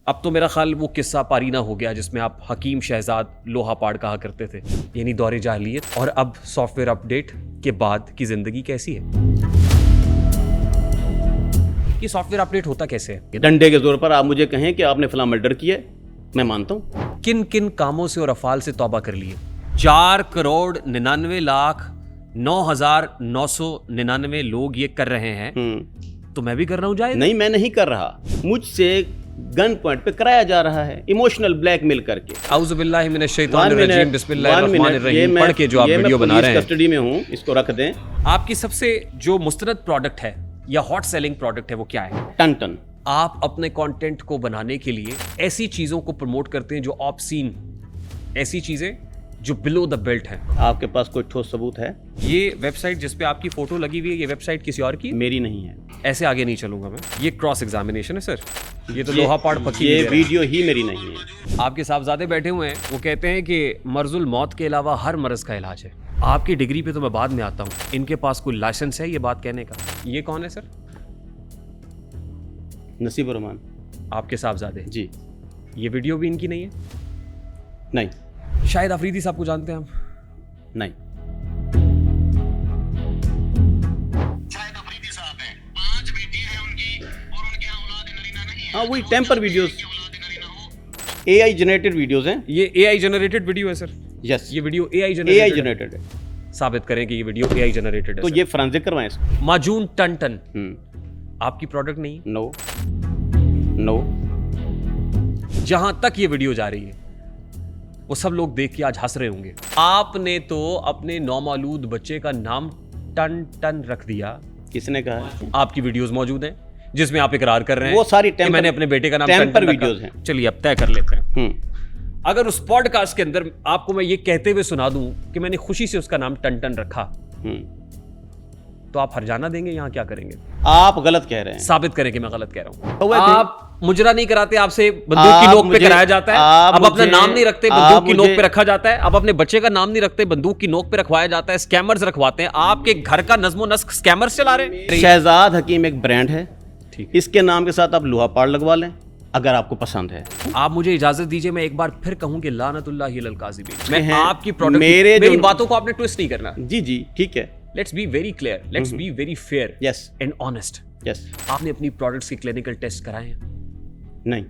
अब तो मेरा ख्याल वो किस्सा पारीना हो गया जिसमें आप हकीम शहजाद लोहापाड़ कहा करते थे, यानी दौरे जाहिलियत। और अब सॉफ्टवेयर अपडेट के बाद की जिंदगी कैसी है? ये सॉफ्टवेयर अपडेट होता कैसे है? डंडे के जोर पर आप मुझे कहें कि आपने फलां मर्डर किया है, मैं मानता हूं। किन किन कामों से और अफाल से तौबा कर लिए? 4,99,09,999 लोग ये कर रहे हैं, तो मैं भी कर रहा हूं जाए? नहीं, मैं नहीं कर रहा। मुझसे गन पॉइंट पे कराया जा रहा है, इमोशनल ब्लैकमेल करके। औज़ु बिल्लाहि मिनश शैतानिर रजीम, बिस्मिल्लाहिर्रहमानिर्रहीम पढ़ के जो आप वीडियो बना रहे हैं, कस्टडी में हूं, इसको रख दें। आपकी सबसे जो मुस्तरद प्रोडक्ट है या हॉट सेलिंग प्रोडक्ट है वो क्या है? टन टन। आप अपने कंटेंट को बनाने के लिए ऐसी चीजों को प्रमोट करते हैं जो ऑब्सीन, ऐसी चीजें जो बिलो द बेल्ट है। आपके पास कोई ठोस सबूत है? ये वेबसाइट जिस पे आपकी फोटो लगी हुई है, ये वेबसाइट किसी और की? मेरी नहीं है। ऐसे आगे नहीं चलूंगा मैं। ये क्रॉस एग्जामिनेशन है सर, ये तो लोहापाड़ फकीर। ये वीडियो ही मेरी नहीं है। आपके साहबजादे बैठे हुए हैं, वो कहते हैं कि मर्जुल मौत के अलावा हर मर्ज का इलाज है। आपकी डिग्री पे तो मैं बाद में आता हूँ, इनके पास कोई लाइसेंस है ये बात कहने का? ये कौन है सर? नसीबुर रहमान। आपके साहबजादे जी। ये वीडियो भी इनकी नहीं है? नहीं। शायद अफरीदी साहब को जानते हैं हम? नहीं। शायद अफरीदी साहब हैं, 5 बेटी हैं उनकी और उनके यहाँ औलाद नरीना नहीं है। हाँ, वही टेम्पर वीडियोस, औलाद नरीना हो। AI जनरेटेड वीडियोस हैं। ये AI जनरेटेड वीडियो है सर? यस, ये वीडियो AI जनरेटेड है। साबित करें कि ये वीडियो AI जनरेटेड है। तो ये फोरेंसिक करवाएं इसको। माजून टन टन आपकी प्रोडक्ट नहीं? No no. जहां तक ये वीडियो जा रही है वो सब लोग देख के आज हंस रहे होंगे। आपने तो अपने नौमालूद बच्चे का नाम टन टन रख दिया। किसने कहा? आपकी वीडियोस मौजूद हैं जिसमें आप इकरार कर रहे हैं वो सारी कि मैंने अपने बेटे का नाम टेम्पर टन वीडियोस हैं। चलिए अब तय कर लेते हैं। अगर उस पॉडकास्ट के अंदर आपको मैं ये कहते हुए सुना दूं कि मैंने खुशी से उसका नाम टन टन रखा, तो आप हरजाना देंगे? यहाँ क्या करेंगे? आप गलत कह रहे हैं। साबित करें कि मैं गलत कह रहा तो हूँ। आप मुजरा नहीं कराते, आपसे बंदूक की नोक पे कराया जाता है। आप अपना नाम नहीं रखते, बंदूक की नोक पे रखा जाता है। आप अपने बच्चे का नाम नहीं रखते, बंदूक की नोक पे रखवाया जाता है। स्कैमर्स रखवाते हैं। आपके घर का नज्मो नस्क स्कैमर्स चला रहे हैं। शहजाद हकीम एक ब्रांड है, ठीक, इसके नाम के साथ आप लोहापाड़ लगवा लें अगर आपको पसंद है। आप मुझे इजाजत दीजिए, मैं एक बार फिर कहूं कि लानतुल्लाहि अलल काज़िबीन। मैं हैं, आपकी प्रोडक्ट, मेरी बातों को आपने ट्विस्ट नहीं करना। जी जी ठीक है। Let's be very clear, let's be very fair yes and honest. Yes. आपने अपनी प्रोडक्ट्स के क्लिनिकल टेस्ट कराए हैं? नहीं।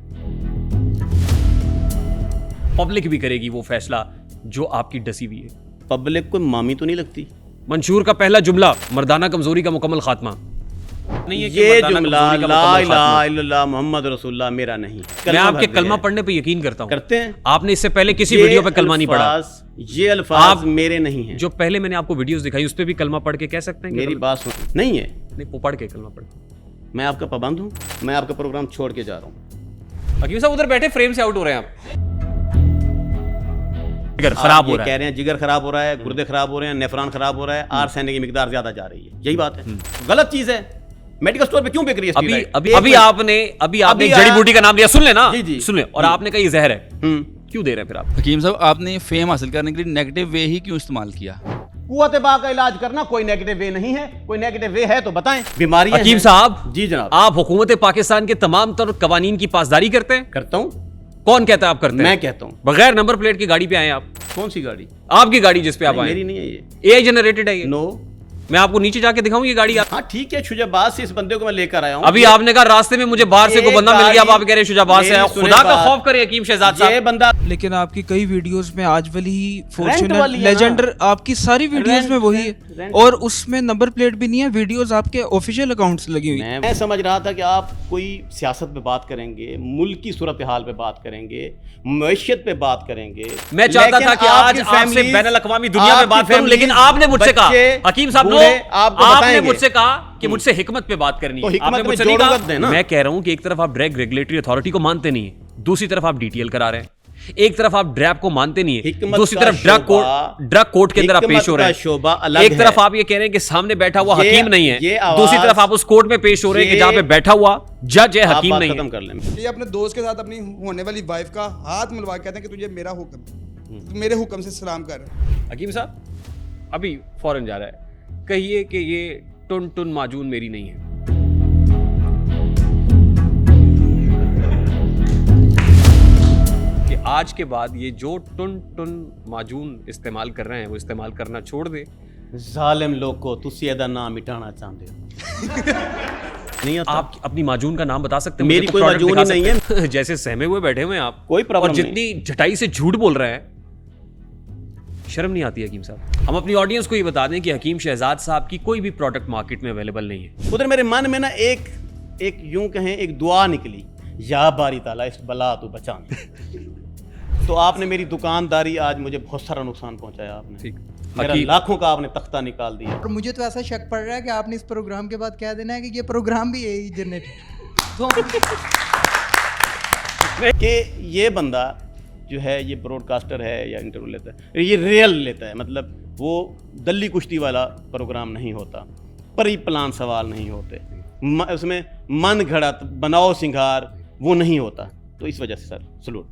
पब्लिक भी करेगी वो फैसला जो आपकी डसी हुई है। पब्लिक को मामी तो नहीं लगती। मंशूर का पहला जुमला मर्दाना कमजोरी का मुकम्मल खात्मा नहीं है कि ये मर्दाना जुमला कमजोरी का ला मुकम्मल इलाहा खात्मा। इल्लल्लाह मोहम्मद रसूलुल्लाह मेरा नहीं। मैं आपके कलमा पढ़ने पे यकीन करता हूँ। करते हैं। आपने इससे पहले किसी वीडियो पे कलमा नहीं पढ़ा। ये अल्फाज मेरे नहीं हैं। जो पहले मैंने आपको वीडियोस दिखाई उस पे भी कलमा पढ़ के कह सकते हैं? मेरी बात सुन। नहीं है। नहीं, वो पढ़ के कलमा पढ़। मैं आपका पाबंद हूँ, मैं आपका प्रोग्राम छोड़ के जा रहा हूँ। हकीम साहब उधर बैठे फ्रेम से आउट हो रहे हैं आप। जिगर खराब हो रहा है। कह रहे हैं जिगर खराब हो रहा है, गुर्दे खराब हो रहे हैं, नेफ्रॉन खराब हो रहा है, आर्सेनिक की मिकदार ज्यादा जा रही है। यही बात है। गलत चीज है। मेडिकल स्टोर पे क्यों बिक रही है? अभी आपने जड़ी बूटी का नाम लिया, सुन लेना। जी, जी, सुन ले। और आपने कहा ये जहर है, क्यों दे रहे हैं फिर आप? हकीम साहब, आपने फेम हासिल करने के लिए नेगेटिव वे ही क्यों इस्तेमाल किया? कुव्वत बा का इलाज करना कोई नेगेटिव वे नहीं है। कोई नेगेटिव वे है तो बताएं। बीमारी हकीम साहब। जी जनाब। आप हुकूमत पाकिस्तान के तमाम तर कवानीन की पासदारी करते हैं? करता हूं। कौन कहता है आप करते हैं? मैं कहता हूं। बगैर नंबर प्लेट की गाड़ी पे आए आप? कौन सी गाड़ी? आपकी गाड़ी जिस पे आप आए? मेरी नहीं है ये। AI जनरेटेड है ये? नो। मैं आपको नीचे जाके दिखाऊं ये गाड़ी? हाँ ठीक है, शुजाबाद से इस बंदे को मैं लेकर आया हूं। अभी आपने कहा रास्ते में मुझे बाहर से कोई बंदा मिल गया, अब आप कह रहे हैं शुजाबाद से आया। खुदा का खौफ करे हकीम शहजाद साहब। ये बंदा लेकिन आपकी कई वीडियोस में आज वाली फॉर्च्यूनर वाली है ना? लेजेंडर आपकी सारी वीडियोस में वही है, और उसमें नंबर प्लेट भी नहीं है। वीडियोस आपके ऑफिशियल अकाउंट से लगी हुई है। मैं समझ रहा था कि आप कोई सियासत पे बात करेंगे, मुल्क की सूरत हाल पे बात करेंगे, मैशियत पे बात करेंगे। मैं चाहता था कि आज आपसे बैनुल अक़वामी दुनिया में बात करूं, लेकिन आपने मुझसे कहा हकीम साहब, नो, आपने मुझसे कहा कि मुझसे हिकमत पे बात करनी है। आपने मुझसे नहीं कहा। मैं कह रहा हूं कि एक तरफ आप ड्रग रेगुलेटरी अथॉरिटी को मानते नहीं है, दूसरी तरफ आप DTL करा रहे हैं। एक तरफ आप ड्रैप को मानते नहीं है, दूसरी तरफ ड्रग कोर्ट के अंदर आप पेश हो रहे हैं। एक तरफ आप ये कह रहे हैं कि सामने बैठा हुआ हकीम नहीं है, दूसरी तरफ आप उस कोर्ट में पेश हो रहे हैं कि जहां पे बैठा हुआ जज है, हकीम नहीं है। ये अपने दोस्त के साथ अपनी होने वाली वाइफ का हाथ मिलवा के कहते हैं कि तुझे मेरा हुक्म, मेरे हुक्म से सलाम कर। हकीम साहब अभी फौरन जा रहा है, कहिए कि ये टुन टुन माजून मेरी नहीं है। आज के बाद ये जो टुन टुन माजून इस्तेमाल कर रहे हैं वो इस्तेमाल करना छोड़ दे। जालिम लोग को तुसी एदा नाम मिटाना चाहते हो नहीं आता। आप अपनी माजून का नाम बता सकते हैं? मेरी कोई माजून ही नहीं है। जैसे सहमे हुए बैठे हुए हैं आप, कोई प्रॉब्लम और जितनी झटाई से झूठ बोल रहे हैं, शर्म नहीं आती हकीम साहब? हम अपनी ऑडियंस को ये बता दें कि हकीम शहजाद साहब की कोई भी प्रोडक्ट मार्केट में अवेलेबल नहीं है। उधर मेरे मन में ना एक यूं कहें एक दुआ निकली, या बारी ताला इस बला तो बचाना। तो आपने मेरी दुकानदारी आज मुझे बहुत सारा नुकसान पहुंचाया आपने। ठीक, मेरा लाखों का आपने तख्ता निकाल दिया। और मुझे तो ऐसा शक पड़ रहा है कि आपने इस प्रोग्राम के बाद कह देना है कि ये प्रोग्राम भी यही जनरेटेड तो कि ये बंदा जो है ये ब्रॉडकास्टर है या इंटरव्यू लेता है, ये रियल लेता है, मतलब वो दल्ली कुश्ती वाला प्रोग्राम नहीं होता, परी प्लान सवाल नहीं होते, उसमें मन घड़त बनाओ सिंगार वो नहीं होता। तो इस वजह से sir salute.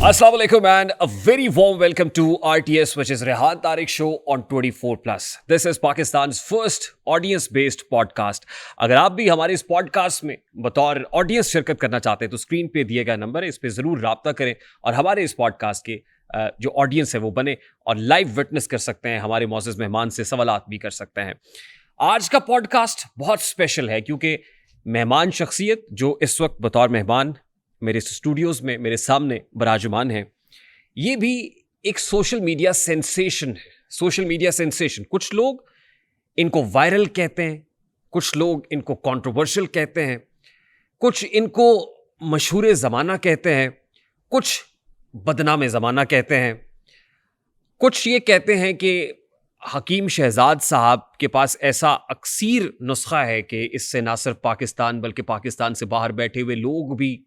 Assalamu alaikum and a very warm welcome to RTS, which is Rehan Tariq show on 24+. This is Pakistan's first audience-based podcast. अगर आप भी हमारे इस पॉडकास्ट में बतौर ऑडियंस शिरकत करना चाहते हैं तो स्क्रीन पे दिए गए नंबर है, इस पे ज़रूर राब्ता करें और हमारे इस पॉडकास्ट के जो ऑडियंस है वो बने और लाइव विटनेस कर सकते हैं, हमारे मौजूद मेहमान से सवालात भी कर सकते हैं। आज का पॉडकास्ट बहुत स्पेशल है क्योंकि मेहमान शख्सियत जो इस वक्त बतौर मेहमान मेरे स्टूडियोज़ में मेरे सामने बराजमान है, ये भी एक सोशल मीडिया सेंसेशन है। सोशल मीडिया सेंसेशन, कुछ लोग इनको वायरल कहते हैं, कुछ लोग इनको कंट्रोवर्शियल कहते हैं, कुछ इनको मशहूर ज़माना कहते हैं, कुछ बदनाम ज़माना कहते हैं, कुछ ये कहते हैं कि हकीम शहजाद साहब के पास ऐसा अक्सीर नुस्खा है कि इससे ना सिर्फ पाकिस्तान बल्कि पाकिस्तान से बाहर बैठे हुए लोग भी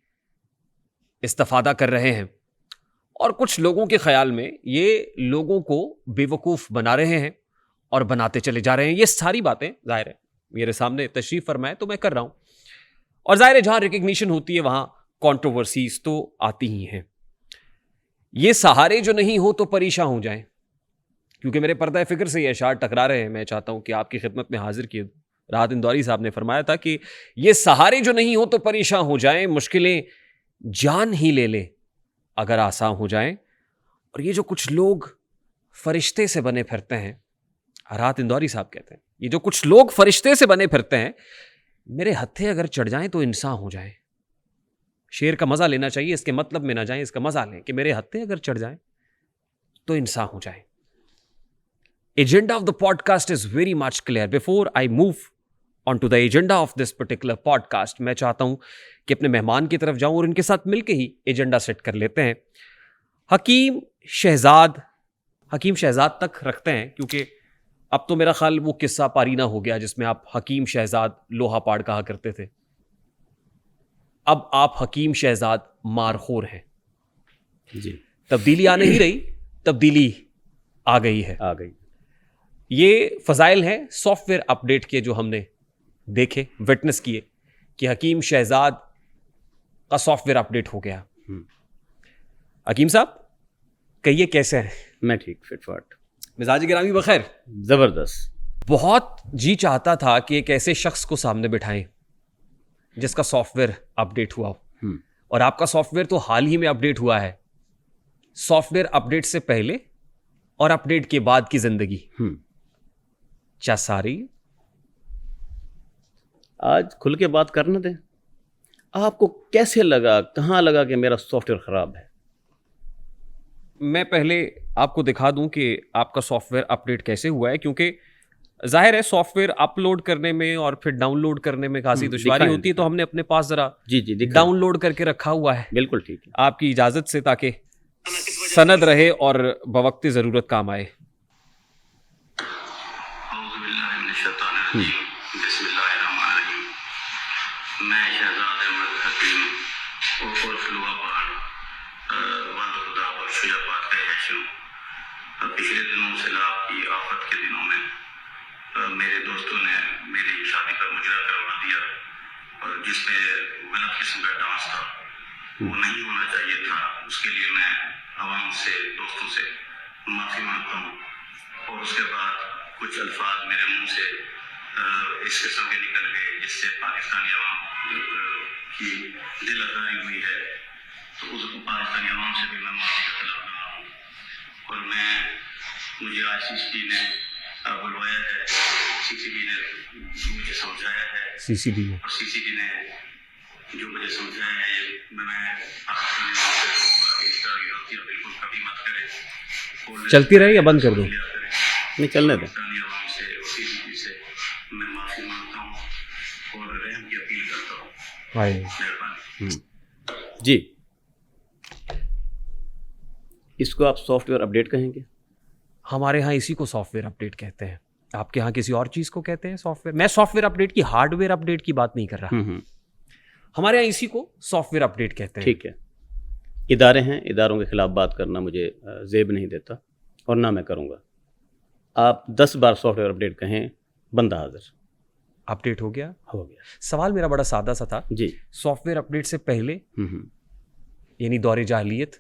इस्तिफादा कर रहे हैं। और कुछ लोगों के ख्याल में ये लोगों को बेवकूफ़ बना रहे हैं और बनाते चले जा रहे हैं। ये सारी बातें ज़ाहिर है मेरे सामने तशरीफ़ फरमाए तो मैं कर रहा हूँ, और ज़ाहिर है जहाँ रिकग्निशन होती है वहाँ कंट्रोवर्सीज तो आती ही हैं। ये सहारे जो नहीं हो तो परेशान हो जाएं, क्योंकि मेरे पर्दा फ़िक्र से ये अशार टकरा रहे हैं। मैं चाहता हूँ कि आपकी खिदमत में हाजिर किए। राहत इंदौरी साहब ने फरमाया था कि ये सहारे जो नहीं हो तो परेशान हो जाएं, मुश्किलें जान ही ले ले अगर आसान हो जाएं। और ये जो कुछ लोग फरिश्ते से बने फिरते हैं, राहत इंदौरी साहब कहते हैं, ये जो कुछ लोग फरिश्ते से बने फिरते हैं, मेरे हत्थे अगर चढ़ जाएं तो इंसान हो जाएं। शेर का मज़ा लेना चाहिए, इसके मतलब में ना जाएं, इसका मज़ा लें कि मेरे हत्थे अगर चढ़ जाएं तो इंसान हो जाएं। Agenda of the podcast is very much clear. Before I move on to the agenda of this particular podcast, मैं चाहता हूं कि अपने मेहमान की तरफ जाऊं और इनके साथ मिलके ही एजेंडा सेट कर लेते हैं। हकीम शहजाद तक रखते हैं, क्योंकि अब तो मेरा ख्याल वो किस्सा पारीना हो गया जिसमें आप हकीम शहजाद लोहा पाड़ कहा करते थे। अब आप हकीम शहजाद मारखोर हैं जी। तब्दीली आ नहीं रही, तब्दीली आ गई है। आ गई। ये फ़ज़ाइल हैं सॉफ्टवेयर अपडेट के जो हमने देखे, विटनेस किए कि हकीम शहजाद का सॉफ्टवेयर अपडेट हो गया। हकीम साहब कहिए कैसे हैं? मैं ठीक, फिटफाट, मिजाज गिरामी बखैर? ज़बरदस्त। बहुत जी चाहता था कि एक ऐसे शख्स को सामने बिठाएं जिसका सॉफ्टवेयर अपडेट हुआ हो, और आपका सॉफ्टवेयर तो हाल ही में अपडेट हुआ है। सॉफ्टवेयर अपडेट से पहले और अपडेट के बाद की जिंदगी क्या सारी? आज खुल के बात करने दें। आपको कैसे लगा, कहाँ लगा कि मेरा सॉफ्टवेयर ख़राब है? मैं पहले आपको दिखा दूं कि आपका सॉफ्टवेयर अपडेट कैसे हुआ है, क्योंकि जाहिर है सॉफ्टवेयर अपलोड करने में और फिर डाउनलोड करने में खासी दुश्वारी होती है, तो हमने अपने पास ज़रा जी डाउनलोड करके रखा हुआ है। बिल्कुल ठीक है, आपकी इजाज़त से, ताकि सनद रहे और बवक्ती ज़रूरत काम आए। मैं शहजाद अहमद हकीम उर्फ लुआ पहाड़ वंद खुदा और शुजाबाद का हैशम पिछले दिनों सैलाब की आफत के दिनों में मेरे दोस्तों ने मेरी शादी का मुजरा करवा दिया, और जिसमें गलत किस्म का डांस था, वो नहीं होना चाहिए था। उसके लिए मैं आवाम से, दोस्तों से माफ़ी मांगता हूँ। और उसके बाद कुछ अल्फाज मेरे मुंह से इस किस्म के निकल गए जिससे पाकिस्तानी आवाम की दिल आजारी हुई है, तो उस पाकिस्तानी अवाम से भी मैं माफ़ी का तलबगार हूँ। और मुझे आज सीसीडी ने बुलवाया है, सीसीडी ने मुझे समझाया है, और सीसीडी ने जो मुझे समझाया है, मैं पाकिस्तानी अवाम से कहूँगा कि इसका गलतियाँ बिल्कुल कभी मत करें। चलती रहे या बंद कर दूं? नहीं, चलने दें। पाकिस्तानी अवाम से और सीसीडी से मैं माफ़ी मांगता हूँ और रहम की अपील करता हूँ। मेहरबानी। जी, इसको आप सॉफ्टवेयर अपडेट कहेंगे? हमारे यहाँ इसी को सॉफ्टवेयर अपडेट कहते हैं। आपके यहाँ किसी और चीज़ को कहते हैं सॉफ्टवेयर? मैं सॉफ्टवेयर अपडेट की, हार्डवेयर अपडेट की बात नहीं कर रहा। हमारे यहाँ इसी को सॉफ्टवेयर अपडेट कहते हैं। ठीक है, इदारे हैं, इदारों के खिलाफ बात करना मुझे जेब नहीं देता और ना मैं करूँगा। आप 10 बार सॉफ्टवेयर अपडेट कहें, बंदा हाजिर। अपडेट हो गया? हो गया। सवाल मेरा बड़ा सादा सा था जी। सॉफ्टवेयर अपडेट से पहले यानी दौरे जाहिलियत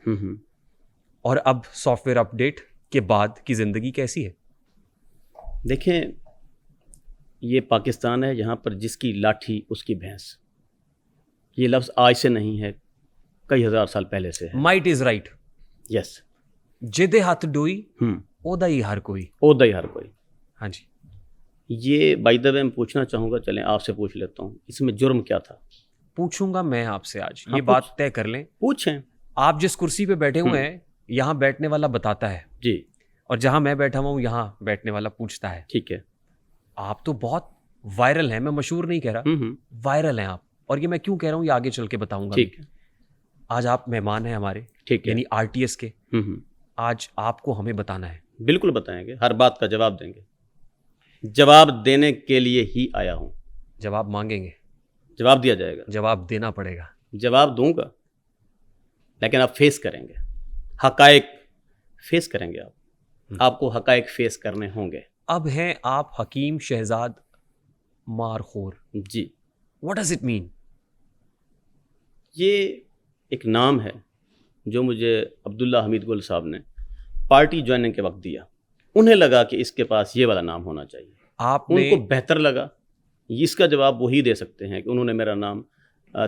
और अब सॉफ्टवेयर अपडेट के बाद की ज़िंदगी कैसी है? देखें, ये पाकिस्तान है जहाँ पर जिसकी लाठी उसकी भैंस। ये लफ्ज़ आज से नहीं है, कई हज़ार साल पहले से है। Might is right. यस। जिदे हाथ डोई ओदा ही हर कोई। ओदा ही हर कोई। हाँ जी। ये बाय द वे मैं पूछना चाहूँगा, चलें आपसे पूछ लेता हूँ, इसमें जुर्म क्या था? पूछूंगा मैं आपसे आज। हाँ, ये बात तय कर लें। पूछें। आप जिस कुर्सी पे बैठे हुए हैं, यहाँ बैठने वाला बताता है जी, और जहाँ मैं बैठा हुआ हूँ यहाँ बैठने वाला पूछता है। ठीक है। आप तो बहुत वायरल हैं, मैं मशहूर नहीं कह रहा, वायरल हैं आप। और ये मैं क्यों कह रहा हूँ ये आगे चल के बताऊंगा। ठीक है। आज आप मेहमान हैं हमारे, ठीक है, यानी आरटीएस के। आज आपको हमें बताना है। बिल्कुल बताएंगे, हर बात का जवाब देंगे। जवाब देने के लिए ही आया हूँ। जवाब मांगेंगे? जवाब दिया जाएगा। जवाब देना पड़ेगा। जवाब दूंगा, लेकिन आप फेस करेंगे, हकायक फेस करेंगे। आपको हकायक फेस करने होंगे। अब हैं आप हकीम शहजाद मारखोर। जी। What does it mean? ये एक नाम है जो मुझे अब्दुल्ला हमीद गुल साहब ने पार्टी ज्वाइनिंग के वक्त दिया। उन्हें लगा कि इसके पास ये वाला नाम होना चाहिए। उनको बेहतर लगा। इसका जवाब वही दे सकते हैं कि उन्होंने मेरा नाम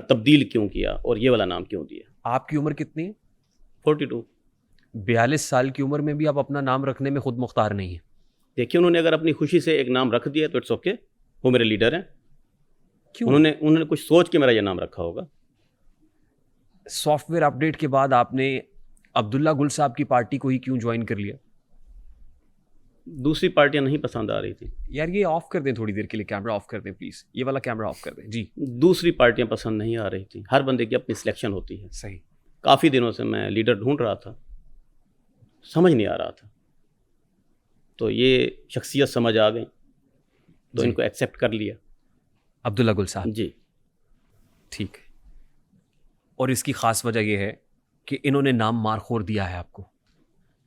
तब्दील क्यों किया और ये वाला नाम क्यों दिया। आपकी उम्र कितनी है? 42। 42 साल की उम्र में भी आप अपना नाम रखने में खुद मुख्तार नहीं है। देखिए, उन्होंने अगर अपनी खुशी से एक नाम रख दिया तो इट्स ओके, वो मेरे लीडर हैं। क्यों? उन्होंने कुछ सोच के मेरा ये नाम रखा होगा। सॉफ्टवेयर अपडेट के बाद आपने अब्दुल्ला गुल साहब की पार्टी को ही क्यों ज्वाइन कर लिया? दूसरी पार्टियां नहीं पसंद आ रही थी। यार ये ऑफ कर दें थोड़ी देर के लिए, कैमरा ऑफ कर दें प्लीज। ये वाला कैमरा ऑफ कर दें जी। दूसरी पार्टियां पसंद नहीं आ रही थी। हर बंदे की अपनी सिलेक्शन होती है। सही। काफ़ी दिनों से मैं लीडर ढूंढ रहा था, समझ नहीं आ रहा था, तो ये शख्सियत समझ आ गई तो इनको एक्सेप्ट कर लिया। अब्दुल्ला गुल साहब जी। ठीक है। और इसकी ख़ास वजह यह है कि इन्होंने नाम मारखोर दिया है आपको?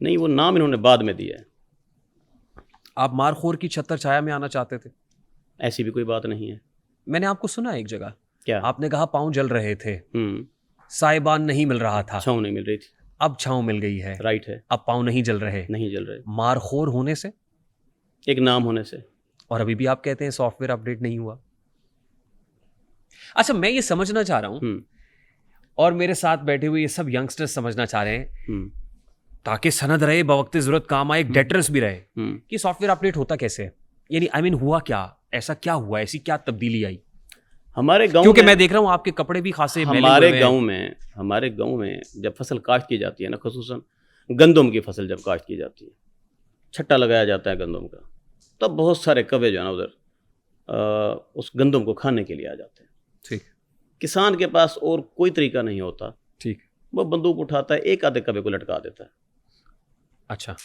नहीं, वो नाम इन्होंने बाद में दिया है। आप मारखोर की छत्र छाया में आना चाहते थे? ऐसी भी कोई बात नहीं है। मैंने आपको सुना एक जगह। क्या? आपने कहा पाँव जल रहे थे, साइबान नहीं मिल रहा था, छाँव नहीं मिल रही थी, अब छाँव मिल गई है। राइट है। अब पाँव नहीं जल रहे। नहीं जल रहे। मारखोर होने से? एक नाम होने से। और अभी भी आप कहते हैं सॉफ्टवेयर अपडेट नहीं हुआ। अच्छा, मैं ये समझना चाह रहा हूं और मेरे साथ बैठे हुए ये सब यंगस्टर्स समझना चाह रहे हैं, ताकि सनद रहे, बवक्त जरूरत काम आए, एक डेटरेंस भी रहे, कि सॉफ्टवेयर अपडेट होता कैसे है। यानी आई मीन हुआ क्या, ऐसा क्या हुआ, ऐसी क्या तब्दीली आई हमारे गांव? क्योंकि मैं देख रहा हूँ आपके कपड़े भी खासे हमारे गांव में जब फसल काश्त की जाती है ना, खुसूसन गंदम की फसल जब काश्त की जाती है, छट्टा लगाया जाता है गंदम का, तब बहुत सारे कौवे जो है ना उधर उस गंदम को खाने के लिए आ जाते हैं। ठीक। किसान के पास और कोई तरीका नहीं होता। ठीक। वो बंदूक उठाता है, एक आधे कौवे को लटका देता है। अच्छा।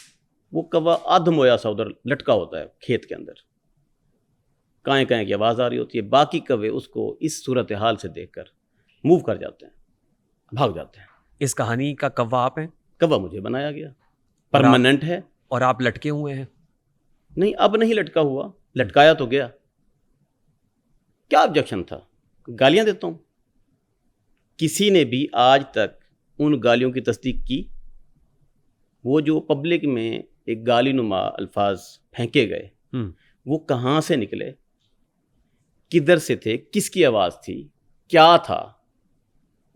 वो कौवा आधमोया सा उधर लटका होता है खेत के अंदर, काएं काएं की आवाज़ आ रही होती है। बाकी कौवे उसको इस सूरत हाल से देखकर मूव कर जाते हैं, भाग जाते हैं। इस कहानी का कौवा आप हैं? कौवा मुझे बनाया गया, परमानेंट है। और आप लटके हुए हैं? नहीं, अब नहीं लटका हुआ, लटकाया तो गया। क्या ऑब्जेक्शन था? गालियां देता हूं। किसी ने भी आज तक उन गालियों की तस्दीक की? वो जो पब्लिक में एक गाली नुमा अल्फाज फेंके गए, वो कहाँ से निकले, किधर से थे, किसकी आवाज़ थी, क्या था,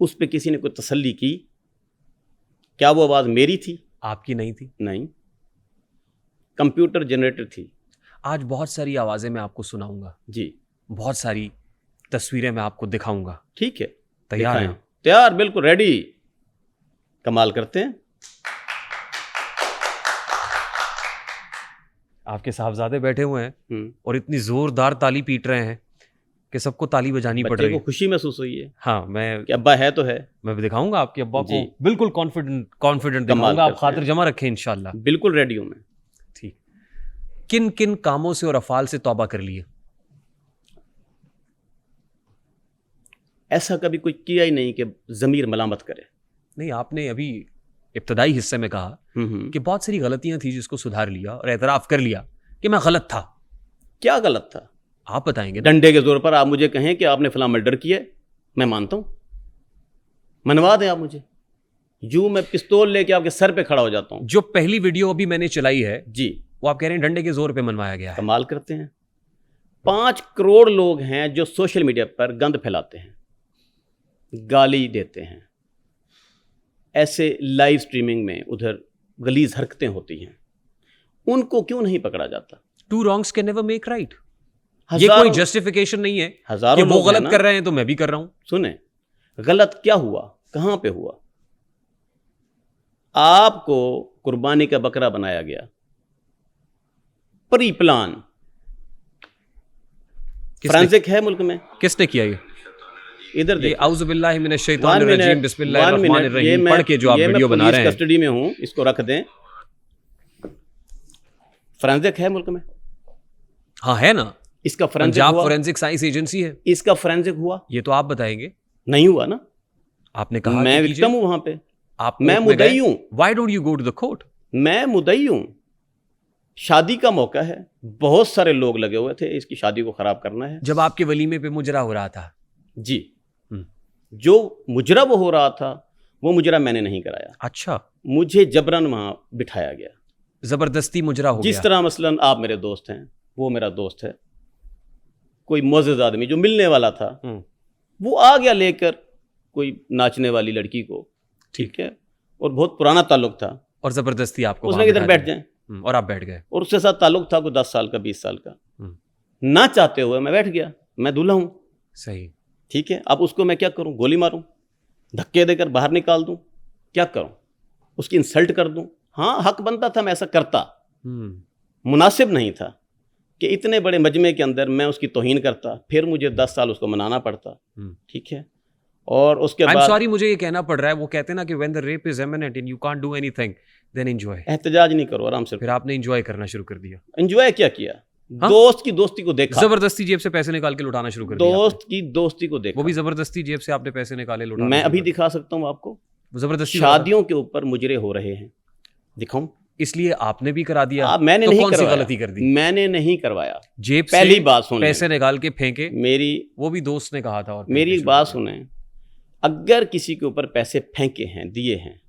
उस पे किसी ने कोई तसल्ली की? क्या वो आवाज़ मेरी थी? आपकी नहीं थी? नहीं, कंप्यूटर जनरेटर थी। आज बहुत सारी आवाज़ें मैं आपको सुनाऊंगा जी, बहुत सारी तस्वीरें मैं आपको दिखाऊंगा। ठीक है, तैयार दिखाएं। हैं? तैयार, बिल्कुल रेडी। कमाल करते हैं। आपके साहबजादे बैठे हुए हैं और इतनी जोरदार ताली पीट रहे हैं कि सबको ताली बजानी पड़ बच्चे रही को है। खुशी महसूस हुई है हाँ, मैं कि अब्बा है तो है। मैं दिखाऊंगा आपके अब्बा को, जी। बिल्कुल कॉन्फिडेंट कमाल दिखाऊंगा। आप करते खातिर हैं। जमा रखें इंशाल्लाह। बिल्कुल रेडी हूं मैं। ठीक। किन किन कामों से और अफाल से तौबा कर लिए? ऐसा कभी कोई किया ही नहीं कि ज़मीर मलामत करे। नहीं, आपने अभी इब्तदाई हिस्से में कहा कि बहुत सारी गलतियां थी जिसको सुधार लिया और एतराफ़ कर लिया कि मैं गलत था। क्या गलत था? आप बताएंगे ना? डंडे के जोर पर आप मुझे कहें कि आपने फलां मर्डर किया है, मैं मानता हूं, मनवा दें आप मुझे। यूं मैं पिस्तौल लेके आपके सर पे खड़ा हो जाता हूं। जो पहली वीडियो अभी मैंने चलाई है जी, वो आप कह रहे हैं डंडे के जोर पे मनवाया गया है। कमाल करते हैं। 5 करोड़ लोग हैं जो सोशल मीडिया पर गंद फैलाते हैं, गाली देते हैं, ऐसे लाइव स्ट्रीमिंग में उधर गलीज हरकतें होती हैं, उनको क्यों नहीं पकड़ा जाता? Two wrongs can never make right. ये कोई जस्टिफिकेशन नहीं है कि हजारों वो लोग हैं गलत ना। कर रहे हैं तो मैं भी कर रहा हूं। सुने, गलत क्या हुआ, कहां पे हुआ? आपको कुर्बानी का बकरा बनाया गया, प्री प्लान। फ्रांसिक है मुल्क में। किसने किया ये? इधर ये देखिए, औज़ु बिल्लाहि मिनश शैतानिर रजीम बिस्मिल्लाहिर्रहमानिर रहीम पढ़ के जो आप वीडियो बना रहे हैं। कस्टडी में हूं, इसको रख दें। फ्रांसिक है मुल्क में। हाँ, है ना। इसका फ्रेंसिक पंजाब हुआ? फोरेंसिक साइंस एजेंसी है। इसका फ्रेंसिक हुआ? ये तो आप बताएंगे। नहीं हुआ ना। आपने कहा मैं विक्टिम हूं वहां पे, आप मैं मुद्दई हूं। Why don't you go to the court? मैं मुद्दई हूं। शादी का मौका है, बहुत सारे लोग लगे हुए थे, इसकी शादी को खराब करना है। जब आपके वलीमे पे मुजरा हो रहा था जी, जो मुजरा वो हो रहा था वो मुजरा मैंने नहीं कराया। अच्छा, मुझे जबरन वहां बिठाया गया, जबरदस्ती मुजरा हो जिस गया। तरह मसलन आप मेरे दोस्त हैं, वो मेरा दोस्त है, कोई मोअज़्ज़ज़ आदमी जो मिलने वाला था वो आ गया लेकर कोई नाचने वाली लड़की को, ठीक है, और बहुत पुराना ताल्लुक था, और जबरदस्ती आपको उसने वहां किधर बिठा बैठ दिया। जाए, और आप बैठ गए। और उसके साथ ताल्लुक था कोई 10 साल का, 20 साल का। ना चाहते हुए मैं बैठ गया। मैं दूल्हा हूं, सही। ठीक है। अब उसको मैं क्या करूं? गोली मारूं, धक्के देकर बाहर निकाल दूं, क्या करूं? उसकी इंसल्ट कर दूं? हाँ, हक बनता था मैं ऐसा करता, मुनासिब नहीं था कि इतने बड़े मजमे के अंदर मैं उसकी तौहीन करता, फिर मुझे 10 साल उसको मनाना पड़ता, ठीक है। और उसके बाद सॉरी, मुझे ये कहना पड़ रहा है, वो कहते हैं ना कि when the rape is imminent and you can't do anything then enjoy. एहतजाज नहीं करो, आराम से। फिर आपने एंजॉय करना शुरू कर दिया। एंजॉय क्या किया? हाँ? दोस्त की दोस्ती को देखा, जबरदस्ती जेब से पैसे निकाल के लुटाना शुरू कर दिया। दोस्त की दोस्ती को देखा, वो भी जबरदस्ती जेब से आपने पैसे निकाले लुटाना। मैं अभी दिखा सकता हूँ आपको। वो जबरदस्ती शादियों के ऊपर मुजरे हो रहे हैं, दिखाऊं? इसलिए आपने भी करा दिया। मैंने तो नहीं कौन सी करवाया। गलती कर दी? मैंने नहीं करवाया। जेब पहली से बात सुन पैसे निकाल के फेंके, मेरी, वो भी दोस्त ने कहा था। और मेरी एक बात सुने, अगर किसी के ऊपर पैसे फेंके हैं, दिए हैं,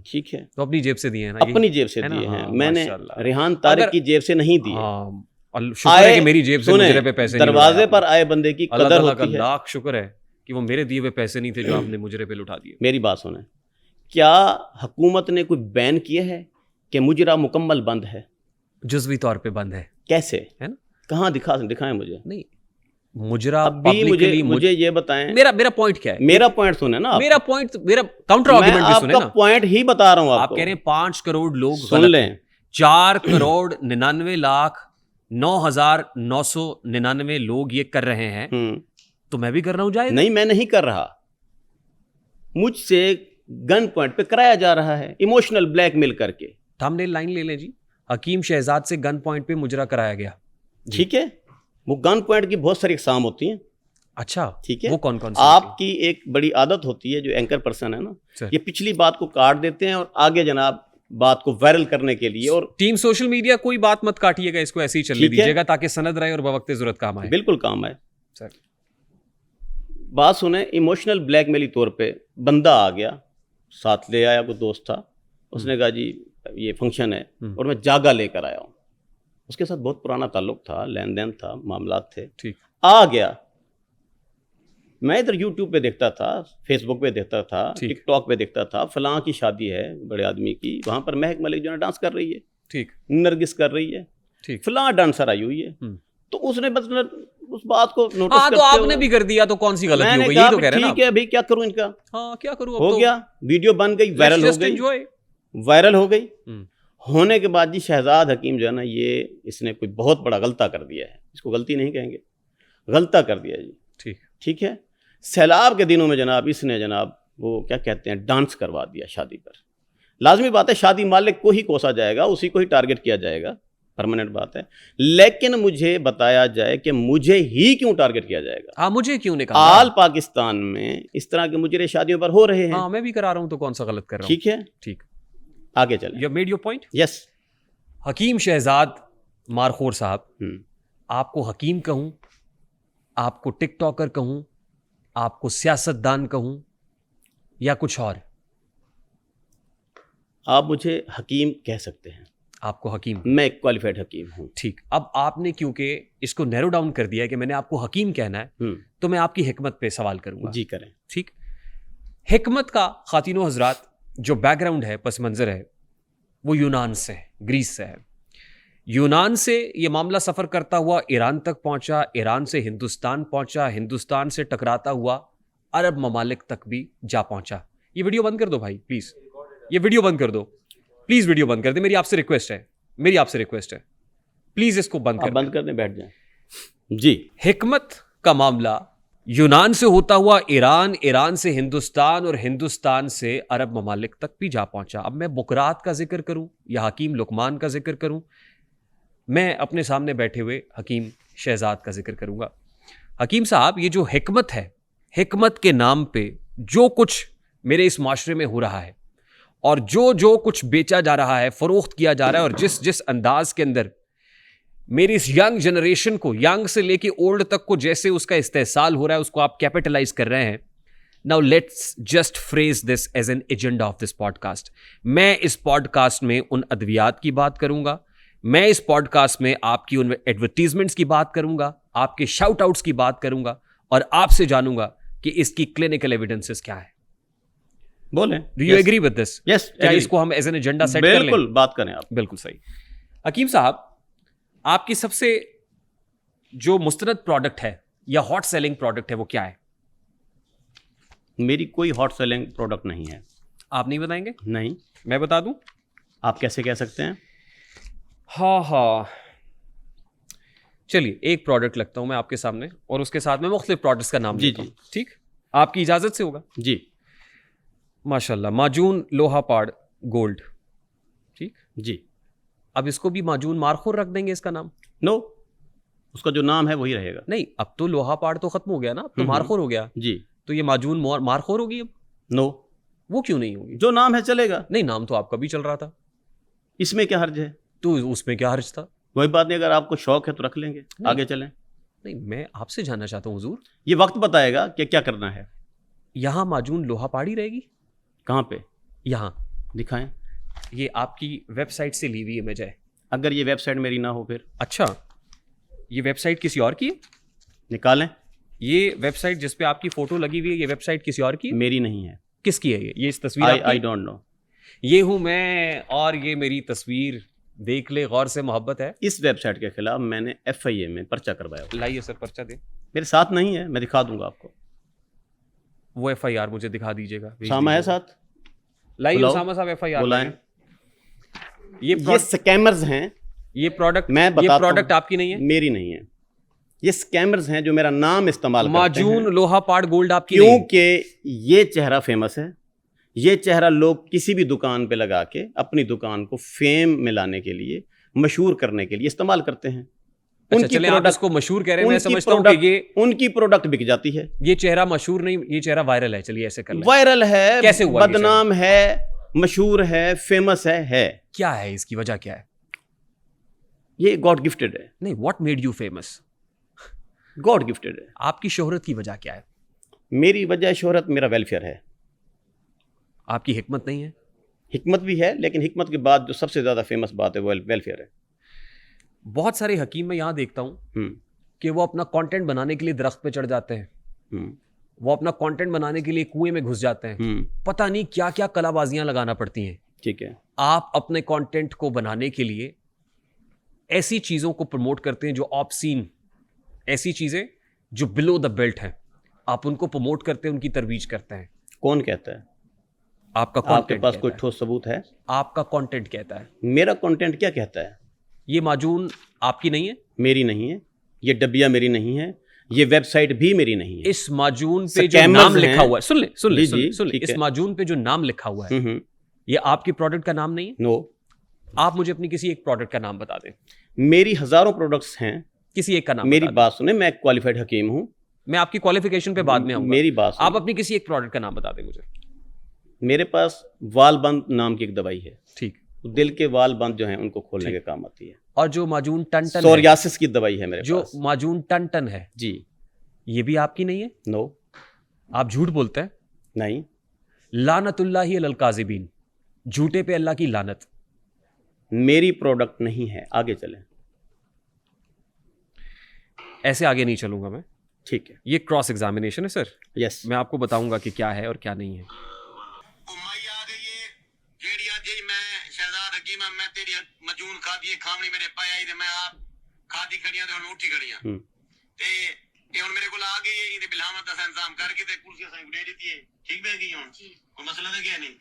ठीक है, तो अपनी जेब से दिए हैं ना? अपनी जेब से है ना? दिए हैं। हाँ, मैंने माशाल्लाह। रेहान तारिक की जेब से नहीं दिए। हाँ, शुक्र है कि मेरी जेब से मुजरे पे पैसे नहीं दरवाजे लुटाए पर आए बंदे की अल्लाह कदर ताला का होती है। लाख शुक्र है कि वो मेरे दिए हुए पैसे नहीं थे जो आपने मुजरे पे लुटा दिए। मेरी बात सुने, क्या हुकूमत ने कोई बैन किया है कि मुजरा मुकम्मल बंद है? जुज़वी तौर पे बंद है। कैसे है ना? कहाँ दिखाएं मुझे। नहीं, मुजरा अभी मुझे ये बताएं। मेरा पॉइंट क्या है? मेरा पॉइंट सुने ना। मेरा काउंटर आर्गुमेंट भी सुने ना। पॉइंट ही बता रहा हूँ आपको। आप कह रहे हैं 5 करोड़ लोग सुन लें। 4 करोड़ 99,09,999 लोग ये कर रहे हैं, तो मैं भी कर रहा हूं। जाए नहीं, मैं नहीं कर रहा। मुझसे गन पॉइंट पे कराया जा रहा है, इमोशनल ब्लैकमेल करके। थंबनेल लाइन ले लें जी, हकीम शहजाद से गन पॉइंट पे मुजरा कराया गया। ठीक है, वो गन पॉइंट की बहुत सारी इकसाम होती हैं। अच्छा, ठीक है। वो कौन कौन सी? आपकी एक बड़ी आदत होती है, जो एंकर पर्सन है ना, ये पिछली बात को काट देते हैं और आगे जनाब बात को वायरल करने के लिए। और टीम सोशल मीडिया, कोई बात मत काटिएगा, इसको ऐसे ही चलने दीजिएगा ताकि सनद रहे और बवक्ते जरूरत काम आए। बिल्कुल काम आए सर। बात सुने, इमोशनल ब्लैकमेली तौर पे बंदा आ गया, साथ ले आया, कोई दोस्त था, उसने कहा जी ये फंक्शन है और मैं जागा लेकर आया हूँ। उसके साथ बहुत पुराना ताल्लुक था, लेन देन था, मामलात थे। ठीक। आ गया, मैं इधर यूट्यूब पे देखता था, फेसबुक पे देखता था, टिकटॉक पे देखता था, फलां की शादी है बड़े आदमी की, वहाँ पर महक मलिक जो है डांस कर रही है, ठीक, नरगिस कर रही है, ठीक, फलां डांसर आई हुई है, तो उसने मतलब उस बात को नोटिस करते, तो आपने भी कर दिया, तो कौन सी गलती हो गई, ये तो कह रहे हैं ना। ठीक है भाई, क्या करूं इनका, हाँ क्या करूं, हो गया, वीडियो बन गई, वायरल हो गई, वायरल हो गई। होने के बाद जी शहजाद हकीम जो है ना, ये इसने कोई बहुत बड़ा गलता कर दिया है, इसको गलती नहीं कहेंगे, गलता कर दिया जी, ठीक, ठीक है। सैलाब के दिनों में जनाब इसने जनाब वो क्या कहते हैं, डांस करवा दिया शादी पर। लाजमी बात है, शादी मालिक को ही कोसा जाएगा, उसी को ही टारगेट किया जाएगा, परमानेंट बात है। लेकिन मुझे बताया जाए कि मुझे ही क्यों टारगेट किया जाएगा। हाँ, मुझे क्यों नहीं कहा। आल पाकिस्तान में इस तरह के मुजरे शादियों पर हो रहे हैं। हाँ, मैं भी करा रहा हूँ, तो कौन सा गलत कर रहा हूँ। ठीक है, ठीक, आगे चलें। You made your point. Yes. Hakeem Shahzad Markhor साहब, आपको हकीम कहूँ, आपको टिकटॉकर कहूँ, आपको सियासतदान कहूँ, या कुछ और? आप मुझे हकीम कह सकते हैं। आपको हकीम, मैं एक क्वालिफाइड हकीम हूँ। ठीक, अब आपने क्योंकि इसको नैरो डाउन कर दिया है कि मैंने आपको हकीम कहना है, तो मैं आपकी हिकमत पे सवाल करूंगा। जी करें। ठीक, हिकमत का खातिनों हजरात जो बैकग्राउंड है, पस मंजर है, वो यूनान से है, ग्रीस से है। यूनान से ये मामला सफ़र करता हुआ ईरान तक पहुंचा, ईरान से हिंदुस्तान पहुंचा, हिंदुस्तान से टकराता हुआ अरब ममालिक तक भी जा पहुंचा। ये वीडियो बंद कर दो भाई प्लीज़, ये वीडियो बंद कर दो प्लीज़, वीडियो बंद कर दे, मेरी आपसे रिक्वेस्ट है, मेरी आपसे रिक्वेस्ट है, प्लीज़ इसको बंद कर, बंद करने बैठ जाए जी। हिकमत का मामला यूनान से होता हुआ ईरान, ईरान से हिंदुस्तान और हिंदुस्तान से अरब ममालिक तक भी जा पहुंचा। अब मैं बुकरात का जिक्र करूं या हकीम लुकमान का जिक्र करूं, मैं अपने सामने बैठे हुए हकीम शहजाद का जिक्र करूंगा। हकीम साहब, ये जो हिकमत है, हिकमत के नाम पे जो कुछ मेरे इस माशरे में हो रहा है और जो जो कुछ बेचा जा रहा है, फरोख्त किया जा रहा है, और जिस जिस अंदाज के अंदर मेरी इस यंग जनरेशन को, यंग से लेके ओल्ड तक को जैसे उसका इस्तेसाल हो रहा है, उसको आप कैपिटलाइज कर रहे हैं। Now let's just phrase this as an agenda of this podcast. मैं इस पॉडकास्ट में उन अद्वियात की बात करूंगा, मैं इस पॉडकास्ट में आपकी उन एडवर्टीजमेंट्स की बात करूंगा, आपके शाउट आउट्स की बात करूंगा, और आपसे जानूंगा कि इसकी क्लिनिकल एविडेंसेस क्या है। बोलें, do you agree with this? Yes. क्या इसको हम एज एन एजेंडा सेट कर लें? बिल्कुल, बात करें आप। बिल्कुल सही। हकीम साहब, आपकी सबसे जो मुस्तनद प्रोडक्ट है या हॉट सेलिंग प्रोडक्ट है, वो क्या है? मेरी कोई हॉट सेलिंग प्रोडक्ट नहीं है। आप नहीं बताएंगे? नहीं। मैं बता दूं? आप कैसे कह सकते हैं? हाँ, चलिए एक प्रोडक्ट लगता हूं मैं आपके सामने, और उसके साथ में मुख्तलिफ प्रोडक्ट्स का नाम लेता हूं। ठीक, आपकी इजाजत से होगा? जी। माशाल्लाह, माजून लोहा पाड़ गोल्ड। ठीक जी। अब इसको भी माजून मारखोर रख देंगे इसका नाम? नो, उसका जो नाम है वही रहेगा। नहीं, अब तो लोहा पाड़ तो खत्म हो गया ना, अब तो मारखोर हो गया जी। तो ये माजून मारखोर होगी अब? नो। वो क्यों नहीं होगी? जो नाम है चलेगा। नहीं, नाम तो आपका भी चल रहा था। इसमें क्या हर्ज है? तो उसमें क्या हर्ज था? वही बात नहीं, अगर आपको शौक है तो रख लेंगे, आगे चलें। नहीं, मैं आपसे जानना चाहता हूँ हुजूर, ये वक्त बताएगा कि क्या करना है। यहाँ माजून लोहा पाड़ी रहेगी? कहाँ पे? यहाँ दिखाएं। ये आपकी वेबसाइट से ली हुई इमेज है। अगर ये वेबसाइट मेरी ना हो फिर? अच्छा, ये वेबसाइट किसी और की है? निकालें। ये वेबसाइट जिस पे आपकी फोटो लगी हुई है, ये वेबसाइट किसी और की है? मेरी नहीं है। किसकी है ये इस तस्वीर? I don't know. ये हूं मैं और ये मेरी तस्वीर, देख ले गौर से, मोहब्बत है। इस वेबसाइट के खिलाफ मैंने FIA में पर्चा करवाया। लाइए सर, पर्चा दे। मेरे साथ नहीं है, मैं दिखा दूंगा आपको। वो FIR मुझे दिखा दीजिएगा। सामा है साथ? लाइए उसामा साहब, FIR बुलाएं। ये स्कैमर्स हैं। ये प्रोडक्ट, मैं बताता हूं, ये प्रोडक्ट आपकी नहीं है? मेरी नहीं है। ये स्कैमर्स हैं जो मेरा नाम इस्तेमाल करते हैं। माजून लोहा पाड़ गोल्ड आपकी क्योंकि ये चेहरा फेमस है। ये चेहरा लोग किसी भी दुकान पे लगा के अपनी दुकान को फेम में लाने के लिए, मशहूर करने के लिए इस्तेमाल करते हैं। अच्छा, चलें, आप इसको मशहूर कह रहे हैं, मैं समझता हूं कि ये उनकी प्रोडक्ट बिक जाती है। ये चेहरा मशहूर नहीं, ये चेहरा वायरल है। चलिए ऐसे कर लें। वायरल है, कैसे हुआ? बदनाम है, मशहूर है, फेमस है। क्या है इसकी वजह, क्या है? ये गॉड गिफ्टेड है। नहीं, what made you famous? God gifted है। आपकी शोहरत की वजह क्या है? मेरी वजह शोहरत मेरा वेलफेयर है। आपकी हिकमत नहीं है? हिकमत भी है, लेकिन हिकमत के बाद जो सबसे ज़्यादा फेमस बात है वो वेलफेयर है। बहुत सारे हकीम मैं यहाँ देखता हूँ कि वो अपना कंटेंट बनाने के लिए दरख्त पे चढ़ जाते हैं, वो अपना कंटेंट बनाने के लिए कुएं में घुस जाते हैं, पता नहीं क्या क्या कलाबाजियां लगाना पड़ती हैं। ठीक है, आप अपने कंटेंट को बनाने के लिए ऐसी चीजों को प्रमोट करते हैं जो ऑब्सीन, ऐसी चीजें जो बिलो द बेल्ट हैं, आप उनको प्रमोट करते हैं, उनकी तरवीज करते हैं। कौन कहता है? आपका आपके कंटेंट पास कोई ठोस सबूत है? आपका कंटेंट कहता है। मेरा कंटेंट क्या कहता है? ये माजून आपकी नहीं है, मेरी नहीं है, ये डब्बिया मेरी नहीं है, ये वेबसाइट भी मेरी नहीं है। इस माजून पे जो नाम लिखा हुआ है, सुन ले, इस माजून पे जो नाम लिखा हुआ है, ये आपकी प्रोडक्ट का नाम नहीं है? नो। आप मुझे अपनी किसी एक प्रोडक्ट का नाम बता दें। मेरी हजारों प्रोडक्ट्स हैं, किसी एक का नाम मेरी बात सुने, मैं क्वालिफाइड हकीम हूँ। मैं आपकी क्वालिफिकेशन पे बाद में आऊंगा, मेरी बात सुने। आप अपनी किसी एक प्रोडक्ट का नाम बता दें मुझे। मेरे पास वाल बंद नाम की एक दवाई है, ठीक, दिल के वाल बंद जो हैं उनको खोलने के काम आती है। और जो माजून टन सोरियासिस की दवाई है मेरे जो पास, माजून टन है जी, ये भी आपकी नहीं है? नो। आप झूठ बोलते हैं। नहीं। लानतुल्लाहि अलल काज़िबीन, झूठे पे अल्लाह की लानत। मेरी प्रोडक्ट नहीं है, आगे चलें। ऐसे आगे नहीं चलूंगा मैं। ठीक है, ये क्रॉस एग्जामिनेशन है सर। यस। मैं आपको बताऊंगा कि क्या है और क्या नहीं है। शहजाद हकीम मैं तेरी मजून खादी खावनी मेरे पाया ही मैं आप खादी खड़ियां ते उठी खड़ियां ते ये हुन मेरे को आ गई है इहदे बिलावत दा इंतजाम करके ते कुर्सी साई उड़े दी है। ठीक है गई हुन कोई मसला तो क्या नहीं।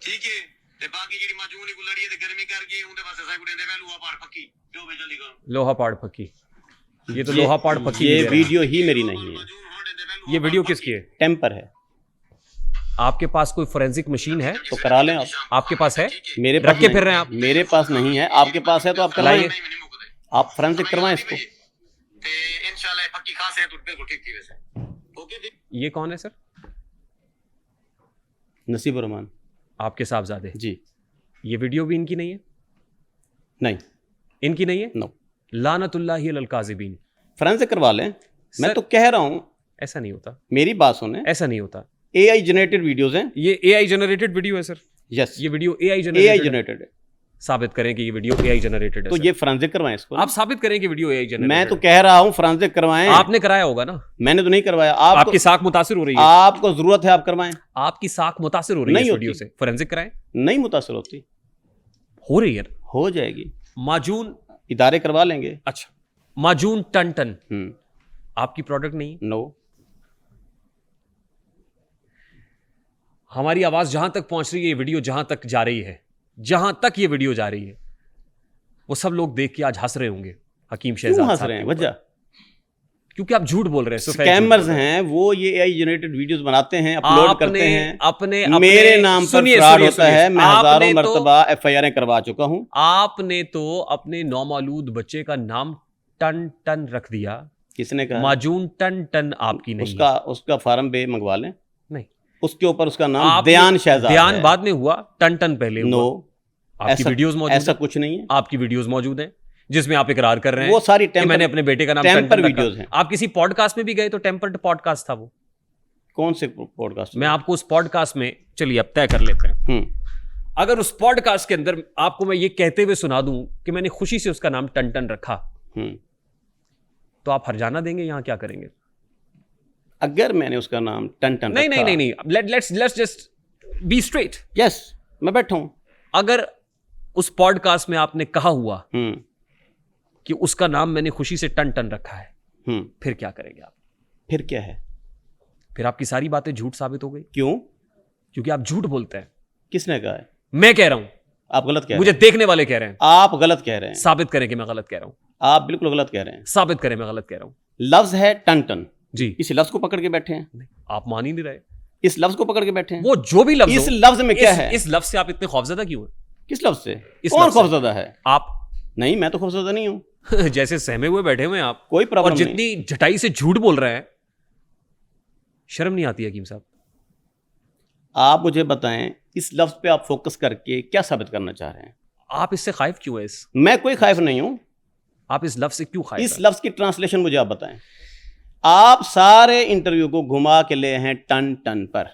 ठीक है ते बाकी जेडी मजून की लड़ी ते गर्मी करके उनदे पासे साई उड़े दे लोहा पाड़ पक्की जो भी जल्दी करो। लोहा पाड़ पक्की, ये तो लोहा पाड़ पक्की। ये वीडियो ही मेरी नहीं है। ये वीडियो किसकी है? टेम्पर है। आपके पास कोई फोरेंसिक मशीन है तो करा लें आप। आपके पास है? मेरे रख के फिर रहे हैं आप? मेरे पास नहीं है, आपके पास है तो आप कराइए, आप फोरेंसिक करवाएं इसको। इंशाल्लाह पक्की खास है तो बिल्कुल ठीक थी वैसे। ओके। ये कौन है सर? नसीब रहमान, आपके साहबजादे जी। ये वीडियो भी इनकी नहीं है? नहीं, इनकी नहीं है? नो। लानतुल्लाहि अलल काज़िबीन। फोरेंसिक करवा लें। मैं तो कह रहा हूं, ऐसा नहीं होता। मेरी बात सुने, ऐसा नहीं होता। AI जनरेटेड वीडियोस हैं। ये AI जनरेटेड वीडियो है सर। यस, ये वीडियो AI AI जनरेटेड है। साबित करें कि ये वीडियो AI जनरेटेड है। तो ये फोरेंसिक करवाएं इसको। आप साबित करें कि वीडियो AI जनरेटेड। मैं तो कह रहा हूं फोरेंसिक करवाएं। आपने कराया होगा ना? मैंने तो नहीं करवाया। आपकी साख मुतासिर हो रही है। आपको जरूरत है, आप करवाएं। आपकी साख मुतासिर हो रही है इस वीडियो से। फोरेंसिक कराएं। नहीं मुतासिर होती। हो रही है, हो जाएगी। माजून इदारे करवा लेंगे। अच्छा, माजून टन आपकी प्रोडक्ट नहीं? नो। हमारी आवाज जहां तक पहुंच रही है, ये वीडियो जहां तक जा रही है, जहां तक ये वीडियो जा रही है, वो सब लोग देख के आज हंस रहे होंगे हकीम शहजाद क्यों हंस साहब रहे हैं? के ऊपर। वजह क्योंकि आप झूठ बोल रहे हैं। स्कैमर्स हैं वो, ये AI जनरेटेड वीडियोस बनाते हैं, अपलोड करते हैं। अपने मेरे नाम पर फ्रॉड होता है। मैं हजारों मर्तबा FIR करवा चुका हूं। आपने तो अपने नौमालूद बच्चे का नाम टन रख दिया। किसने कहा? माजून टन आपकी नहीं। उसका फार्म बे मंगवा लें। नहीं, उसके ऊपर उसका नाम दयान शहजाद है। दयान बाद में हुआ, टन पहले हुआ। नो, आपकी वीडियोस मौजूद, ऐसा कुछ नहीं है। आपकी वीडियोस मौजूद हैं जिसमें आप इकरार कर रहे हैं वो सारी कि मैंने अपने बेटे का नाम टेम्पर वीडियोस हैं। आप किसी पॉडकास्ट में भी गए तो टेम्पर्ड पॉडकास्ट था वो। कौन से पॉडकास्ट? मैं आपको उस पॉडकास्ट में, चलिए अब तय कर लेते हैं, अगर उस पॉडकास्ट के अंदर आपको मैं ये कहते हुए सुना दूं कि मैंने खुशी से उसका नाम टन रखा, तो आप हरजाना देंगे? यहां क्या करेंगे? अगर मैंने उसका नाम टन नहीं, let's just be straight. Yes, मैं बैठा हूं। अगर उस पॉडकास्ट में आपने कहा हुआ कि उसका नाम मैंने खुशी से टन रखा है, फिर क्या करेंगे आप? फिर क्या है? फिर आपकी सारी बातें झूठ साबित हो गई। क्यों? क्योंकि आप झूठ बोलते हैं। किसने कहा है? मैं कह रहा हूं। आप गलत कह रहे हैं। मुझे देखने वाले कह रहे हैं। आप गलत कह रहे हैं। साबित करें कि मैं गलत कह रहा हूं। आप बिल्कुल गलत कह रहे हैं। साबित करें मैं गलत कह रहा हूं। लफ्ज है टन जी, इस लफ्ज को पकड़ के बैठे हैं। आप मान ही नहीं रहे। इस लफ्ज को पकड़ के बैठे हैं। वो जो भी लफ्ज, इस लफ्ज में क्या है? इस लफ्ज से आप इतने खौफजदा क्यों हैं? किस लफ्ज से? कौन खौफजदा है? आप। नहीं, मैं तो खौफजदा नहीं हूं। जैसे सहमे हुए बैठे हुए हैं आप। कोई प्रॉब्लम और जितनी झटाई से झूठ बोल रहे हैं, शर्म नहीं आती हकीम साहब? आप मुझे बताएं, इस लफ्ज पे आप फोकस करके क्या साबित करना चाह रहे हैं? आप इससे खाइफ क्यों है? मैं कोई खाइफ नहीं हूं। आप इस लफ्ज से क्यों खाइफ? इस लफ्ज की ट्रांसलेशन मुझे आप बताएं। आप सारे इंटरव्यू को घुमा के ले हैं टन पर,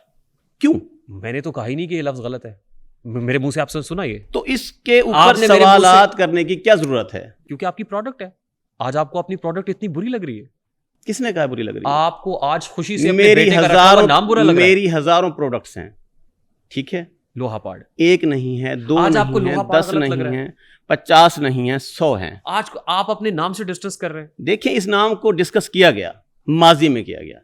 क्यों? मैंने तो कहा ही नहीं कि ये लफ्ज गलत है। मेरे मुंह से आपने सुना ये? तो इसके ऊपर सवालात करने की क्या जरूरत है? क्योंकि आपकी प्रोडक्ट है। आज आपको अपनी प्रोडक्ट इतनी बुरी लग रही है। किसने कहा बुरी लग रही है? आपको आज खुशी से अपने बेटे का रखा हुआ नाम बुरा लग रहा है? मेरी हज़ारों प्रोडक्ट्स हैं, ठीक है, लोहा पाड़, एक नहीं है, दो आज नहीं आपको है, लोहा पाड़ 10 गलत लग नहीं रहा है? है, 50 नहीं है, 100 हैं। आज आप अपने नाम से डिस्कस कर रहे हैं। देखिए, इस नाम को डिस्कस किया गया, माजी में किया गया,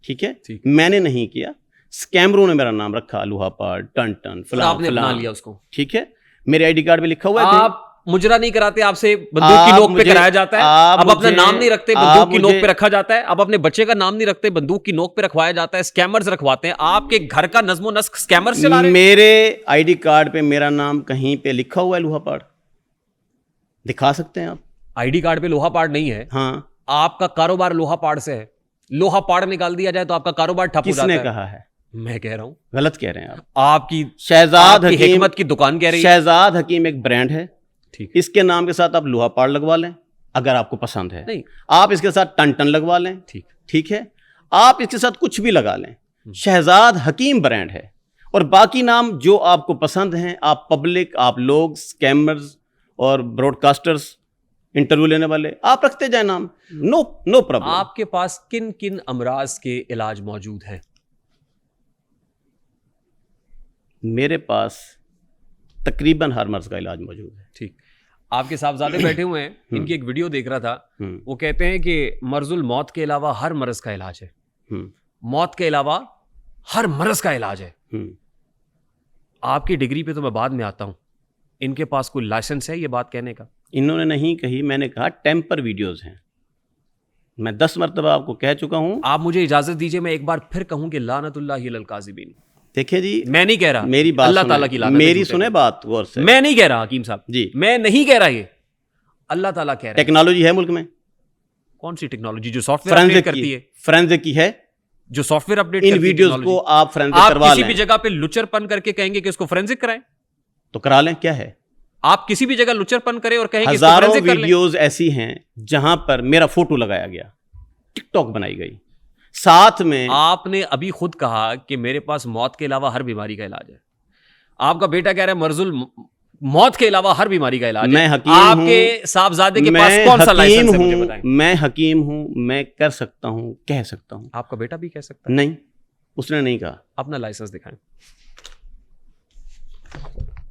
ठीक है, मैंने नहीं किया, स्कैमरों ने मेरा नाम रखा, लोहा पाड़, टन टन, फलां आपने बना लिया उसको, ठीक है, मेरे आईडी कार्ड पे लिखा हुआ है। आप मुजरा नहीं कराते, आपसे बंदूक की नोक पे कराया जाता है, अब अपना नाम नहीं रखते, बंदूक की नोक पे रखा जाता है, अब अपने बच्चे का नाम नहीं रखते, बंदूक की नोक पे रखवाया जाता है, स्कैमर्स रखवाते हैं। आपके घर का नज्मो नस्क स्कैमर्स चला रहे हैं। मेरे आईडी कार्ड पे मेरा नाम कहीं पे लिखा हुआ है लोहा पाड़? दिखा सकते हैं आप? आईडी कार्ड पे लोहा पाड़ नहीं है। हाँ, आपका कारोबार लोहा पाड़ से है। लोहा पाड़ निकाल दिया जाए तो आपका कारोबार ठप हो जाता है। किसने कहा है? मैं कह रहा हूं। गलत कह रहे हैं आप। आपकी शहजाद आपकी हकीम, हिकमत की दुकान कह रही है। शहजाद हकीम एक ब्रांड है, ठीक, इसके नाम के साथ आप लोहा पाड़ लगवा लें अगर आपको पसंद है। नहीं, आप इसके साथ टन टन लगवा लें, ठीक, ठीक है, आप इसके साथ कुछ भी लगा लें, शहजाद हकीम ब्रांड है। और बाकी नाम जो आपको पसंद हैं, आप पब्लिक, आप लोग, स्कैमर्स और ब्रॉडकास्टर्स, इंटरव्यू लेने वाले, आप रखते जाए नाम, नो प्रॉब्लम। आपके पास किन किन अमराज के इलाज मौजूद हैं? मेरे पास तकरीबन हर मर्ज का इलाज मौजूद है। ठीक, आपके साहबजादे बैठे हुए हैं, इनकी एक वीडियो देख रहा था, वो कहते हैं कि मर्जुल मौत के अलावा हर मर्ज का इलाज है, मौत के अलावा हर मर्ज का इलाज है। आपकी डिग्री पे तो मैं बाद में आता हूं, इनके पास कोई लाइसेंस है ये बात कहने का? इन्होंने नहीं कही, मैंने कहा टेम्पर वीडियोस हैं। मैं 10 मरतबा आपको कह चुका हूं। आप मुझे इजाजत दीजिए, मैं एक बार फिर कहूं कि लानतुल्लाहि अलल काज़िबीन। देखिए जी, मैं नहीं कह रहा, मेरी बात अल्लाह ताला की लानत, मेरी सुने बात गौर से। मैं नहीं कह रहा हकीम साहब जी, मैं नहीं कह रहा, ये अल्लाह ताला कह रहा है। टेक्नोलॉजी है मुल्क में। कौन सी टेक्नोलॉजी? जो सॉफ्टवेयर अपडेट करती है, फोरेंसिक की है, जो सॉफ्टवेयर अपडेट इन करती है वीडियोस technology। को आप फोरेंसिक आप करवा किसी लें भी जगह पे लुचरपन करके कहेंगे कि इसको फोरेंसिक कराएं, तो करा लें, क्या है? आप किसी भी जगह लुचरपन करें और कहें कि इसको हजारों फोरेंसिक कर लें। वीडियोस ऐसी हैं जहां पर मेरा फोटो लगाया गया, टिकटॉक बनाई गई, साथ में आपने अभी खुद कहा कि मेरे पास मौत के अलावा हर बीमारी का इलाज है। आपका बेटा कह रहा है मर्जुल मौत के अलावा हर बीमारी का इलाज मैं है। हकीम आपके साहबजादे के पास कौन सा लाइसेंस है, मुझे बताएं। मैं हकीम हूं, मैं कर सकता हूं, कह सकता हूं। आपका बेटा भी कह सकता है? नहीं, उसने नहीं कहा। अपना लाइसेंस दिखाएं।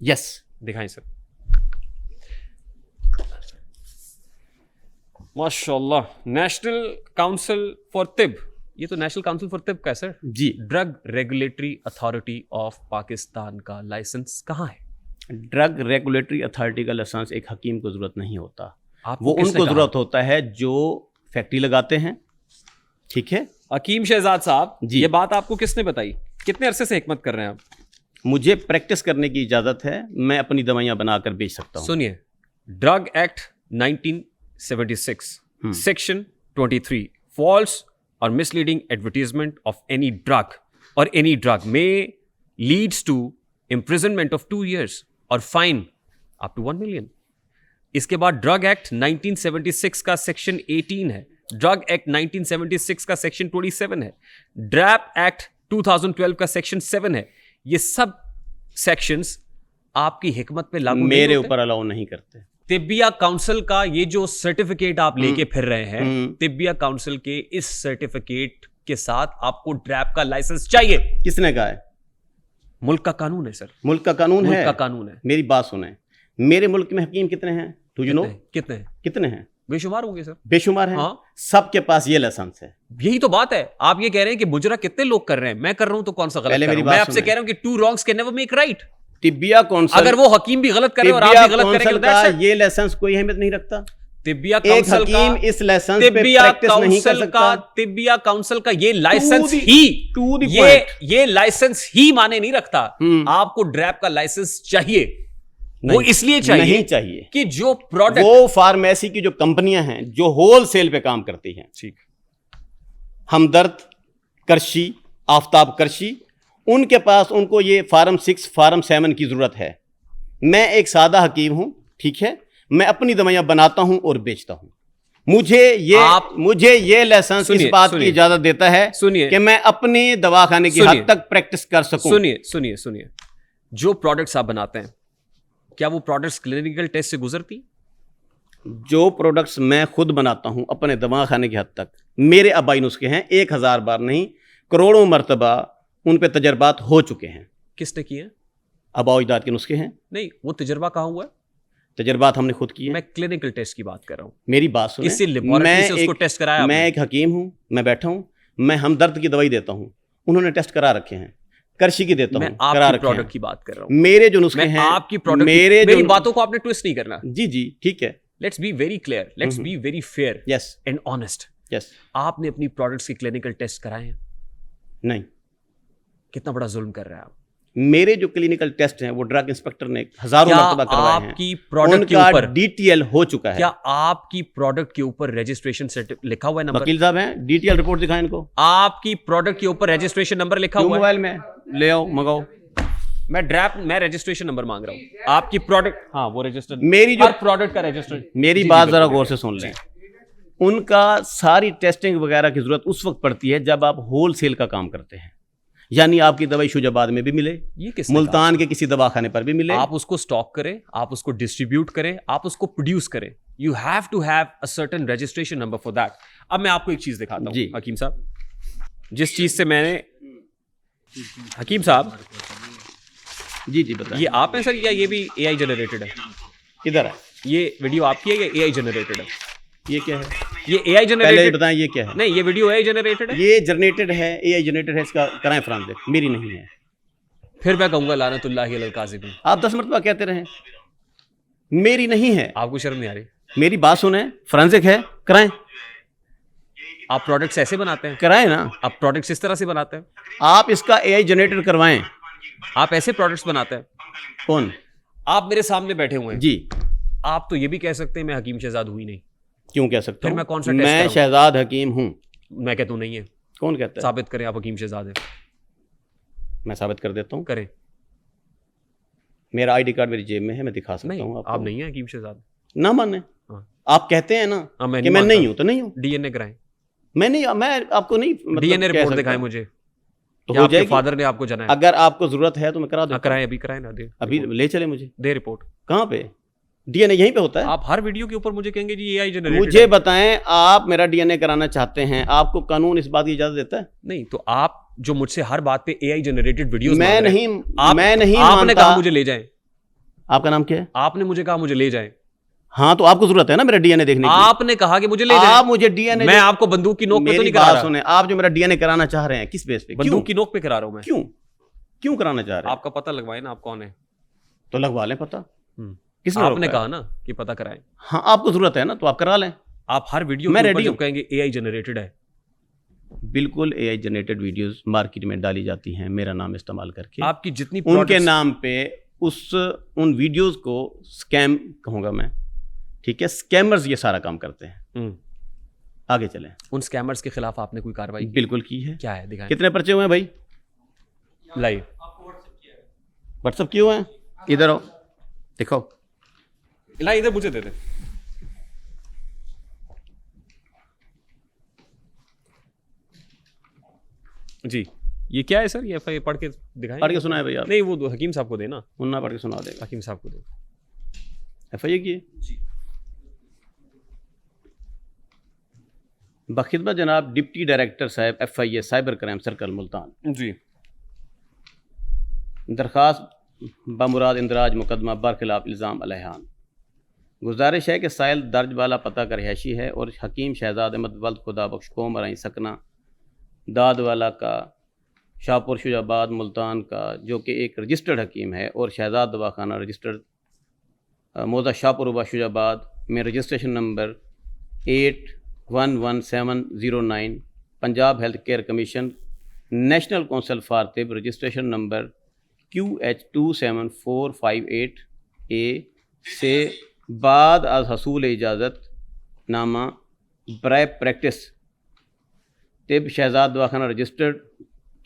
यस, दिखाएं सर। माशाल्लाह, नेशनल काउंसिल फॉर तिब, ये तो नेशनल काउंसिल फॉर तिब का है sir ji. Drug regulatory authority of Pakistan का लाइसेंस कहाँ है? ड्रग रेगुलेटरी अथॉरिटी का लाइसेंस एक हकीम को जरूरत नहीं होता, आपको वो किसने उनको कहा? जरूरत होता है जो फैक्ट्री लगाते हैं, ठीक है। हकीम शहजाद साहब, जी। ये बात आपको किसने बताई? कितने अरसे से हिकमत कर रहे हैं आप? मुझे प्रैक्टिस करने की इजाजत है, मैं अपनी दवाइयां बनाकर बेच सकता हूं। सुनिए, ड्रग एक्ट 1976 सेक्शन 23, फॉल्स और misleading advertisement of any drug और एनी ड्रग में leads to imprisonment of 2 years और फाइन अप टू 1 million। इसके बाद ड्रग एक्ट 1976 का सेक्शन 18 है, ड्रग एक्ट 1976 का सेक्शन 27 है, ड्रैप एक्ट 2012 का सेक्शन 7 है। ये सब सेक्शंस आपकी हिकमत पे लागू नहीं मेरे होते? ऊपर अलाउ नहीं करते। तिब्बिया काउंसिल का ये जो सर्टिफिकेट आप लेके फिर रहे हैं, तिब्बिया काउंसिल के इस सर्टिफिकेट के साथ आपको ड्रैप का लाइसेंस चाहिए। किसने कहा है? मुल्क का कानून है सर, मुल्क का कानून मुल्क है। का कानून है। मेरी बात सुने, मेरे मुल्क में हकीम कितने हैं? Do you know? कितने? कितने हैं? बेशुमार होंगे सर। बेशुमार हैं। हाँ। सबके पास ये लाइसेंस है। यही तो बात है। आप ये कह रहे हैं कि मुजरा कितने लोग कर रहे हैं, मैं कर रहा हूं तो कौन सा गलत पहले कर रहा मेरी हूं? मैं बात आपसे सुने। कह रहा हूं कि 2 wrongs can never make right। Tibbia council, अगर वो हकीम भी गलत करे और आप तिब्बिया भी गलत करेंगे कौंसिल तो का that's it। ये लाइसेंस कोई अहमियत नहीं रखता। तिब्बिया एक काउंसिल हकीम का इस लाइसेंस पे तिब्बिया प्रैक्टिस नहीं कर काउंसिल सकता। का तिब्बिया काउंसिल का ये लाइसेंस the- ही to the ये point। ये लाइसेंस ही माने नहीं रखता। आपको ड्रैप का लाइसेंस चाहिए, वो नहीं, इसलिए चाहिए नहीं चाहिए कि जो प्रोडक्ट वो फार्मेसी की जो कंपनियां हैं जो होलसेल पे काम करती हैं, ठीक, हमदर्द, करशी, आफ्ताब करशी, उनके पास उनको ये फार्म 6 फार्म 7 की जरूरत है। मैं एक सादा हकीम हूं, ठीक है, मैं अपनी दवाइयां बनाता हूं और बेचता हूं। मुझे ये लाइसेंस इस बात की इजाजत देता है कि मैं अपने दवाखाने की हद तक प्रैक्टिस कर सकूं। सुनिए, जो प्रोडक्ट्स आप बनाते हैं, क्या वो प्रोडक्ट्स क्लिनिकल टेस्ट से गुजरती? जो प्रोडक्ट्स मैं खुद बनाता हूं अपने दवा खाने की हद तक, मेरे आबाई नुस्खे हैं, 1000 बार नहीं करोड़ों मरतबा उन पे तजर्बात हो चुके हैं। किसने किए हैं? आबा अजदाद के नुस्खे हैं। नहीं, वो तजर्बा कहाँ हुआ है? तजर्बात हमने खुद किए। मैं क्लिनिकल टेस्ट की बात कर रहा हूँ। मेरी बात सुने, किसी लेबोरेटरी से उसको टेस्ट कराया? मैं एक हकीम हूँ, मैं बैठा हूँ, मैं हमदर्द की दवाई देता हूँ, उन्होंने टेस्ट करा रखे हैं। करशी की देता हूँ, करा रखे प्रोडक्ट हैं। की बात कर रहा हूँ। मेरे जो नुस्खे हैं, आपकी प्रोडक्ट, मेरी बातों को आपने ट्विस्ट नहीं करना। जी जी ठीक है। Let's be very clear, let's be very fair and honest. Yes. आपने अपनी प्रोडक्ट्स के क्लिनिकल टेस्ट कराए हैं? नहीं। कितना बड़ा जुल्म कर रहे हैं आप। मेरे जो क्लिनिकल टेस्ट हैं वो ड्रग इंस्पेक्टर ने हजारों मरतबा करवाए हैं। आपकी प्रोडक्ट के ऊपर डीटीएल हो चुका है। क्या आपकी प्रोडक्ट के ऊपर रजिस्ट्रेशन लिखा हुआ है नंबर? वकील साहब हैं, डीटीएल रिपोर्ट दिखाएं इनको। आपकी प्रोडक्ट के ऊपर रजिस्ट्रेशन नंबर लिखा हुआ है? मोबाइल में ले आओ, मंगाओ। मैं रजिस्ट्रेशन नंबर मांग रहा हूँ। आपकी प्रोडक्ट, हाँ वो रजिस्टर, मेरी जो प्रोडक्ट का रजिस्टर। मेरी बात जरा गौर से सुन लें। उनका सारी टेस्टिंग वगैरह की जरूरत उस वक्त पड़ती है जब आप होलसेल का काम करते हैं, यानी आपकी दवाई शुजाबाद में भी मिले, ये किस मुल्तान के किसी दवाखाने पर भी मिले, आप उसको स्टॉक करें, आप उसको डिस्ट्रीब्यूट करें, आप उसको प्रोड्यूस करें। You have to have a certain registration number for that. अब मैं आपको एक चीज दिखाता हूँ हकीम साहब, जिस चीज से मैंने, हकीम साहब जी जी बताएं। ये आप हैं सर या ये भी एआई जनरेटेड है? किधर है ये वीडियो आपकी है या एआई जनरेटेड है? ये क्या है? ये एआई जनरेटेड? पहले बताएं ये क्या है? नहीं, ये वीडियो एआई जनरेटेड है। ये जनरेटेड है, एआई जनरेटेड है, इसका कराएं फॉरेंसिक, मेरी नहीं है। फिर मैं कहूंगा लानतुल्लाहि अलल काज़िबीन। आप 10 मरतबा कहते रहे, मेरी नहीं है। आपको शर्म नहीं आ रही? मेरी बात सुने, फॉरेंसिक है, कराएं। आप प्रोडक्ट्स ऐसे बनाते हैं? कराएं ना। आप प्रोडक्ट्स इस तरह से बनाते हैं? आप इसका एआई जनरेटर करवाएं। आप ऐसे प्रोडक्ट्स बनाते हैं? कौन? आप मेरे सामने बैठे हुए हैं जी। आप तो ये भी कह सकते हैं मैं हकीम शहजाद हुई नहीं। क्यों कह सकता हूं? मैं कौन सा टेस्ट मैं शहजाद हकीम हूं। मैं कहता हूं नहीं है। कौन कहता है? साबित करें आप हकीम शहजाद हैं। मैं साबित कर देता हूं। करें। मेरा आईडी कार्ड मेरी जेब में है, मैं दिखा सकता हूं आपको। आप नहीं है हकीम शहजाद। ना माने। आप कहते हैं ना कि मैं नहीं हूं तो नहीं हूं। डीएनए कराएं। मैं नहीं, मैं आपको नहीं मतलब डीएनए रिपोर्ट दिखाएं मुझे तो हो जाएगी। फादर ने आपको जनाया। अगर आपको जरूरत है तो मैं करा दूं। कराएं, अभी कराएं ना। दे अभी ले चले मुझे। दे रिपोर्ट। कहाँ पे? डीएनए यहीं पे होता है। आप हर वीडियो के ऊपर मुझे कहेंगे जी एआई जनरेटेड। मुझे बताएं, आप मेरा डीएनए कराना चाहते हैं, आपको कानून इस बात की इजाजत देता है? नहीं तो आप जो मुझसे हर बात पे एआई जनरेटेड वीडियोस मैं नहीं आपने कहा मुझे ले जाएं। आपका नाम क्या है? आपने मुझे कहा मुझे ले जाएं। हाँ तो आपको जरूरत है ना मेरा डीएनए देखने की। आपने कहा कि मुझे ले जाएं। आप मुझे डीएनए, मैं आपको बंदूक की नोक पे तो नहीं करा रहा। सुने, आप जो मेरा डीएनए कराना चाह रहे हैं किस बेस पे? बंदूक की नोक पे करा रहा हूं मैं। क्यों कराना चाह रहे हैं? आपका पता लगवाए ना, आप कौन है तो लगवा लें पता। किसने आपने कहा ना कि पता कराएं। हाँ आपको जरूरत है ना तो आप करा लें। आप हर वीडियो में रेडी कहेंगे एआई जनरेटेड है। बिल्कुल एआई जनरेटेड वीडियोस मार्केट में डाली जाती हैं मेरा नाम इस्तेमाल करके। आपकी जितनी उनके नाम पे उन वीडियोस को स्कैम कहूँगा मैं, ठीक है? स्कैमर्स ये सारा काम करते हैं। आगे चलें। उन स्कैमर्स के खिलाफ आपने कोई कार्रवाई बिल्कुल की है। क्या है दिखाएं। कितने पर्चे हुए हैं भाई? लाइव व्हाट्सएप किए हुए हैं? इधर आओ दिखाओ। लाइव इधर मुझे दे दे। जी ये क्या है सर? ये एफआईआर पढ़ के दिखाएं। पढ़ के सुनाए भैया। नहीं वो हकीम साहब को देना। मुन्ना पढ़ के सुना देगा। हकीम साहब को दो। एफआईआर की जी। बखिदमत जनाब डिप्टी डायरेक्टर साहब FIA cyber crime circle Multan जी। दरख्वास्त बमुराद इंदराज मुकदमा बरखिलाफ इल्ज़ाम अलैहान। गुजारिश है कि साइल दर्ज वाला पता का रिहायशी है और हकीम शहजाद अहमद वल्द खुदा बख्श कोम राई सकना दाद वाला का शाहपुर शुजाबाद मुल्तान का, जो कि एक रजिस्टर्ड हकीम है, और शहजाद दवाखाना रजिस्टर्ड मौजा शाहपुर शुजाबाद में registration number 811709 Punjab health care commission national council for तिब रजिस्ट्रेशन नंबर QH27458 ए से बाद अज हसूल इजाज़त नामा बराए प्रैक्टिस तिब शहजाद दवाखाना रजिस्टर्ड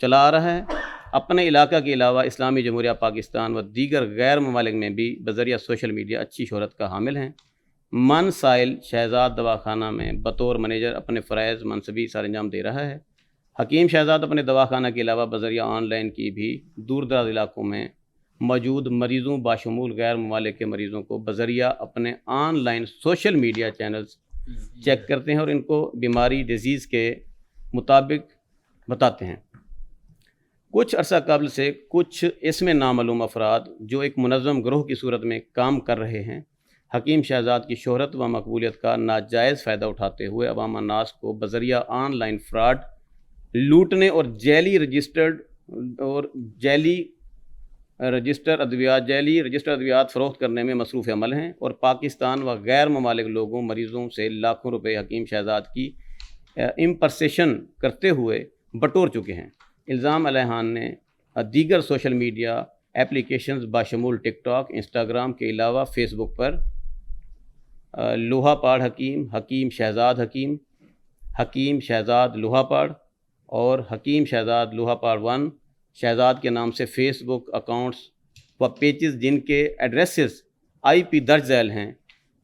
चला रहा है। अपने इलाका के अलावा इस्लामी जमहूरिया पाकिस्तान व दीगर गैर ममालिक में भी बज़रिया सोशल मीडिया अच्छी शोहरत का हामिल हैं। मन साइल शहजाद दवाखाना में बतौर मैनेजर अपने फ़राइज़ मनसबी सर अंजाम दे रहा है। हकीम शहजाद अपने दवाखाना के अलावा बज़रिया ऑनलाइन की भी दूर दराज इलाकों में मौजूद मरीज़ों बाशमूल गैर ममालिक के मरीज़ों को बज़रिया अपने online social media channels check करते हैं और इनको बीमारी डिजीज़ के मुताबिक बताते हैं। कुछ अरसा कबल से कुछ इसमें नामालूम अफराद जो एक मुनज़्ज़म ग्रोह की सूरत में काम कर रहे हैं, हकीम शहजाद की शोहरत व मकबूलियत का नाजायज़ फ़ायदा उठाते हुए अवाम अन्नास को बज़रिया ऑनलाइन फ्रॉड लूटने और जाली रजिस्टर अद्वियात फ़रोख्त करने में मसरूफ़ अमल हैं और पाकिस्तान व गैर ममालिक लोगों मरीज़ों से लाखों रुपए हकीम शहजाद की इम्पर्सेशन करते हुए बटोर चुके हैं। इल्ज़ाम अलैहान ने दीगर सोशल मीडिया एप्लीकेशंस बाशमूल टिकटॉक, इंस्टाग्राम के अलावा फेसबुक पर लोहापाड़ हकीम, हकीम शहजाद हकीम, हकीम शहजाद लोहापाड़ और हकीम शहजाद लोहापाड़ 1 शहजाद के नाम से फेसबुक अकाउंट्स व पेजेस जिनके एड्रेसेस IP दर्ज झैल हैं,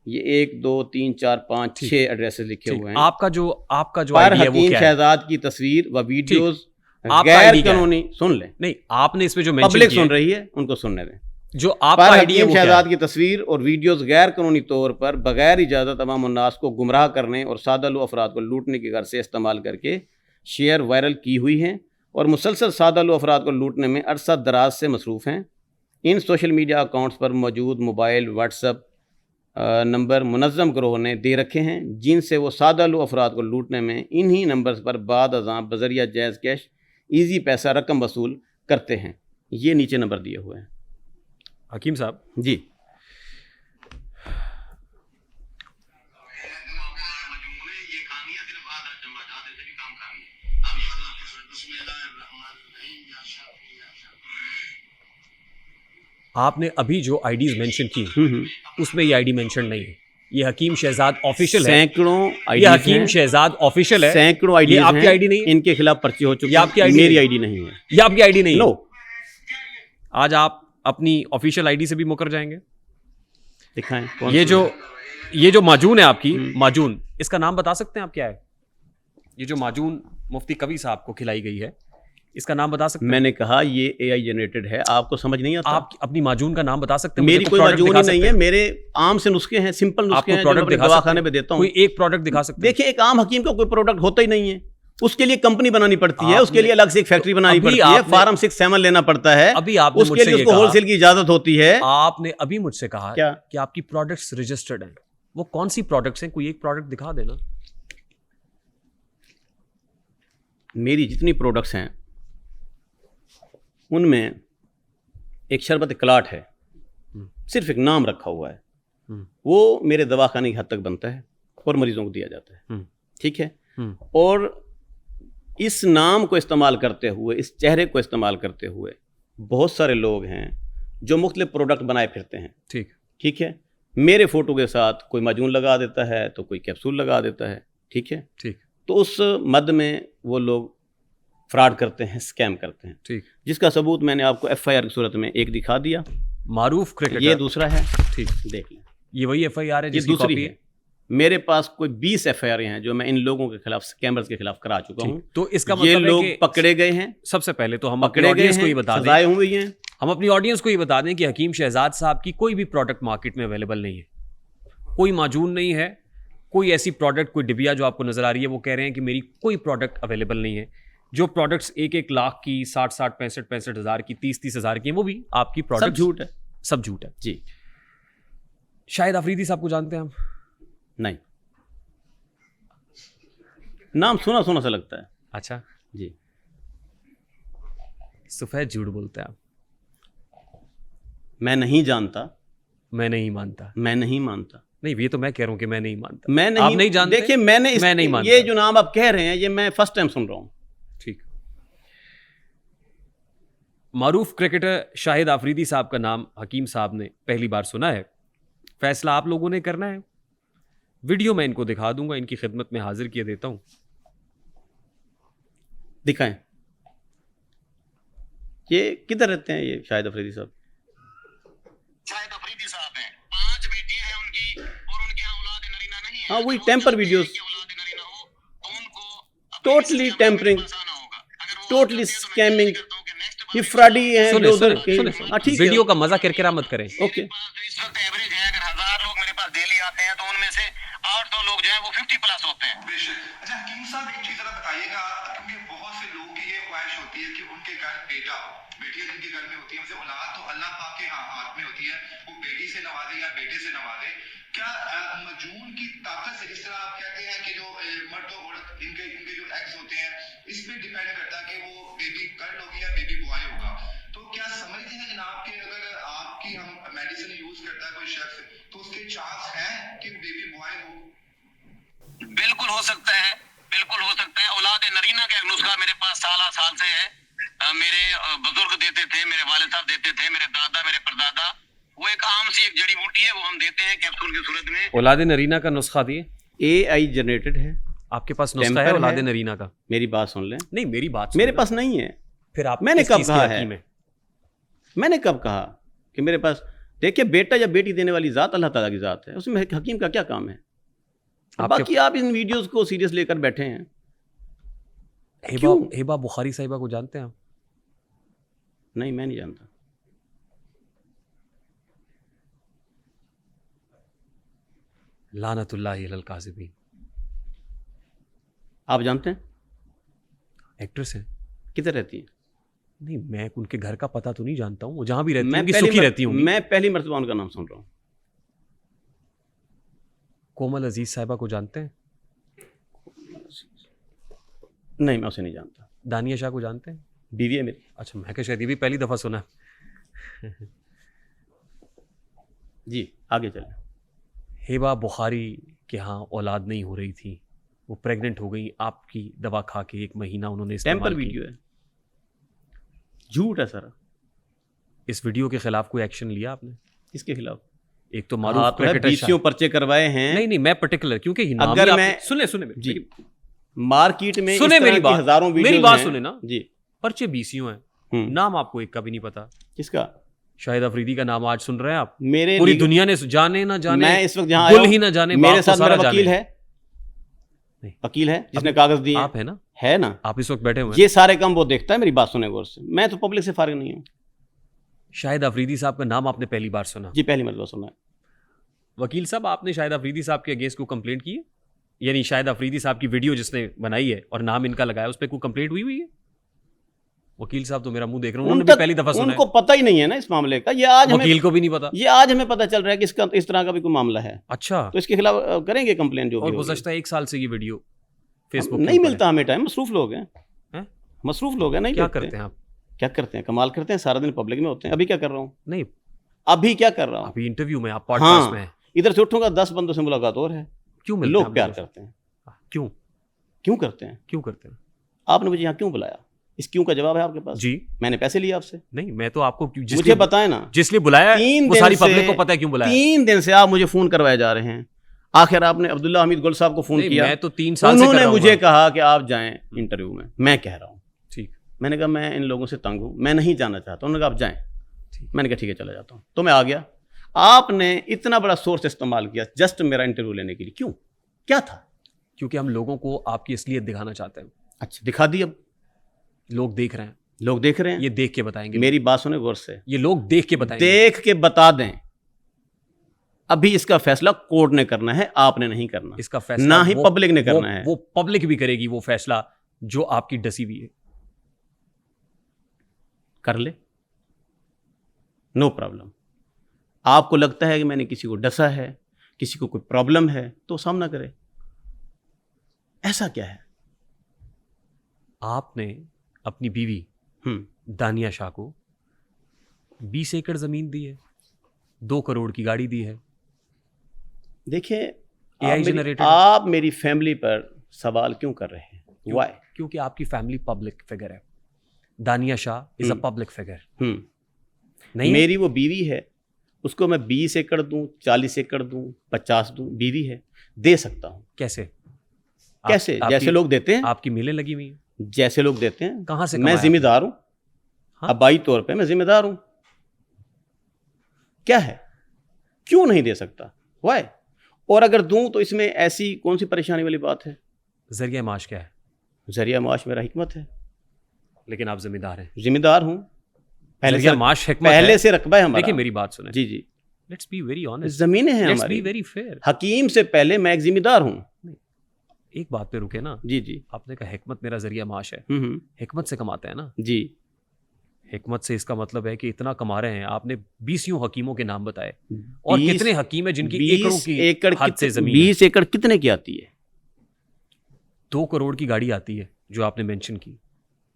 ये 1 2 3 4 5 6 एड्रेसेस लिखे हुए हैं। आपका जो पर ID है वो हकीम क्या है? शहजाद की तस्वीर व वीडियोस आपका गैर ID क्या है? कानूनी सुन लें, नहीं, आपने इसमें जो मेंशन पब्लिक किया सुन रही है उनको सुनने दें। जो आपका पर ID है हकीम वो क्या है? शहजाद की तस्वीर और वीडियोस गैर कानूनी तौर पर बगैर इजाज़त अवाम उन्नास को गुमराह करने और सादालू अफराद को लूटने की गर्ज से इस्तेमाल करके शेयर वायरल की हुई हैं और मुसलसल सादालू अफराद को लूटने में अरसा दराज से मसरूफ़ हैं। इन सोशल मीडिया अकाउंट्स पर मौजूद मोबाइल व्हाट्सअप नंबर मुनज़्ज़म ग्रोह ने दे रखे हैं जिनसे वो सादालू अफराद को लूटने में इन्हीं नंबर्स पर बाद अज़ां बज़रिया जायज़ कैश ईजी पैसा रकम वसूल करते हैं। ये नीचे नंबर दिए हुए हैं। हकीम साहब जी, आपने अभी जो IDs मेंशन की उसमें ये ID मेंशन नहीं है। ये हकीम शहजाद ऑफिशियल है। सैकड़ों ये हकीम शहजाद ऑफिशियल है। सैकड़ों ये आईडी आपकी ID नहीं है? इनके खिलाफ पर्चे हो चुके ये आपकी हैं। ID मेरी नहीं? आईडी नहीं है। ये आपकी ID नहीं है? नो, आज आप अपनी ऑफिशियल ID से भी मुकर जाएंगे? दिखाएं कौन ये जो माजून है आपकी, माजून, इसका नाम बता सकते हैं आप क्या है? ये जो माजून मुफ्ती कवी साहब को खिलाई गई है, इसका नाम बता सकते हैं? मैंने कहा ये AI जनरेटेड है, आपको समझ नहीं आता? आप अपनी माजून का नाम बता सकते हैं? मेरी कोई माजून ही नहीं है, मेरे आम से नुस्खे हैं, सिंपल नुस्खे हैं, प्रोडक्ट दिखा दवाखाने में देता हूँ। कोई एक प्रोडक्ट दिखा सकते हैं? देखिए, एक आम हकीम का कोई प्रोडक्ट होता ही नहीं है, उसके लिए कंपनी बनानी पड़ती है, उसके लिए अलग से एक फैक्ट्री बनानी पड़ती है, फार्म 6-7 लेना पड़ता है, अभी आपने उसके लिए उसको होलसेल की इजाजत होती है। आपने अभी मुझसे कहा क्या कि आपकी प्रोडक्ट्स रजिस्टर्ड हैं। वो कौन सी प्रोडक्ट्स हैं? कोई एक प्रोडक्ट दिखा देना। मेरी जितनी प्रोडक्ट्स हैं उनमें एक शरबत क्लाट है, सिर्फ एक नाम रखा हुआ है, वो मेरे दवाखाने की हद तक बनता है और मरीजों को दिया जाता है, ठीक है। और इस नाम को इस्तेमाल करते हुए, इस चेहरे को इस्तेमाल करते हुए बहुत सारे लोग हैं जो मुख्तलिफ प्रोडक्ट बनाए फिरते हैं, ठीक है। मेरे फ़ोटो के साथ कोई माजून लगा देता है तो कोई कैप्सूल लगा देता है, ठीक है, ठीक। तो उस मद में वो लोग फ्रॉड करते हैं, स्कैम करते हैं, ठीक। जिसका सबूत मैंने आपको FIR की सूरत में एक दिखा दिया, मारूफ क्रिकेटर। ये दूसरा है, ठीक, देख लें। ये वही FIR है, ये दूसरी है। मेरे पास कोई 20 FIR हैं जो मैं इन लोगों के खिलाफ, स्कैमर्स के खिलाफ करा चुका हूँ। तो इसका ये मतलब लोग पकड़े गए हैं। सबसे पहले तो हम अपनी ऑडियंस को ये बता दें, हुई हैं। हम अपनी ऑडियंस को ये बता दें कि हकीम शहजाद साहब की कोई भी प्रोडक्ट मार्केट में अवेलेबल नहीं है। कोई माजून नहीं है, कोई ऐसी प्रोडक्ट, कोई डिबिया जो आपको नजर आ रही है, वो कह रहे हैं कि मेरी कोई प्रोडक्ट अवेलेबल नहीं है। जो प्रोडक्ट्स 1-1 लाख की, 60-60, 65-65 हज़ार की, 30-30 हज़ार की, वो भी आपकी प्रोडक्ट झूठ है, सब झूठ है जी। शाहिद अफरीदी साहब को जानते हैं हम? नहीं, नाम सुना सुना सा लगता है। अच्छा जी, सफेद झूठ बोलते हैं आप। मैं नहीं जानता, मैं नहीं मानता, मैं नहीं मानता। नहीं, ये तो मैं कह रहा हूं कि मैं नहीं मानता, मैं नहीं, आप नहीं जानते। देखिए, मैं नहीं मानता। ये जो नाम आप कह रहे हैं, ये मैं फर्स्ट टाइम सुन रहा हूं। ठीक। मारूफ क्रिकेटर शाहिद अफरीदी साहब का नाम हकीम साहब ने पहली बार सुना है। फैसला आप लोगों ने करना है। वीडियो मैं इनको दिखा दूंगा, इनकी खिदमत में हाजिर किए देता हूं। दिखाएं। ये किधर रहते हैं ये शाहिद अफरीदी साहब? शाहिद अफरीदी साहब हैं, 5 बेटियां हैं उनकी और उनके यहाँ औलाद नरीना नहीं है। हाँ, वही tamper videos, totally tampering, totally scamming, ये फ्रॉडी है, सुने जो उधर सुने कहीं- सुने हाँ, ठीक है, वीडियो का मजा किरकिरा मत करें। ओके। तो इस वक्त एवरेज है, अगर 1000 लोग मेरे पास डेली आते हैं तो उनमें से 8-9 लोग जो है वो 50 प्लस होते हैं। अच्छा हकीम साहब, एक चीज जरा बताइएगा, क्योंकि बहुत से लोगों की ये ख्वाहिश होती है कि उनके घर बेटा हो, बेटियां जिनके घर में होती है, उनसे औलाद तो अल्लाह पाक के हाथ में होती है, वो बेटी से नवाजे या बेटे से नवाजे। क्या मजून की ताकत से, जिस तरह आप कहते हैं कि जो मर्द और औरत इनके इनके जो एग्स होते हैं, इस पे डिपेंड करता है कि वो बेबी गर्ल होगी या बेबी बॉय होगा, तो क्या समझते हैं जनाब कि अगर आपकी हम मेडिसिन यूज करता है कोई शख्स, तो उसके चांस हैं कि बेबी बॉय हो? बिल्कुल हो सकता है, बिल्कुल हो सकता है। औलाद नरीना का एक नुस्खा मेरे पास साल से है। मेरे बुजुर्ग देते थे, मेरे वालिद साहब देते थे, मेरे दादा, मेरे परदादा। वो एक आम सी एक जड़ी बूटी है, वो हम देते हैं कैप्सूल की सूरत में। औलाद नरीना का नुस्खा दिए, AI जनरेटेड है, आपके पास नुस्खा है टेम्पर औलाद है। नरीना का? मेरी बात सुन लें। नहीं मेरी बात मेरे सुनो पास नहीं है। फिर आप मैंने किस कब चीज़ कहा के है? हकीम हैं? मैंने कब कहा कि मेरे पास, देखिए बेटा या बेटी देने वाली ज़ात अल्लाह ताला की ज़ात है, उसमें हकीम का क्या काम है? बाकी आप इन वीडियोस को सीरियस लेकर बैठे हैं। हेबा बुखारी साहिबा को जानते हैं आप? नहीं, मैं नहीं जानता। लानतुल्लाहि अलल काज़िबीन। आप जानते हैं? एक्ट्रेस है। किधर रहती है? नहीं मैं उनके घर का पता तो नहीं जानता हूँ, जहाँ भी रहती मैं हूँ पहली सुखी रहती हूँ। मैं पहली मर्तबा उनका नाम सुन रहा हूँ। कोमल अजीज साहिबा को जानते हैं? नहीं, मैं उसे नहीं जानता। दानिया शाह को जानते हैं? बीवी है मेरी। अच्छा, मैं क्या शायद ये भी पहली दफ़ा सुना। जी आगे चलें। हेबा बुखारी के यहाँ औलाद नहीं हो रही थी, वो प्रेग्नेंट हो गई, आपकी दवा खा के 1 महीना उन्होंने इस्तेमाल टेम्पर की। वीडियो है, झूठ है सारा। इस वीडियो के खिलाफ कोई एक्शन लिया आपने? किसके खिलाफ? एक तो हाँ, मारूफ तो है, क्रिकेटर 20 पर्चे करवाए हैं। नहीं मैं पर्टिकुलर, क्योंकि नाम अगर ही आप- मैं- सुने जी मार्केट में सुने इस तरह मेरी की बात, हजारों मेरी वीडियोस बात हैं। सुने ना। जी पर्चे 20 हैं, नाम आपको एक का भी नहीं पता। किसका? शाहिद अफरीदी का नाम आज सुन रहे हैं आप? मेरे पूरी दुनिया ने जाने ना जाने, मैं इस वक्त जहाँ गुल आया ही ना जाने, मेरे बाप साथ को सारा मेरा वकील जाने। है। नहीं। वकील है जिसने कागज दिए। आप है ना? है ना? आप इस वक्त बैठे हुए हैं। ये सारे काम वो देखता है। मेरी बात सुने गौर से, मैं तो पब्लिक से फारिग नहीं हूँ। शाहिद अफरीदी साहब का नाम आपने पहली बार सुना? जी पहली मरतबा सुना है। वकील साहब, आपने शाहिद अफरीदी साहब के अगेंस्ट को कंप्लेंट की है? यानी शाहिद अफरीदी साहब की वीडियो जिसने बनाई है और नाम इनका लगाया, उस पर कोई कंप्लेंट हुई है? वकील साहब तो मेरा मुंह देख रहे हैं, उन्होंने भी पहली दफा सुना उनको है। पता ही नहीं है ना इस मामले का। ये आज वकील को भी नहीं पता। ये आज हमें पता चल रहा है कि इसका इस तरह का भी कोई मामला है। अच्छा, तो इसके खिलाफ करेंगे कंप्लेंट जो भी और होगी। गुज़श्ता 1 साल से ये वीडियो फेसबुक नहीं मिलता हमें टाइम, मसरूफ लोग हैं। हैं? मसरूफ लोग हैं, नहीं क्या देखते। करते हैं आप? क्या करते हैं? कमाल करते हैं, सारा दिन पब्लिक में होते हैं। अभी क्या कर रहा हूँ? नहीं अभी क्या कर रहा हूँ? अभी इंटरव्यू में, आप पॉडकास्ट में हैं। इधर से उठूंगा 10 बंदों से मुलाकात और है। क्यों मिलते हैं लोग आप प्यार लोगों से? करते हैं। क्यों क्यों करते हैं? क्यों करते हैं? आपने मुझे यहाँ क्यों बुलाया? इस क्यों का जवाब है आपके पास? जी मैंने पैसे लिए आपसे? नहीं, मैं तो आपको मुझे बताएं ना। जिसलिए बुलाया है, 3 वो दिन सारी से- पब्लिक को पता है क्यों बुलाया है। 3 दिन से आप मुझे फोन करवाए जा रहे हैं। आखिर आपने अब्दुल्ला हमीद गुल साहब को फोन नहीं, किया। मैं तो 3 साल से कर उन्होंने रहा हूं मुझे बात। कहा कि आप जाएं इंटरव्यू में। मैं कह रहा हूँ ठीक, मैंने कहा मैं इन लोगों से तंग हूँ, मैं नहीं जाना चाहता। उन्होंने कहा आप जाएं। ठीक। मैंने कहा ठीक है चला जाता हूँ। तो मैं आ गया। आपने इतना बड़ा सोर्स इस्तेमाल किया जस्ट मेरा इंटरव्यू लेने के लिए। क्यों? क्या था? क्योंकि हम लोगों को आपकी असलियत दिखाना चाहते हैं। अच्छा दिखा दी। अब लोग देख रहे हैं, लोग देख रहे हैं। ये देख के बताएंगे। मेरी बात सुने गौर से, ये लोग देख के बताएंगे। देख के बता दें। अभी इसका फैसला कोर्ट ने करना है, आपने नहीं करना। इसका फैसला ना ही पब्लिक ने करना है। वो पब्लिक भी करेगी वो फैसला जो आपकी डसी हुई है। कर ले, नो प्रॉब्लम। आपको लगता है कि मैंने किसी को डसा है, किसी को कोई प्रॉब्लम है, तो सामना करे। ऐसा क्या है? आपने अपनी बीवी दानिया शाह को 20 एकड़ जमीन दी है, 2 करोड़ की गाड़ी दी है। देखिए AI generated है। आप मेरी फैमिली पर सवाल क्यों कर रहे हैं? वाई? क्योंकि आपकी फैमिली पब्लिक फिगर है। दानिया Shah is a public figure. नहीं है? मेरी वो बीवी है, उसको मैं 20 एकड़ दूं, 40 एकड़ दूं, 50 दूं, बीवी है, दे सकता हूं। कैसे? कैसे? जैसे लोग देते हैं। आपकी मिलें लगी हुई हैं। जैसे लोग देते हैं। कहां से? मैं जिम्मेदार हूं। हाँ? अबाई तौर पे मैं जिम्मेदार हूं। क्या है? क्यों नहीं दे सकता? वाई? और अगर दूं तो इसमें ऐसी कौन सी परेशानी वाली बात है? जरिया माश क्या है? जरिया माश मेरा हिकमत है। लेकिन आप जिम्मेदार हैं। जिम्मेदार हूं। जरिया माश हिकमत पहले है। से रकबा है हमारा। देखिए मेरी बात सुने, जी जी, लेट्स बी वेरी ऑनेस्ट, जमीनें हैं लेट्स हमारी, बी वेरी फेयर। हकीम से पहले मैं एक जिम्मेदार हूँ। एक बात पे रुके ना, जी जी, आपने कहा हिकमत मेरा जरिया माश है, हिकमत से कमाते हैं ना जी, हिकमत से इसका मतलब है कि इतना कमा रहे हैं। आपने 20 हकीमों के नाम बताए, और कितने हकीम है जिनकी एकड़ों की हद से जमीन 20 एकड़ कितने की आती है? 2 करोड़ की गाड़ी आती है जो आपने मेंशन की।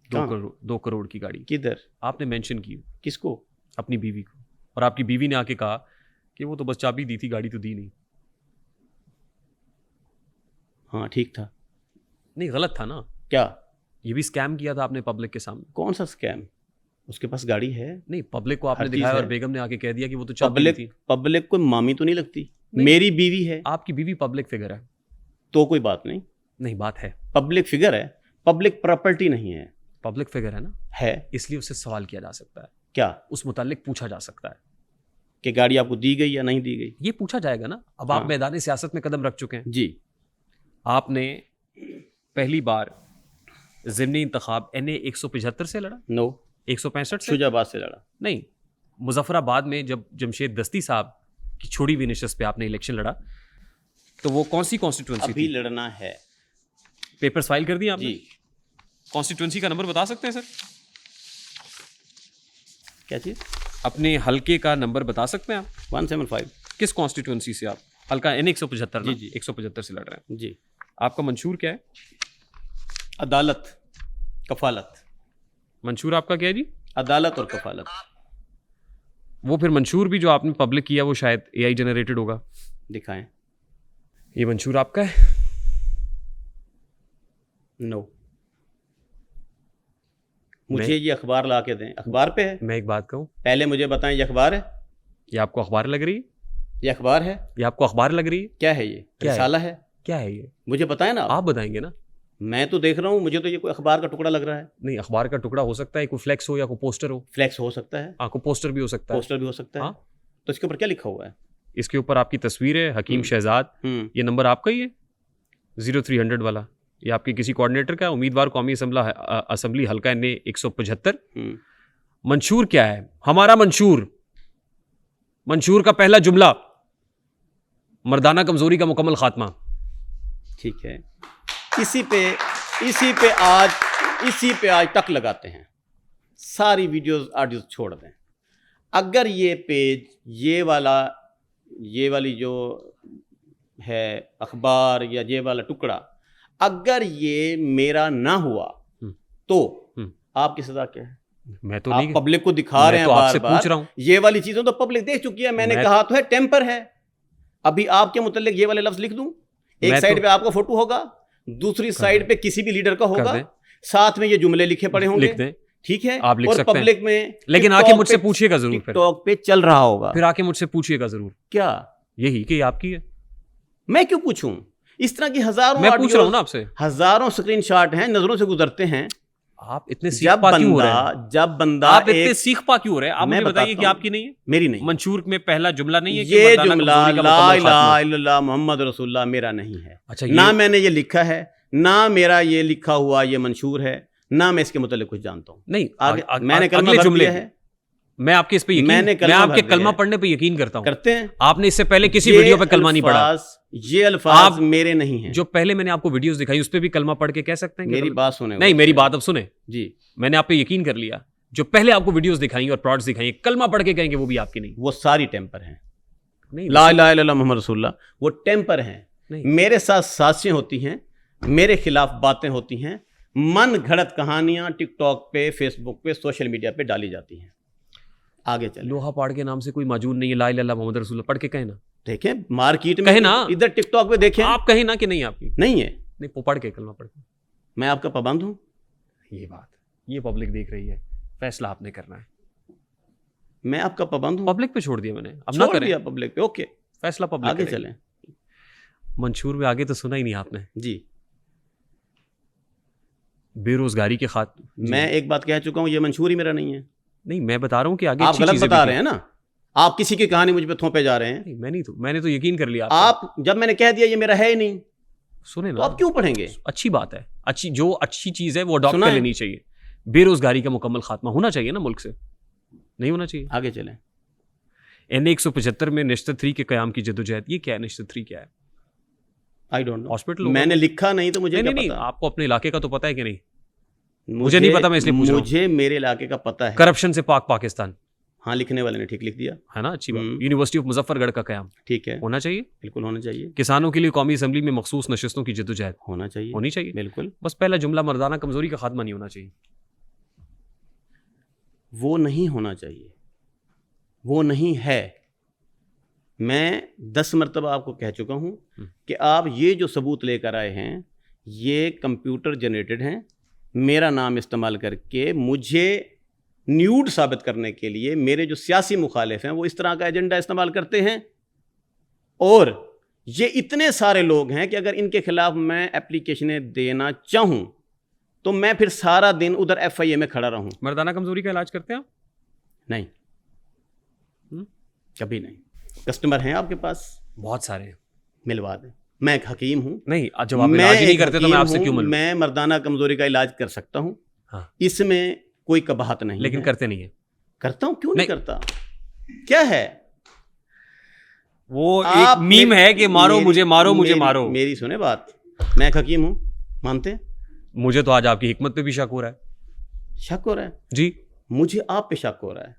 2 करोड़ की गाड़ी किधर आपने मेंशन की? किसको? अपनी बीवी को। और आपकी बीवी ने आके कहा कि वो तो बस चाबी दी थी, गाड़ी तो दी नहीं। हाँ ठीक था। नहीं गलत था ना? क्या? ये भी स्कैम किया था आपने पब्लिक के सामने। कौन सा स्कैम? उसके पास गाड़ी है। नहीं, पब्लिक को आपने दिखाया और बेगम ने आके कह दिया कि वो तो चाबी दी थी। पब्लिक को मामी तो नहीं लगती, मेरी बीवी है। आपकी बीवी पब्लिक फिगर है तो कोई बात नहीं। नहीं, बात है, पब्लिक फिगर है, पब्लिक प्रॉपर्टी नहीं है। पब्लिक फिगर है ना, है, इसलिए उससे सवाल किया जा सकता है। क्या? उस मुतालिक पूछा जा सकता है कि गाड़ी आपको दी गई या नहीं दी गई। ये पूछा जाएगा ना। अब आप मैदान सियासत में कदम रख चुके हैं जी। आपने पहली बार ज़िमनी इंतखाब NA 175 से लड़ा? नो, 165 से? शुजाबाद से लड़ा। नहीं, मुजफ्फराबाद में जब जमशेद दस्ती साहब की छोड़ी हुई नशस्त पे आपने इलेक्शन लड़ा, तो वो कौन सी कॉन्स्टिट्यूंसी अभी थी? लड़ना है। पेपर्स फाइल कर दिए आपने? जी। कॉन्स्टिट्यूंसी का नंबर बता सकते हैं सर? क्या चीज? अपने हलके का नंबर बता सकते हैं आप? 175। किस कॉन्स्टिट्यूंसी से आप? हल्का NA 175 ना? जी, जी। 175 से लड़ रहे हैं। जी। आपका मंशूर क्या है? अदालत, कफालत। मंशूर आपका क्या है जी? अदालत और कफालत। वो फिर मंशूर भी जो आपने पब्लिक किया वो शायद AI जनरेटेड होगा। दिखाएं। ये मंशूर आपका है? नो। मुझे ये अखबार ला के दें। अखबार पे है। मैं एक बात कहूँ, पहले मुझे बताएं, ये अखबार है? ये आपको अखबार लग रही है? ये अखबार है? ये आपको अखबार लग रही है? क्या है ये? क्या रिसाला है? क्या है ये? मुझे बताएं ना। आप बताएंगे ना। मैं तो देख रहा हूँ, मुझे तो ये कोई अखबार का टुकड़ा लग रहा है। नहीं, अखबार का टुकड़ा हो सकता है, कोई फ्लेक्स हो या कोई पोस्टर हो। फ्लेक्स हो सकता है, आपको पोस्टर भी हो सकता है। पोस्टर भी हो सकता है। हाँ? तो इसके ऊपर क्या लिखा हुआ है? इसके ऊपर आपकी तस्वीर है, हकीम शहजाद। ये नंबर आपका ही है 0300 वाला? ये आपके किसी कोऑर्डिनेटर का है? उम्मीदवार कौमी असम्बली हल्का NA 175। मंशूर क्या है? हमारा मंशूर का पहला जुमला, मर्दाना कमजोरी का मुकम्मल खात्मा। ठीक है। इसी पे आज टक लगाते हैं। सारी वीडियोस ऑडियोस छोड़ दें। अगर ये पेज, ये वाली जो है अखबार या ये वाला टुकड़ा, अगर ये मेरा ना हुआ तो आपकी सजा क्या है? मैं तो आप नहीं, पब्लिक को दिखा रहे हैं, तो बार आपसे बार पूछ रहा हूं। ये वाली चीजों तो पब्लिक देख चुकी है। मैंने कहा तो है टेम्पर है। अभी आपके मुतालिक ये वाले लफ्ज लिख दूं? एक साइड पे आपका फोटो होगा, दूसरी साइड पे किसी भी लीडर का होगा, साथ में ये जुमले लिखे पड़े होंगे। लिख दें। ठीक है, आप लिख और सकते पब्लिक हैं। में लेकिन आके मुझसे पूछिएगा जरूर। फिर टिकटॉक पे चल रहा होगा, फिर आके मुझसे पूछिएगा जरूर। क्या यही कि ये आपकी है? मैं क्यों पूछूं? इस तरह की हजारों, मैं पूछ रहा हूं ना आपसे। हजारों स्क्रीनशॉट हैं, नजरों से गुजरते हैं। आप इतने सीख पा क्यों हो रहे हैं? जब बंदा आप इतने सीख पा क्यों हो रहे हैं? आप मुझे बताइए कि हूं। आपकी नहीं है? मेरी नहीं। मंशूर में पहला जुमला नहीं है कि ये मर्दाना जुमला कमजोरी का ला मुकम्मल इलाहा खात्मा? इल्लल्लाह मुहम्मद रसूलुल्लाह मेरा नहीं है। अच्छा, ना मैंने ये लिखा है, ना मेरा ये लिखा हुआ ये मंशूर है, ना मैं इसके मुतालिक कुछ जानता हूँ। नहीं, आगे मैंने कलमा भर दिया है। मैं आपके इस पे यकीन, मैं आपके कलमा पढ़ने पे यकीन करता हूँ। करते हैं। आपने इससे पहले किसी वीडियो पे कलमा नहीं पढ़ा। ये अल्फाज मेरे नहीं हैं। जो पहले मैंने आपको वीडियोस दिखाई उस पे भी कलमा पढ़ के कह सकते हैं? मेरी बात सुने। नहीं, मेरी बात अब सुने जी। मैंने आप पे यकीन कर लिया। जो पहले आपको वीडियोस दिखाई और प्लॉट्स दिखाई, कलमा पढ़ के कहेंगे वो भी आपकी नहीं। वो सारी टेम्पर हैं। नहीं, ला इलाहा इल्लल्लाह मुहम्मद रसूलुल्लाह वो टेम्पर हैं। मेरे साथ साजिशें होती हैं, मेरे खिलाफ बातें होती हैं, मन घड़त कहानियां टिकटॉक पे, फेसबुक पे, सोशल मीडिया पे डाली जाती हैं। आगे चले। लोहा पाड़ के नाम से कोई मौजूद नहीं है, ला इलाहा मोहम्मद रसूलुल्लाह पढ़ के कहे ना। देखें मार्केट में, कहे ना, इधर टिकटॉक पे देखें, आप कहें ना कि नहीं आपकी नहीं है। नहीं, पढ़ के कलमा पढ़ के। मैं आपका पाबंद हूं? ये बात, ये पब्लिक देख रही है, फैसला आपने करना है। मैं आपका पाबंद हूं? पब्लिक पे छोड़ दिया मैंने, अब ना करें। पब्लिक पे, ओके, फैसला पब्लिक। आगे चलें। मंशूर में आगे तो सुना ही नहीं आपने जी। बेरोजगारी के मैं एक बात कह चुका हूं, ये मंशूर ही मेरा नहीं है। नहीं, मैं बता रहा हूं कि आगे आप गलत बता रहे हैं ना। आप किसी की कहानी मुझ पे थोपे जा रहे हैं। नहीं, मैंने तो यकीन कर लिया। आप जब मैंने कह दिया ये मेरा है ही नहीं, सुने ना, तो आप क्यों पढ़ेंगे? अच्छी बात है, अच्छी चीज है वो अडॉप्ट कर लेनी चाहिए। बेरोजगारी का मुकम्मल खात्मा होना चाहिए ना मुल्क से। नहीं होना चाहिए। आगे चलें। NA 175 में नशस्त 3 के क़याम की जद्दोजहद, ये क्या है? नशस्त 3 क्या है? आई डोंट नो, हॉस्पिटल मैंने लिखा नहीं तो मुझे क्या नहीं, पता। आपको अपने इलाके का तो पता है कि नहीं? मुझे नहीं पता, मैं इसलिए पूछ रहा हूं। मुझे मेरे इलाके का पता है। करप्शन से पाक पाकिस्तान, हाँ, लिखने वाले ने ठीक लिख दिया है ना, अच्छी बात। यूनिवर्सिटी ऑफ मुजफ्फरगढ़ का क़याम ठीक है, होना चाहिए, बिल्कुल होना चाहिए। किसानों के लिए कौमी असम्बली में मखसूस नशस्तों की जद्दोजहद होना चाहिए, होनी चाहिए, बिल्कुल। बस पहला जुमला मर्दाना कमजोरी का खात्मा नहीं होना चाहिए। वो नहीं होना चाहिए, वो नहीं है। मैं 10 मरतबा आपको कह चुका हूं कि आप ये जो सबूत लेकर आए हैं ये कंप्यूटर जनरेटेड हैं। मेरा नाम इस्तेमाल करके मुझे न्यूड साबित करने के लिए मेरे जो सियासी मुखालिफ हैं वो इस तरह का एजेंडा इस्तेमाल करते हैं। और ये इतने सारे लोग हैं कि अगर इनके खिलाफ मैं एप्लीकेशनें देना चाहूं तो मैं फिर सारा दिन उधर FIA में खड़ा रहूं। मर्दाना कमजोरी का इलाज करते हैं आप? नहीं, कभी नहीं। कस्टमर हैं आपके पास? बहुत सारे हैं, मिलवा दें। मैं एक हकीम हूं। नहीं, जब आप इलाज ही नहीं करते तो मैं आपसे क्यों मिलूं? मैं मर्दाना कमजोरी का इलाज कर सकता हूं, हाँ। इसमें कोई कबाहत नहीं, लेकिन है। करते नहीं है। करता हूं, क्यों नहीं करता? क्या है वो एक मीम है कि मारो मुझे, मारो मुझे, मारो। मेरी सुने बात, मैं एक हकीम हूं, मानते हैं? मुझे तो आज आपकी हिकमत पे भी शक हो रहा है। शक हो रहा है जी? मुझे आप पे शक हो रहा है।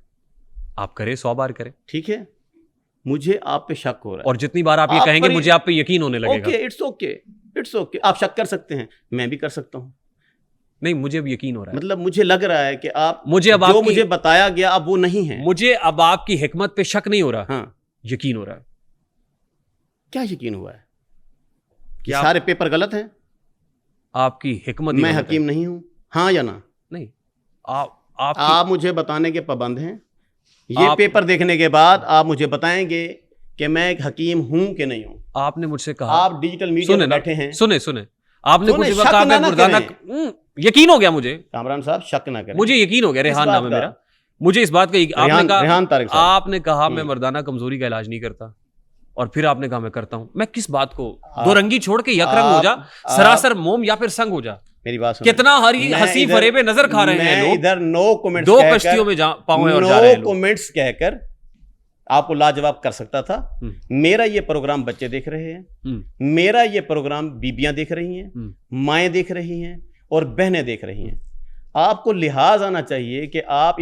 आप करें, 100 बार करें, ठीक है, मुझे आप पे शक हो रहा है। और जितनी बार आप ये कहेंगे मुझे आप पे यकीन होने लगेगा। Okay, it's okay, it's okay. आप शक कर सकते हैं, मैं भी कर सकता हूं। नहीं, मुझे अब यकीन हो रहा है। मतलब मुझे लग रहा है कि आप मुझे अब जो मुझे बताया गया अब वो नहीं है। मुझे अब आपकी हिकमत पे शक नहीं हो रहा, हाँ, यकीन हो रहा है। क्या यकीन हुआ है कि क्या सारे पेपर गलत हैं? आपकी हिकमत। मैं हकीम नहीं हूं, हाँ या ना? नहीं, आप मुझे बताने के पाबंद हैं। ये पेपर देखने के बाद आप मुझे बताएंगे कि मैं एक हकीम हूं कि नहीं हूं। आपने मुझसे कहा, आप डिजिटल मीडिया में बैठे हैं। सुने आपने कुछ कहा, मैं मर्दाना यकीन हो गया मुझे। कामरान साहब, शक ना करें, मुझे यकीन हो गया। रेहान नाम है मेरा। मुझे इस बात का आपने कहा मैं मर्दाना कमजोरी का इलाज नहीं करता, और फिर आपने कहा मैं करता हूं। मैं किस बात को दो रंगी छोड़ के यकरंग हो जा, सरासर मोम या फिर संग हो जा। मेरी बात सुनो, कितना हंसी फरेबे नजर खा रहे हैं लोग। इधर नो कमेंट्स, दो कश्तियों में पाए और जा रहे हैं लोग। नो कमेंट्स कहकर आपको लाजवाब कर सकता था। मेरा ये प्रोग्राम बच्चे देख रहे हैं, मेरा ये प्रोग्राम बीबियां देख रही हैं, माएँ देख रही हैं और बहनें देख रही हैं। आपको लिहाज आना चाहिए कि आप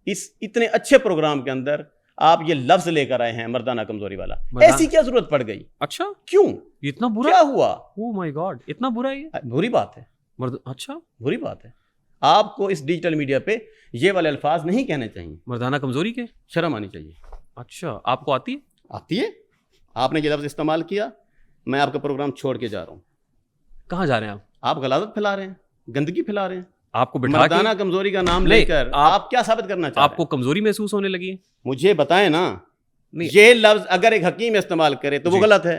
इस इतने अच्छे प्रोग्राम के अंदर आप ये लफ्ज लेकर आए हैं मर्दाना कमजोरी वाला। ऐसी क्या जरूरत पड़ गई? अच्छा, क्यों? इतना बुरा क्या हुआ? ओह माय गॉड, इतना बुरा है ये? बुरी बात है। अच्छा, बुरी बात है। आपको इस डिजिटल मीडिया पे ये वाले अल्फाज नहीं कहने चाहिए। मर्दाना कमजोरी के शर्म आनी चाहिए। अच्छा, आपको आती है? आती है। आपने ये लफ्ज इस्तेमाल किया, मैं आपका प्रोग्राम छोड़ के जा रहा हूँ। कहाँ जा रहे हैं आप गलाजत फैला रहे हैं, गंदगी फैला रहे हैं। आपको बिठा मर्दाना कमजोरी का नाम लेकर आप क्या साबित करना चाहते हैं? आपको कमजोरी महसूस होने लगी है? मुझे बताएं ना। ये लफ्ज अगर एक हकीम इस्तेमाल करे तो वो गलत है,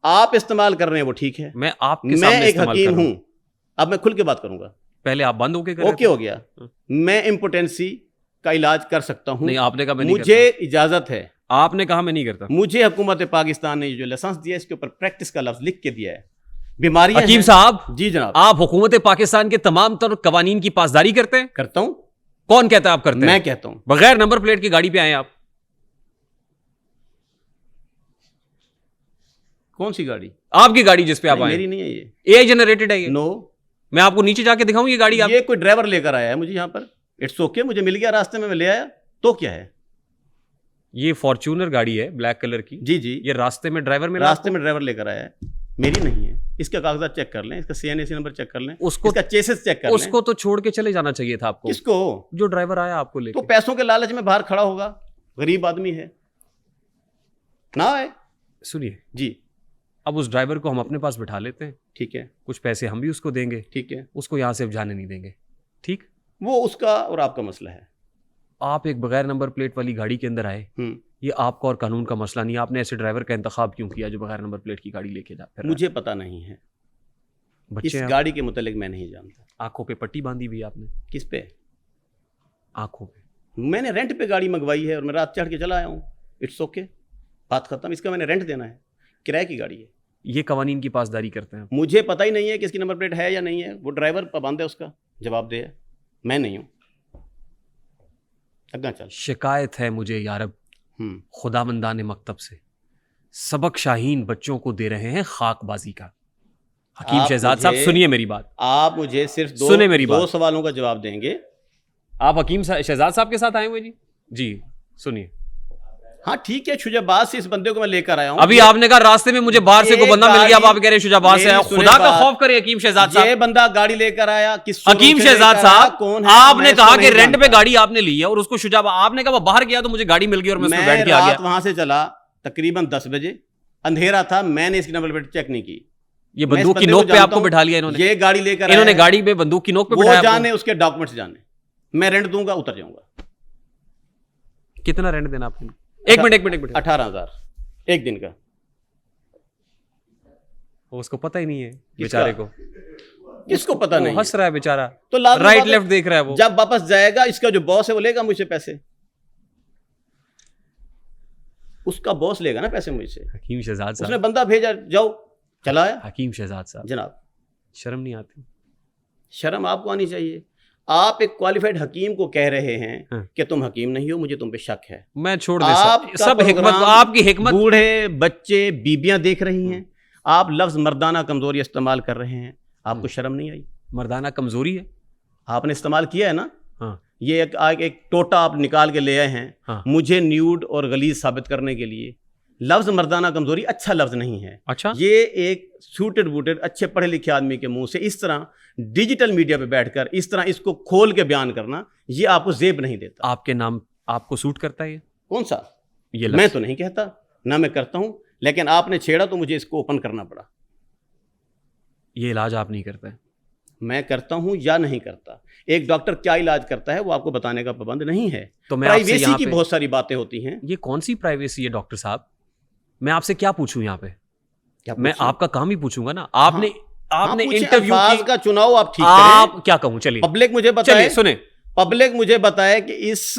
आप इस्तेमाल कर रहे हैं वो ठीक है। मैं एक हकीम हूं, अब मैं खुल के बात करूंगा। पहले आप बंद होके ओके हो गया। मैं इम्पोटेंसी का इलाज कर सकता हूं। नहीं, आपने कहा मैं नहीं मुझे इजाजत है। आपने कहा मैं नहीं करता। मुझे हुकूमत पाकिस्तान ने जो लाइसेंस दिया इसके ऊपर प्रैक्टिस का लफ्ज लिख के दिया है। बीमारियां हकीम साहब, जी जनाब, आप हुकूमत पाकिस्तान के तमाम तर कवानीन की पासदारी करते हैं? करता हूं। कौन कहता है आप करते हैं? मैं कहता हूं। बगैर नंबर प्लेट की गाड़ी पे आए आप? कौन सी गाड़ी? आपकी गाड़ी जिस पे आप आए। मेरी नहीं है ये, एआई जनरेटेड है ये। नो, मैं आपको नीचे जाके दिखाऊं ये गाड़ी? ये कोई ड्राइवर लेकर आया है मुझे यहाँ पर। इट्स ओके, मुझे मिल गया रास्ते में, मैं ले आया तो क्या है। ये फॉर्च्यूनर गाड़ी है ब्लैक कलर की। जी जी, ये रास्ते में ड्राइवर लेकर आया है, मेरी नहीं है। इसका कागजात चेक कर लें, इसका CNAC नंबर चेक कर लें, उसको, इसका चेसिस चेक कर लें। उसको तो छोड़ के चले जाना चाहिए था आपको। किसको? जो ड्राइवर आया आपको लेके। तो पैसों के लालच में बाहर खड़ा होगा, गरीब आदमी है ना है। सुनिए जी, अब उस ड्राइवर को हम अपने पास बिठा लेते हैं, ठीक है, कुछ पैसे हम भी उसको देंगे, ठीक है, उसको यहाँ से अब जाने नहीं देंगे, ठीक? वो उसका और आपका मसला है। आप एक बगैर नंबर प्लेट वाली गाड़ी के अंदर आए, ये आपका और कानून का मसला नहीं। आपने ऐसे ड्राइवर का इंतखाब क्यों किया जो बगैर नंबर प्लेट की गाड़ी लेके जा? मुझे पता नहीं है, इस गाड़ी के मुतालिक मैं नहीं जानता। आंखों पे पट्टी बांधी हुई आपने? किस पे? आंखों पे। मैंने रेंट पे गाड़ी मंगवाई है और मैं रात चढ़ के चला आया हूँ। इट्स ओके, बात खत्म। इसका मैंने रेंट देना है, किराए की गाड़ी है। ये कवानीन की पासदारी करते हैं? मुझे पता ही नहीं है कि इसकी नंबर प्लेट है या नहीं है। वो ड्राइवर पाबंद है, उसका जवाब दे। मैं नहीं हूँ। अग्गा चल। शिकायत है मुझे यारब खुदाबंदान मकतब से, सबक शाहीन बच्चों को दे रहे हैं खाकबाजी का। हकीम शहजाद साहब सुनिए मेरी बात, आप मुझे सिर्फ दो सवालों का जवाब देंगे। आप हकीम शहजाद साहब के साथ आए हुए जी सुनिए। हाँ ठीक है, शुजाबाद से इस बंदे को मैं लेकर आया हूँ। अभी आपने कहा रास्ते में मुझे बाहर से कोई बंदा मिल गया, अब आप कह रहे हैं शुजाबाद से आया। खुदा का खौफ करे हकीम शहजाद साहब, ये बंदा गाड़ी लेकर आया किस? हकीम शहजाद साहब कौन है? आपने कहा कि रेंट पे गाड़ी आपने ली है और उसको शुजाबाद, आपने कहा वो बाहर गया तो मुझे गाड़ी मिल गई और मैं उसमें बैठ के आ गया। वहां से चला तकरीबन 10 बजे, अंधेरा था, मैंने इसकी नंबर प्लेट चेक नहीं की। ये बंदूक की नोक पे आपको बिठा लिया इन्होंने? ये गाड़ी लेकर इन्होंने गाड़ी पे बंदूक की नोक पे बिठाया? जाने उसके डॉक्यूमेंट्स जाने, मैं रेंट दूंगा, उतर जाऊंगा। कितना रेंट देना आपने? एक मिनट 18,000 एक दिन का। उसको पता ही नहीं है बेचारे को। किसको पता नहीं? हंस रहा है बेचारा, तो राइट लेफ्ट देख रहा है वो। जब वापस जाएगा इसका जो बॉस है वो लेगा मुझसे पैसे, उसका बॉस लेगा ना पैसे मुझसे। हकीम शहजाद साहब, उसने बंदा भेजा, जाओ, चला आया। हकीम शहजाद साहब जनाब, शर्म नहीं आती? शर्म आपको आनी चाहिए। आप एक क्वालिफाइड हकीम को कह रहे हैं कि तुम हकीम नहीं हो, मुझे तुम पे शक है। मैं छोड़ दे सब हिकमत, आपकी हिकमत। बूढ़े बच्चे बीबियां देख रही हैं, आप लफ्ज मर्दाना कमजोरी इस्तेमाल कर रहे हैं, आपको शर्म नहीं आई? मर्दाना कमजोरी है, आपने इस्तेमाल किया है ना। हाँ। ये एक टोटा आप निकाल के ले आए हैं। हाँ। मुझे न्यूड और गलीज साबित करने के लिए। लफ्ज मर्दाना कमजोरी अच्छा लफ्ज नहीं है। अच्छा, ये एक सूटेड बूटेड अच्छे पढ़े लिखे आदमी के मुंह से इस तरह डिजिटल मीडिया पे बैठकर इस तरह इसको खोल के बयान करना, ये आपको जेब नहीं देता। आपके नाम आपको सूट करता है ये? कौन सा? ये मैं तो नहीं कहता, ना मैं करता हूं, लेकिन आपने छेड़ा तो मुझे इसको ओपन करना पड़ा। ये इलाज आप नहीं करते? मैं करता हूं या नहीं करता। एक डॉक्टर क्या इलाज करता है वो आपको बताने का पाबंद नहीं है। तो मैं प्राइवेसी की बहुत सारी बातें होती हैं। ये कौन सी प्राइवेसी है डॉक्टर साहब? मैं आपसे क्या पूछूं यहाँ पे? मैं आपका काम ही पूछूंगा ना। आपने इंटरव्यू का चुनाव आप ठीक आप क्या कहूं? चलिए पब्लिक मुझे बताए, सुने, पब्लिक मुझे बताए कि इस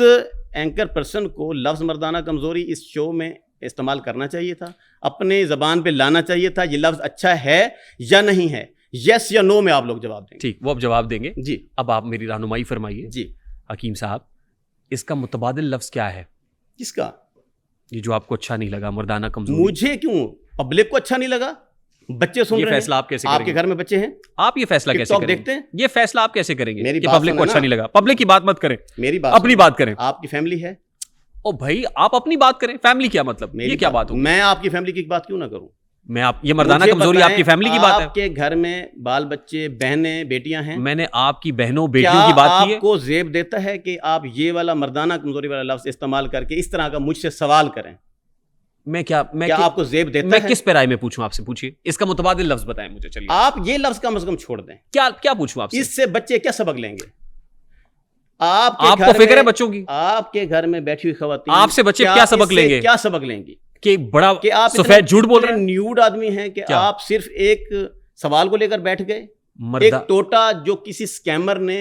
एंकर पर्सन को लफ्ज मर्दाना कमजोरी इस शो में इस्तेमाल करना चाहिए था, अपने जबान पे लाना चाहिए था। ये लफ्ज अच्छा है या नहीं है, यस या नो में आप लोग जवाब देंगे। ठीक, वो अब जवाब देंगे जी। अब आप मेरी रहनुमाई फरमाइए जी। हकीम साहब, इसका मुतबादिल लफ्ज क्या है? किसका? ये जो आपको अच्छा नहीं लगा, मर्दाना कमजोरी। मुझे क्यों, पब्लिक को अच्छा नहीं लगा? बच्चे सुन रहे हैं। ये फैसला आप कैसे करेंगे? आपके घर में बच्चे हैं, आप ये फैसला कैसे करेंगे? देखते हैं, ये फैसला आप कैसे करेंगे कि बात पब्लिक को अच्छा नहीं लगा? पब्लिक की बात मत करें, मेरी बात, अपनी बात करें। आपकी फैमिली है। ओ भाई, आप अपनी बात करें, फैमिली क्या मतलब? ये क्या बात हो? मैं आपकी फैमिली की बात क्यों ना करूं? मैं आप ये मर्दाना कमजोरी आपकी फैमिली की बात है? आपके घर में बाल बच्चे, बहनें, बेटियां हैं। मैंने आपकी बहनों बेटियों की बात की है। आपको जेब देता है कि आप ये वाला मर्दाना कमजोरी वाला लफ्ज इस्तेमाल करके इस तरह का मुझसे सवाल करें? क्या आपको जेब देता है? मैं किस पे राय में पूछूं आपसे? पूछिए, इसका मुतबादिल लफ्ज बताएं मुझे। चलिए, आप ये लफ्ज कम से कम छोड़ दें। क्या पूछूं आपसे? इससे बच्चे क्या सबक लेंगे? आपको फिक्र है बच्चों की? आपके घर में बैठी हुई खवातीन, आपसे बच्चे क्या सबक लेंगे? क्या सबक लेंगी? कि बड़ा कि आप सफेद झूठ बोल रहे हैं, न्यूड आदमी हैं कि आप सिर्फ एक सवाल को लेकर बैठ गए। एक टोटा जो किसी स्कैमर ने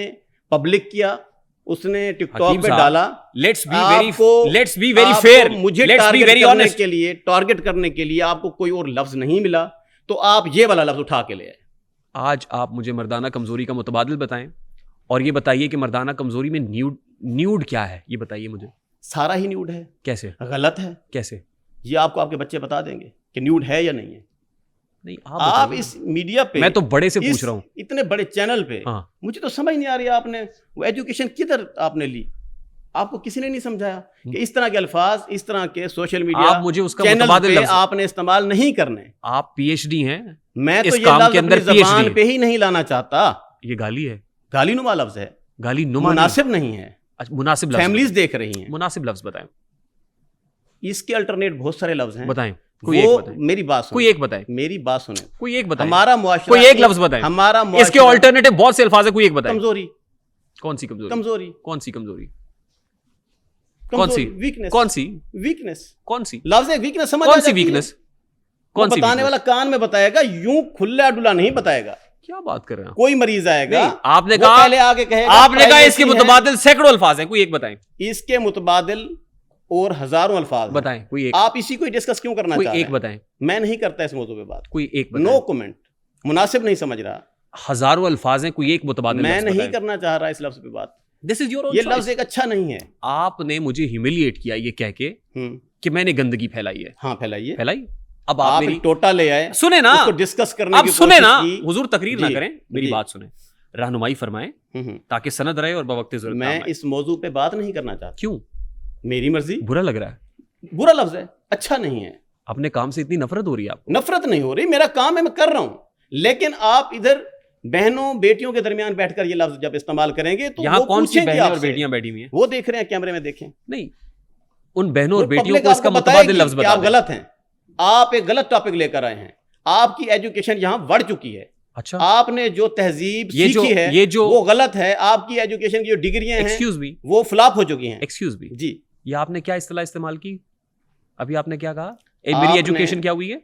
पब्लिक किया, उसने टिकटॉक पे डाला। लेट्स बी वेरी फेयर, मुझे टारगेट करने के लिए आपको कोई और लफ्ज नहीं मिला, तो आप ये वाला लफ्ज उठा के ले आए। आज आप मुझे मर्दाना कमजोरी का मुतबादिल बताएं और ये बताइए कि मर्दाना कमजोरी में न्यूड क्या है, ये बताइए मुझे। सारा ही न्यूड है। कैसे? गलत है। कैसे? ये आपको आपके बच्चे बता देंगे कि न्यूड है या नहीं है। नहीं, आप इस मीडिया पे, मैं तो बड़े से पूछ रहा हूं, इतने बड़े चैनल पे। हाँ। मुझे तो समझ नहीं आ रही, आपने वो एजुकेशन किधर आपने ली? आपको किसी ने नहीं समझाया कि इस तरह के अल्फाज, इस तरह के सोशल मीडिया आप मुझे उसका मुतबादिल लफ्ज आपने इस्तेमाल नहीं करने। आप पीएचडी हैं, मैं तो ये काम के अंदर ज़बान पे ही नहीं लाना चाहता। ये गाली है, गाली नुमा लफ्ज है, गाली नुमा मुनासिब नहीं है। मुनासिब लफ्ज फैमिलीज देख रही हैं, मुनासिब लफ्ज बताएं। इसके अल्टरनेट बहुत सारे लफ्ज हैं, बताएं। कोई एक बताएं। मेरी बात सुने, कोई एक बताएं। मेरी बात सुने, कोई एक बताएं। हमारा मुआशरा, कोई एक लफ्ज बताएं। हमारा इसके अल्टरनेटिव बहुत से अल्फाज है, कोई एक बताएं। कमजोरी। कौन सी कमजोरी? कमजोरी। कौन सी कमजोरी? कौन सी? वीकनेस। कौन सी वीकनेस? कौन सी? लफ्ज है वीकनेस, समझ कौन सी वीकनेस? कौन सी? बताने वाला कान में बताएगा, यूं खुला डुला नहीं बताएगा। क्या बात कर रहे हैं? कोई मरीज आएगा, आपने कहा पहले आगे कहेगा, आपने कहा इसके मुतबादिल सैकड़ों अल्फाज हैं, कोई एक बताएं। इसके मुतबादिल और हजारों अल्फाज बताएं, कोई एक। आप इसी को डिस्कस क्यों करना चाहते हैं? कोई एक बताएं। मैं नहीं करता इस मौजू पे बात। कोई एक बताएं। नो कमेंट, मुनासिब नहीं समझ रहा। हजारों अल्फाज हैं, कोई एक मुतबादिल मैं नहीं करना चाह रहा इस लफ्ज पे बात। दिस इज योर ओन ये लफ्ज एक अच्छा नहीं है। आपने मुझे ह्यूमिलिएट किया ये कह के कि मैंने गंदगी फैलाई है। हाँ फैलाइए, फैलाई। अब आप मेरी टोटा ले आए, सुने ना, उसको डिस्कस करने अब की सुने ना, कोशिश की। हुजूर तकरीर ना जी, करें, मेरी जी। बात सुने, रहनुमाई फरमाएं ताकि सनद रहे और बवक्त ज़रूरत मैं काम आए। इस मौजू पे बात नहीं करना चाहता। क्यों? मेरी मर्जी। बुरा लग रहा है? बुरा लफ्ज है, अच्छा नहीं है। अपने काम से इतनी नफरत हो रही है आपको? नफरत नहीं हो रही, मेरा काम है, मैं कर रहा हूं। लेकिन आप इधर बहनों बेटियों के दरमियान बैठकर ये लफ्ज जब इस्तेमाल करेंगे तो यहाँ वो कौन सी पूछेंगे बहनें और आपसे। बेटियां बैठी हुई हैं? वो देख रहे हैं, कैमरे में देखें। नहीं, उन बहनों और वो बेटियों पब्लिक को इसका आपको मुतबादिल बताएगी लफ्ज कि बता आप दें। गलत हैं। आप एक गलत टॉपिक लेकर आए हैं। आपकी एजुकेशन यहाँ बढ़ चुकी है। अच्छा, आपने जो तहजीब ये सीखी है ये जो वो गलत है। आपकी एजुकेशन की जो डिग्रियां हैं एक्सक्यूज मी, वो फ्लॉप हो चुकी हैं। एक्सक्यूज मी, जी, ये आपने क्या इस्तेलाह इस्तेमाल की? अभी आपने क्या कहा? मेरी एजुकेशन क्या हुई है?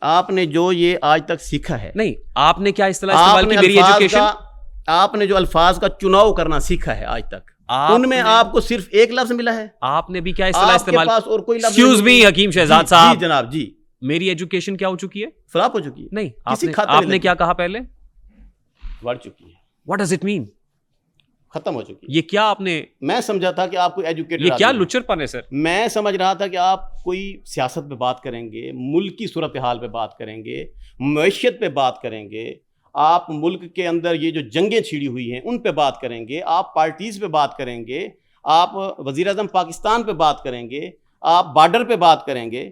आपने जो ये आज तक सीखा है, नहीं, आपने क्या इस्तेलाह इस्तेमाल की? मेरी एजुकेशन, आपने जो अल्फाज का चुनाव करना सीखा है आज तक, उनमें आपको सिर्फ एक लफ्ज मिला है। आपने भी क्या इस्तेलाह आपके इस्तेमाल? पास और कोई लफ्ज एक्सक्यूज नहीं मी है। हकीम शहजाद जी, साहब, जी जनाब, जी। मेरी एजुकेशन क्या हो चुकी है? फ्लॉप हो चुकी है। नहीं, किसी आपने खाते में आपने नहीं। क्या कहा पहले? बढ़ चुकी है, व्हाट डज इट मीन? खत्म हो चुकी है। ये क्या आपने, मैं समझा था कि आपको एजुकेटेड, ये क्या लुच्चरपन है सर? मैं समझ रहा था कि आप कोई सियासत पे बात करेंगे, मुल्क की सूरत हाल पे बात करेंगे, मैशियत पे बात करेंगे, आप मुल्क के अंदर ये जो जंगें छिड़ी हुई हैं उन पे बात करेंगे, आप पार्टीज़ पे बात करेंगे, आप वज़ीर आज़म पाकिस्तान पे बात करेंगे, आप बॉर्डर पे बात करेंगे।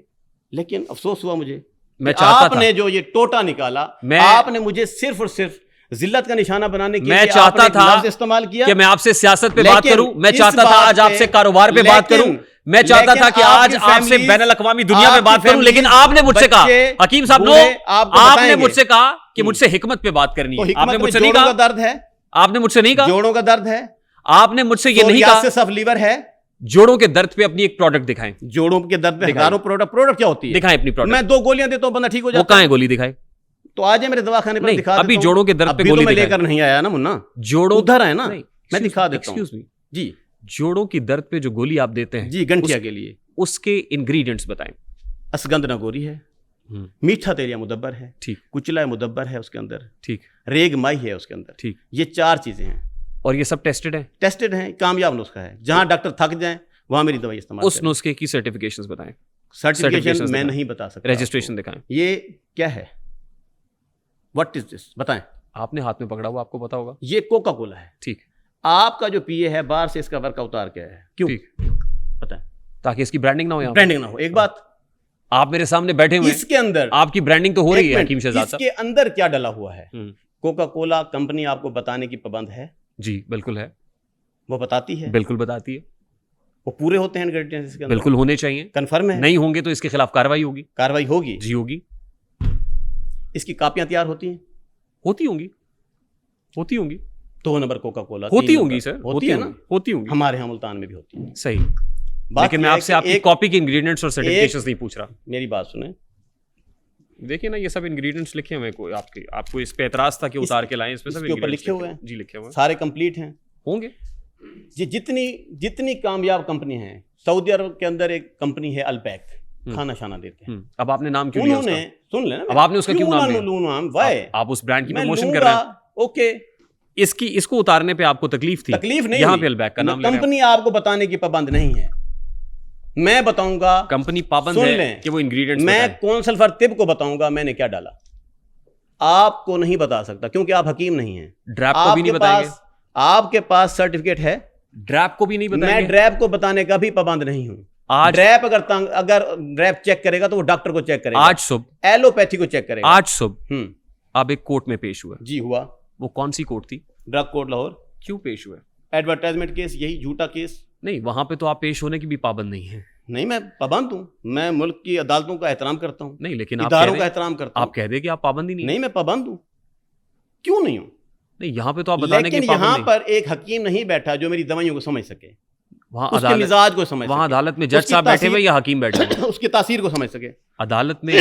लेकिन अफसोस हुआ मुझे, मैं चाहता आपने जो ये टोटा निकाला, आपने मुझे सिर्फ और सिर्फ जिल्लत का निशाना बनाने के मैं लिए चाहता आपने था लफ्ज़ इस्तेमाल किया कि मैं आपसे सियासत पे बात लेकिन करूं, मैं इस चाहता था बात आज पे- आपसे कारोबार पे बात करूं, मैं चाहता था कि आज आपसे बैनुल अक़वामी दुनिया में बात करूं, लेकिन आपने मुझसे कहा, हकीम साहब नो, आपने मुझसे कहा कि मुझसे हिकमत पे बात करनी है। आपने मुझसे नहीं कहा, दर्द है, आपने मुझसे नहीं कहा, जोड़ों का दर्द है, आपने मुझसे ये नहीं कहा। सब लीवर है। जोड़ों के दर्द पे अपनी एक प्रोडक्ट दिखाएं। जोड़ों के दर्द पे हजारों प्रोडक्ट क्या होती है? दिखाएं अपनी प्रोडक्ट। मैं 2 गोलियां देता हूं, बंदा ठीक हो वो जाता कहां है गोली? दिखाएं तो आज मेरे दवाखाने पर नहीं, दिखा अभी देता हूं। जोड़ों के दर्द पे अभी गोली तो मैं दिखाएं। लेकर नहीं आया ना मुन्ना, जोड़ों उधर है ना, नहीं, मैं दिखा देता हूं। एक्सक्यूज मी जी, जोड़ों की दर्द पे जो गोली आप देते हैं जी, गंठिया के लिए उसके इंग्रेडिएंट्स बताएं। असगंध नगोरी है, मीठा तेलिया मुदब्बर है, ठीक, कुचला मुदब्बर है उसके अंदर, ठीक, रेग माई है उसके अंदर, ठीक, ये 4 चीजें हैं और ये सब टेस्टेड है, टेस्टेड हैं, कामयाब नुस्खा है। जहां डॉक्टर थक जाएं वहां मेरी दवाई इस्तेमाल उस करें। नुस्खे की सर्टिफिकेशंस बताएं, सर्टिफिकेशन मैं दिखाएं। नहीं बता सकता। रजिस्ट्रेशन दिखाएं। ये क्या है? What is this? बताएं। आपने हाथ में पकड़ा हुआ, आपको पता होगा। ये कोका कोला है। ठीक, आपका जो पीए है बाहर से इसका वर्क उतार के आया है, क्यों? ठीक, बताएं। ताकि इसकी ब्रांडिंग ना हो। यहाँ ब्रांडिंग ना हो। एक बात, आप मेरे सामने बैठे हुए हैं, इसके अंदर आपकी ब्रांडिंग तो हो रही एक है मिनट, हकीम शहजाद साहब। इसके अंदर क्या डला हुआ है? हम्म। कोका कोला कंपनी आपको बताने की पाबंद है? जी बिल्कुल है, वो बताती है, बिल्कुल बताती है, वो पूरे होते हैं इंग्रेडिएंट्स इसके अंदर, बिल्कुल होने चाहिए। कंफर्म है? नहीं होंगे तो इसके खिलाफ कार्रवाई होगी। कार्रवाई होगी? जी होगी, इसकी कापियां तैयार होती हैं? होती होंगी, होती होंगी, 2 नंबर कोका कोला होती होंगी सर, होती है ना? होती होंगी, हमारे यहाँ मुल्तान में भी होती है। सही। बात लेकिन मैं यह है आपसे कि आपकी कॉपी के इंग्रेडिएंट्स और सर्टिफिकेशंस नहीं पूछ रहा। मेरी बात सुने, देखिए ना, ये सब इंग्रेडिएंट्स लिखे हुए हैं, कोई आपको इस पे एतराज था कि उतार के लाएं, इसमें सब इसके ऊपर ingredients लिखे हुए हैं? जी लिखे हुए हैं, सारे कंप्लीट हैं, होंगे। ये जितनी कामयाब कंपनी है, सऊदी अरब के अंदर एक कंपनी है अल्पैक, खाना शाना देते हैं। अब आपने नाम क्यों लिया उसका? उन्होंने, सुन लेना, अब आपने उसका क्यों नाम लिया? वाई आप उस ब्रांड की मैं प्रमोशन कर रहे हैं। लूंगा, ओके, इसको उतारने पे आपको तकलीफ थी? तकलीफ नहीं यहाँ हुई। पे अल्बैक का नाम ले रहे हैं। कंपनी आपको बताने की पाबंद नहीं है, मैं बताऊंगा। कंपनी पाबंद सुन है लें, कि वो इंग्रेडिएंट्स मैं बताए। कौंसल फॉर तिब को बताऊंगा मैंने क्या डाला। आपको नहीं बता सकता क्योंकि आप हकीम नहीं हैं। ड्रैप को भी नहीं बताएंगे। आपके पास सर्टिफिकेट है? ड्रैप को भी नहीं बताएंगे। मैं ड्रैप को बताने का भी पाबंद नहीं हूं। आज ड्रैप अगर ड्रैप चेक करेगा तो वो डॉक्टर को चेक करेगा, आज सुबह एलोपैथी को चेक करेगा। आज सुबह आप एक कोर्ट में पेश हुए। जी हुआ। वो कौन सी कोर्ट थी? Drug court Lahore. क्यों पेश हुए? एडवर्टाइजमेंट केस, यही झूठा केस। नहीं, वहां पे तो आप पेश होने की भी पाबंद नहीं है। नहीं, मैं पाबंद हूं, मैं मुल्क की अदालतों का एहतराम करता हूं। नहीं, लेकिन इदारों का एहतराम करता हूं। आप कह दे कि आप पाबंदी नहीं। नहीं, मैं पाबंद हूं, क्यों नहीं हूं? नहीं, यहाँ पे तो आप बताने लेकिन की पाबंद यहाँ नहीं। पर एक हकीम नहीं बैठा जो मेरी दवाइयों को समझ सके, वहाँ उसके मिजाज को समझ वहाँ सके, अदालत में जज उसकी साहब बैठे हुए तासीर- या हकीम बैठे हुए? उसकी तासीर को समझ सके। अदालत में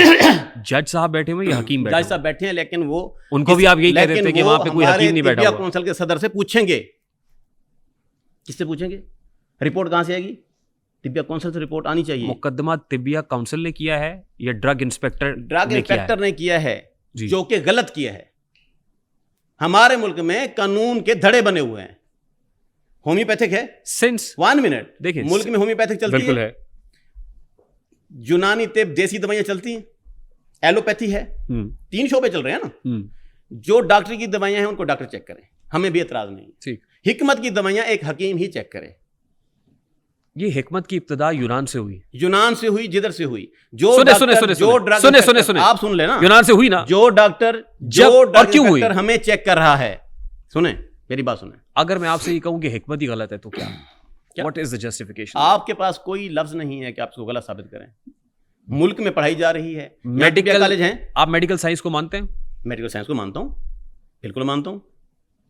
जज साहब बैठे हुए या हकीम बैठे जज हुए? साहब बैठे हैं, लेकिन वो उनको भी आप यही कह देते कि वहाँ पे कोई हकीम नहीं बैठा हुआ। कौंसिल के सदर से पूछेंगे। किससे पूछेंगे? रिपोर्ट कहाँ से आएगी? तिब्बिया कौंसिल से रिपोर्ट आनी चाहिए। मुकदमा तिब्बिया काउंसिल ने किया है या ड्रग इंस्पेक्टर ड्रग इंस्पेक्टर ने किया है, जी। जो कि गलत किया है। हमारे मुल्क में कानून के धड़े बने हुए हैं, होम्योपैथिक है सिंस 1 मिनट, देखिए मुल्क में होम्योपैथिक चलती बिल्कुल है, है। यूनानी तिब देसी दवाइयां चलती हैं, एलोपैथी है, 3 शोबे चल रहे हैं ना। जो डॉक्टर की दवाइयां हैं उनको डॉक्टर चेक करें, हमें भी एतराज नहीं। ठीक, हिकमत की दवाइयां एक हकीम ही चेक करे। ये हिकमत की इब्तिदा यूनान से हुई, यूनान से हुई, जिधर से हुई, जो सुने डॉक्टर, सुने जो ड्रग सुने इंस्पेक्टर, सुने आप सुन लेना, यूनान से हुई ना, जो डॉक्टर जब जो और ड्रग क्यों हुई, इंस्पेक्टर हमें चेक कर रहा है, सुने मेरी बात सुने। अगर मैं आपसे ये कहूं कि हिकमत ही गलत है तो क्या, व्हाट इज द जस्टिफिकेशन? आपके पास कोई लफ्ज नहीं है कि आप इसको गलत साबित करें। मुल्क में पढ़ाई जा रही है, मेडिकल कॉलेज हैं। आप मेडिकल साइंस को मानते हैं? मेडिकल साइंस को मानता हूं, बिल्कुल मानता हूं।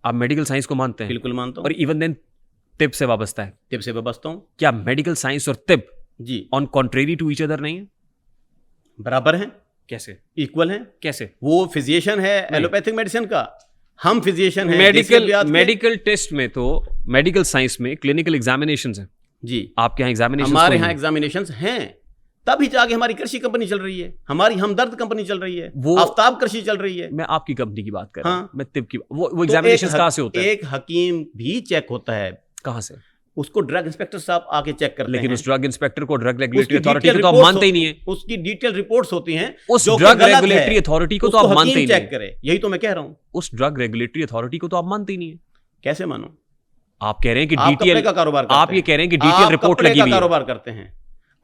आप मेडिकल साइंस को मानते हैं? बिल्कुल मानता हूं। और इवन देन तिब से वाबस्ता है? तिब से वाबस्ता हूं। क्या मेडिकल साइंस और तिब जी on contrary to each other नहीं है? बराबर हैं। कैसे? इक्वल हैं। कैसे? वो फिजिशियन है एलोपैथिक मेडिसिन का, हम फिजिशियन हैं मेडिकल टेस्ट में, तो मेडिकल साइंस में क्लिनिकल एग्जामिनेशंस हैं जी। आपके यहाँ एग्जामिनेशन? हमारे यहाँ एग्जामिनेशंस हैं, तभी जाके हमारी कृषि कंपनी चल रही है, हमारी हमदर्द कंपनी चल रही है, वो आफ्ताब कृषि चल रही है। मैं आपकी कंपनी की बात कर रहा हूं। हाँ। मैं तिब की, वो एग्जामिनेशंस कहाँ से होता है? एक हकीम भी चेक होता है। कहाँ से? उसको ड्रग इंस्पेक्टर साहब आके चेक करते हैं। लेकिन उस ड्रग इंस्पेक्टर को ड्रग रेगुलेटरी अथॉरिटी को तो आप मानते ही नहीं है। उसकी डिटेल रिपोर्ट्स होती हैं, उस ड्रग रेगुलेटरी अथॉरिटी को तो आप मानते ही नहीं चेक करे, यही तो मैं कह रहा हूं। उस ड्रग रेगुलेटरी अथॉरिटी को तो आप मानते ही नहीं है। कैसे मानो? आप कह रहे हैं कि आप डिटेल का कारोबार करते हैं। आप ये कह रहे हैं कि डिटेल रिपोर्ट लगी हुई है। कारोबार करते हैं।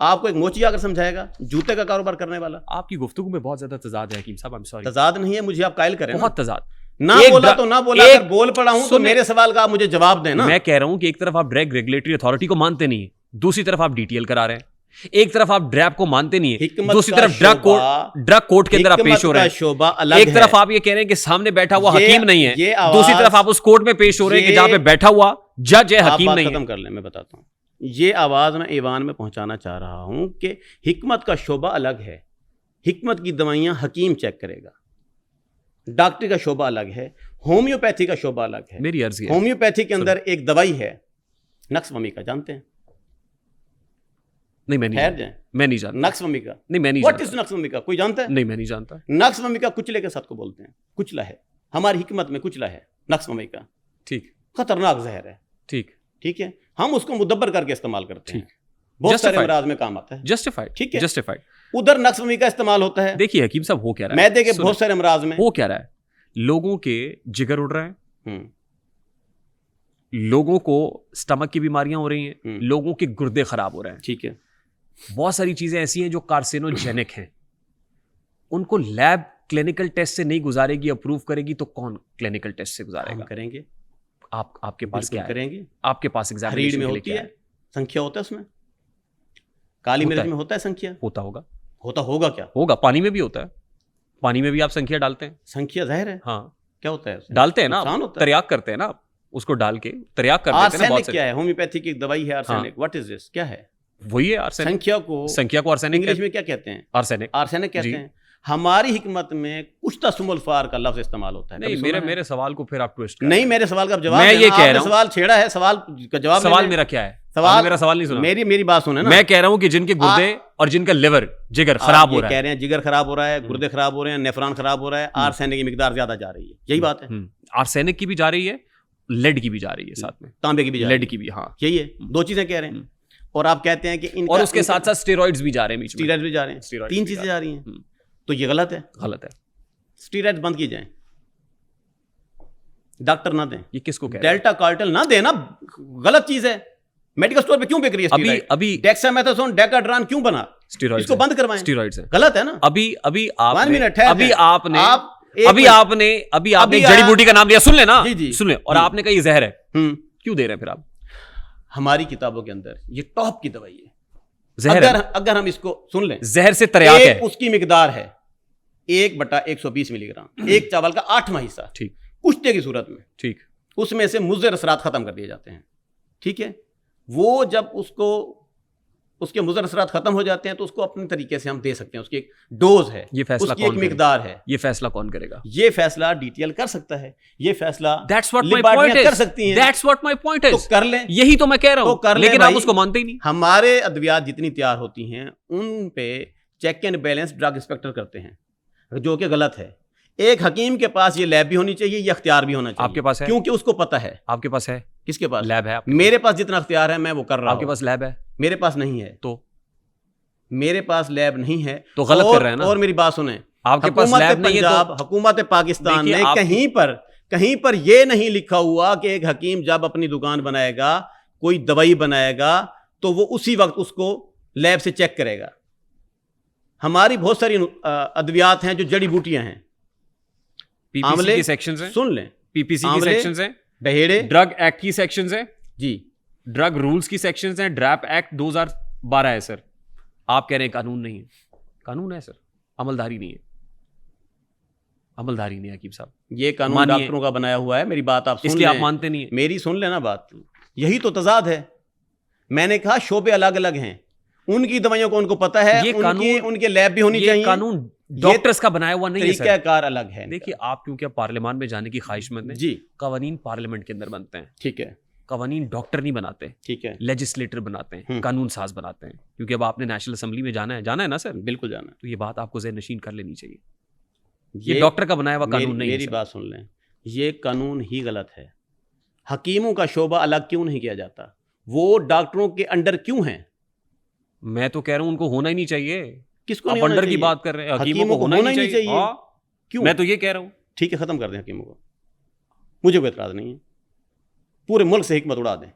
आपको एक मोची आकर समझाएगा, जूते का कारोबार करने वाला। आपकी गुफ्तगू में बहुत ज्यादा तजाद है हकीम साहब, आई एम सॉरी। तजाद नहीं है, मुझे आप कायल करें। बहुत तजाद। ना बोला तो ना बोला, अगर बोल पड़ा हूं तो मेरे सवाल का आप मुझे जवाब दें ना। मैं कह रहा हूं कि एक तरफ आप ड्रग रेगुलेटरी अथॉरिटी को मानते नहीं है, दूसरी तरफ आप डीटीएल करा रहे हैं। एक तरफ आप ड्रैप को मानते नहीं है, दूसरी तरफ ड्रग कोर्ट के अंदर आप पेश हो रहे हैं। शोभा अलग एक तरफ आप ये कह रहे हैं कि सामने बैठा हुआ हकीम नहीं है, दूसरी तरफ आप उस कोर्ट में पेश हो रहे हैं कि जहां पे बैठा हुआ जज है, हकीम नहीं है। खत्म कर ले, मैं बताता हूं। ये आवाज मैं ईवान में पहुंचाना चाह रहा हूं कि हिकमत का शोबा अलग है। हिकमत की दवाइयां हकीम चेक करेगा, डॉक्टर का शोबा अलग है, होम्योपैथी का शोबा अलग है। मेरी अर्जी है, होम्योपैथी के अंदर एक दवाई है नक्सवमिका, जानते हैं? नहीं, मैं नहीं जानता। नक्सवमिका नहीं, मैं नहीं जानता। What is nux vomica? कोई जानता है? नहीं, मैं नहीं जानता। नक्सवमिका कुचले के साथ को बोलते हैं, कुचला है। हमारी हिकमत में कुचला है नक्सवमिका। ठीक, खतरनाक जहर है। ठीक है, हम उसको मुदब्बर करके इस्तेमाल करते हैं, बहुत सारे अमराज में काम आता है। जस्टिफाइड, ठीक है, जस्टिफाइड। उधर नक्सवमिका इस्तेमाल होता है। देखिए हकीम साहब, हो क्या रहा है, मैदे के बहुत सारे अमराज में हो क्या रहा है, लोगों के जिगर उड़ रहे हैं, लोगों को स्टमक की बीमारियां हो रही हैं, लोगों के गुर्दे खराब हो रहे हैं। ठीक है, बहुत सारी चीजें ऐसी हैं जो कार्सिनोजेनिक हैं, उनको लैब क्लिनिकल टेस्ट से नहीं गुजारेगी, अप्रूव करेगी, तो कौन क्लिनिकल टेस्ट से गुजारेगा? करेंगे। आपके पास क्या करेंगे? आपके पास एग्जामिनेशन में होती है, संख्या होता है उसमें, काली मिर्च में होता है संख्या, होता होगा, होगा क्या? होगा, पानी में भी होता है, पानी में भी आप संख्या डालते हैं। संख्या जाहिर है। हाँ, क्या होता है? डालते हैं ना, तरियाक करते हैं ना, उसको डाल के तरियाक कर देते हैं। बहुत क्या है? होम्योपैथी की दवाई है आर्सेनिक। What is this? क्या है? वही है आर्सेनिक। संख्या को आर्सेनिक इंग्लिश में क्या कहते हैं? आर्सेनिक कहते हैं। हमारी हिकमत में कुछ तसमुल्फार का लफ्ज इस्तेमाल होता है। नहीं, मेरे सवाल को फिर आप ट्विस्ट कर, नहीं, मेरे सवाल का जवाब मैं ये कह रहा हूं, सवाल छेड़ा है, सवाल का जवाब, सवाल मेरा क्या है? मेरा सवाल नहीं सुना। मेरी बात सुने ना। मैं कह रहा हूं कि जिनके गुर्दे और जिनका लिवर, जिगर खराब हो रहा है, कह रहे हैं जिगर खराब हो रहा है, गुर्दे खराब हो रहे हैं, नेफ्रॉन खराब हो रहा है, आर्सेनिक की मिकदार ज्यादा जा रही है, यही बात है। आर्सेनिक की भी जा रही है, लेड की भी जा रही है, साथ में तांबे की भी, लेड की भी। हाँ, यही है, दो चीजें कह रहे हैं। और आप कहते हैं कि और उसके साथ साथ स्टेरॉइड्स भी जा रहे हैं, स्टेरॉइड्स भी जा रहे हैं, 3 चीजें जा रही हैं, तो ये गलत है। गलत है, स्टेरॉइड्स बंद की जाए, डॉक्टर ना दें। ये किसको कह रहे हैं? डेल्टा कार्टेल ना देना, गलत चीज है। मेडिकल स्टोर पे क्यों बिक रही है? अभी डेक्सामेथासोन, डेकाड्रान क्यों बना? स्टेरॉइड्स इसको बंद करवाएं। स्टेरॉइड्स है, गलत है ना। अभी आपने आपने जड़ी बूटी का नाम लिया, सुन लेना, सुन ले, और आपने कहा ये जहर है, क्यों दे रहे हैं फिर आप? हमारी किताबों के अंदर ये टॉप की दवाई है, जहर। अगर हम इसको सुन लें, जहर से तरियाक है, उसकी मिकदार है 1/120 मिलीग्राम, एक चावल का 8वां हिस्सा, ठीक, कुश्ते की सूरत में, ठीक, उसमें से मुज़र असरात खत्म कर दिए जाते हैं। ठीक है, वो जब उसके मुज़र असरात खत्म हो जाते हैं तो उसको अपने तरीके से हम दे सकते हैं, उसकी एक डोज है, ये फैसला उसकी एक मिकदार है। ये फैसला कौन करेगा? ये फैसला डीटीएल कर सकता है, ये फैसला That's what my point is. कर सकती हैं। That's what my point is. तो कर लें, यही तो मैं कह रहा हूं, तो लेकिन आप उसको मानते ही नहीं। हमारे अद्वियात जितनी तैयार होती हैं उन पे check and balance drug inspector करते हैं, जो कि गलत है। एक हकीम के पास ये लैब भी होनी चाहिए, ये अख्तियार भी होना चाहिए। आपके पास है? क्योंकि उसको पता है। आपके पास है? किसके पास लैब है? मेरे पास जितना अख्तियार है मैं वो कर रहा हूं। आपके पास लैब है? मेरे पास नहीं है। तो मेरे पास लैब नहीं है तो गलत कर रहे हैं ना। और मेरी बात सुने, आपके पास लैब नहीं है तो हुकूमत पाकिस्तान ने कहीं पर ये नहीं लिखा हुआ कि एक हकीम जब अपनी दुकान बनाएगा, कोई दवाई बनाएगा, तो वो उसी वक्त उसको लैब से चेक करेगा। हमारी बहुत सारी अद्वियात हैं जो जड़ी बूटियां हैं। पीपीसी के सेक्शंस हैं, सुन लें, पीपीसी की सेक्शंस हैं, बहेड़े, ड्रग एक्ट की सेक्शंस हैं जी, ड्रग रूल्स की सेक्शंस हैं, ड्रैप एक्ट 2012 है सर। आप कह रहे हैं कानून नहीं है। कानून है सर, अमलदारी नहीं है। अमलदारी नहीं है हकीम साहब। ये कानून डॉक्टरों का बनाया हुआ है। मेरी बात आप सुन इसलिए लें। आप मानते नहीं है। मेरी सुन लेना बात, यही तो तजाद है। मैंने कहा शोबे अलग अलग हैं, उनकी दवाइयों को उनको पता है, उनके लैब भी होनी चाहिए। कानून डॉक्टर्स का बनाया हुआ नहीं है सर। तरीकाकार अलग है। देखिए आप क्योंकि पार्लियामेंट में जाने की ख्वाहिशमंद हैं जी, कवानीन पार्लियामेंट के अंदर बनते हैं। ठीक है, कवानीन डॉक्टर नहीं बनाते, ठीक है, लेजिस्लेटर बनाते हैं, कानून साज बनाते हैं। क्योंकि अब आपने नेशनल असेंबली में जाना है ना सर? बिल्कुल जाना है। तो ये बात आपको ज़हन नशीन कर लेनी चाहिए। ये डॉक्टर का बनाया हुआ कानून नहीं है। मेरी बात सुन लें, ये कानून ही गलत है। हकीमों का शोबा अलग क्यों नहीं किया जाता? वो डॉक्टरों के अंडर क्यों हैं? मैं तो कह रहा हूं उनको होना ही नहीं चाहिए। किसको आप अंडर की बात कर रहे हैं, हकीमों को होना ही नहीं चाहिए। क्यों? मैं तो ये कह रहा हूं। ठीक है, खत्म कर दें हकीमों को, मुझे कोई एतराज नहीं है। पूरे मुल्क से हिकमत उड़ा दें,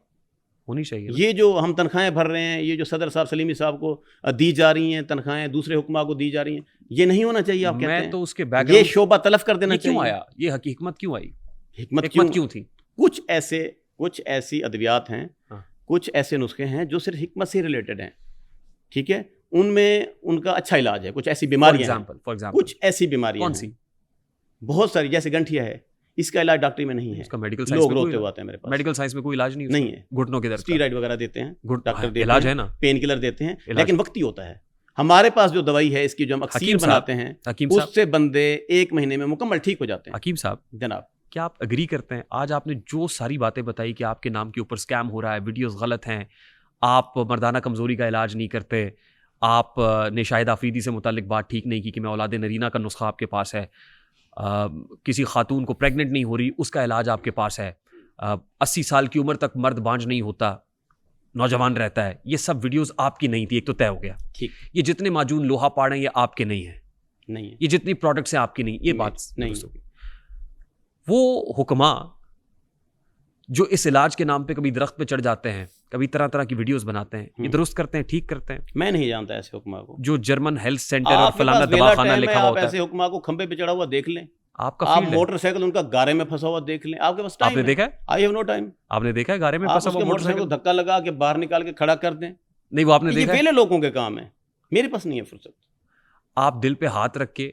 होनी चाहिए। ये जो हम तनख्वाहें भर रहे हैं, ये जो सदर साहब सलीमी साहब को दी जा रही हैं तनख्वाहें, दूसरे हुक्मा को दी जा रही हैं, ये नहीं होना चाहिए। आप कहते हैं मैं तो उसके बैकग्राउंड, ये शोबा तलफ कर देना चाहिए। क्यों आया ये हिकमत? क्यों आई? हिकमत क्यों थी? कुछ ऐसी अद्वियात हैं, कुछ ऐसे नुस्खे हैं जो सिर्फ हिकमत से रिलेटेड हैं, ठीक है, उनमें उनका अच्छा इलाज है। कुछ ऐसी बीमारियां हैं, कुछ ऐसी बीमारियां कौन सी? बहुत सारी, जैसे गंठिया है, इसका इलाज डॉक्टरी में नहीं है। इसका मेडिकल साइंस लोग रोते हुए आते हैं मेरे पास। मेडिकल साइंस में कोई इलाज नहीं है। घुटनों के दर्द, स्टीरॉइड वगैरह देते हैं, डॉक्टर देते हैं, इलाज है ना, पेन किलर देते हैं, लेकिन वक्ती होता है। हमारे पास जो दवाई है, इसकी जो हम अक्सीर बनाते हैं, उससे बंदे 1 महीने में मुकम्मल ठीक हो जाते हैं। हकीम साहब जनाब, क्या आप एग्री करते हैं? आज आपने जो सारी बातें बताई कि आपके नाम के ऊपर स्कैम हो रहा है, वीडियोस गलत हैं, आप मर्दाना कमजोरी का इलाज नहीं करते, आपने शाहिद आफरीदी से मुतालिक बात ठीक नहीं की कि मैं औलाद नरीना का नुस्खा आपके पास है, किसी खातून को प्रेग्नेंट नहीं हो रही उसका इलाज आपके पास है, 80 साल की उम्र तक मर्द बांझ नहीं होता, नौजवान रहता है, ये सब वीडियोस आपकी नहीं थी। एक तो तय हो गया, ठीक। ये जितने माजून लोहा पाड़ हैं ये आपके नहीं है, नहीं है। ये जितनी प्रोडक्ट्स हैं आपकी नहीं, ये बात नहीं होगी। वो हुक्मा जो इस इलाज के नाम पे कभी दरख्त पे चढ़ जाते हैं, कभी तरह तरह की वीडियोस बनाते हैं, ये दुरुस्त करते हैं, ठीक करते हैं? मैं नहीं जानता ऐसे हुक्मा को। जो जर्मन हेल्थ सेंटर और फलाना दवाखाना लिखा हुआ होता है, ऐसे हुक्मा को खंबे पे चढ़ा हुआ देख लें। आपका आप मोटरसाइकिल उनका गारे में फंसा हुआ देख लें, आपके पास टाइम आपने देखा है? I have no time. आपने देखा है गारे में फंसा हुआ मोटरसाइकिल को धक्का लगा के बाहर निकाल के खड़ा कर दें? नहीं, वो आपने देखा है? पहले लोगों के काम है, मेरे पास नहीं है फुर्सत। आप दिल पे हाथ रख के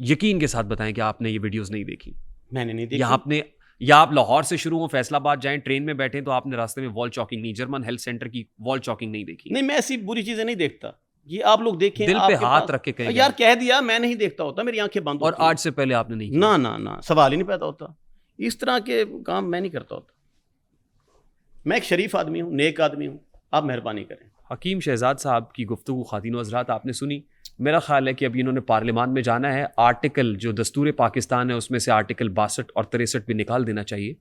यकीन के साथ बताएं कि आपने ये वीडियोस नहीं देखी। मैंने नहीं देखी। या आप लाहौर से शुरू हो, फैसलाबाद जाएं, ट्रेन में बैठे तो आपने रास्ते में वॉल चॉकिंग नहीं, जर्मन हेल्थ सेंटर की वॉल चॉकिंग नहीं देखी? नहीं, मैं ऐसी बुरी चीजें नहीं देखता। ये आप लोग देखें, दिल पे हाथ रख के कहें यार, कह दिया, मैं नहीं देखता होता, मेरी आंखें बंद। और आज से पहले आपने नहीं? ना ना ना, सवाल ही नहीं पैदा होता। इस तरह के काम मैं नहीं करता होता। मैं एक शरीफ आदमी हूँ, नेक आदमी हूँ, आप मेहरबानी करें। हकीम शहजाद साहब की गुफ्तगू ख़ातिन हज़रात आपने सुनी। मेरा ख्याल है कि अभी इन्होंने पार्लियामान में जाना है, आर्टिकल जो दस्तूर पाकिस्तान है उसमें से आर्टिकल 62 और 63 भी निकाल देना चाहिए।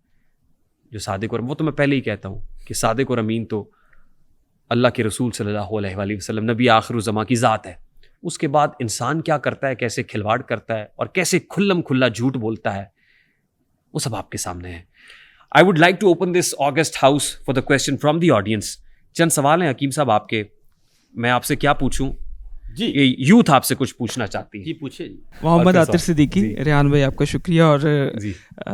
जो सादिक और, वो तो मैं पहले ही कहता हूँ कि सादिक और अमीन तो अल्लाह के रसूल सल्लल्लाहु अलैहि वसल्लम नबी आखिर ज़मा की ज़ात है। उसके बाद इंसान क्या करता है, कैसे खिलवाड़ करता है और कैसे खुल्लम खुल्ला झूठ बोलता है, वो सब आपके सामने है। I would like to open this august house for the question from the audience. चंद सवाल हैं हकीम साहब आपके, मैं आपसे क्या पूछूं जी? ये यूथ आपसे कुछ पूछना चाहती है जी, पूछे जी। मोहम्मद आतिर सिद्दीकी, रेहान भाई आपका शुक्रिया, और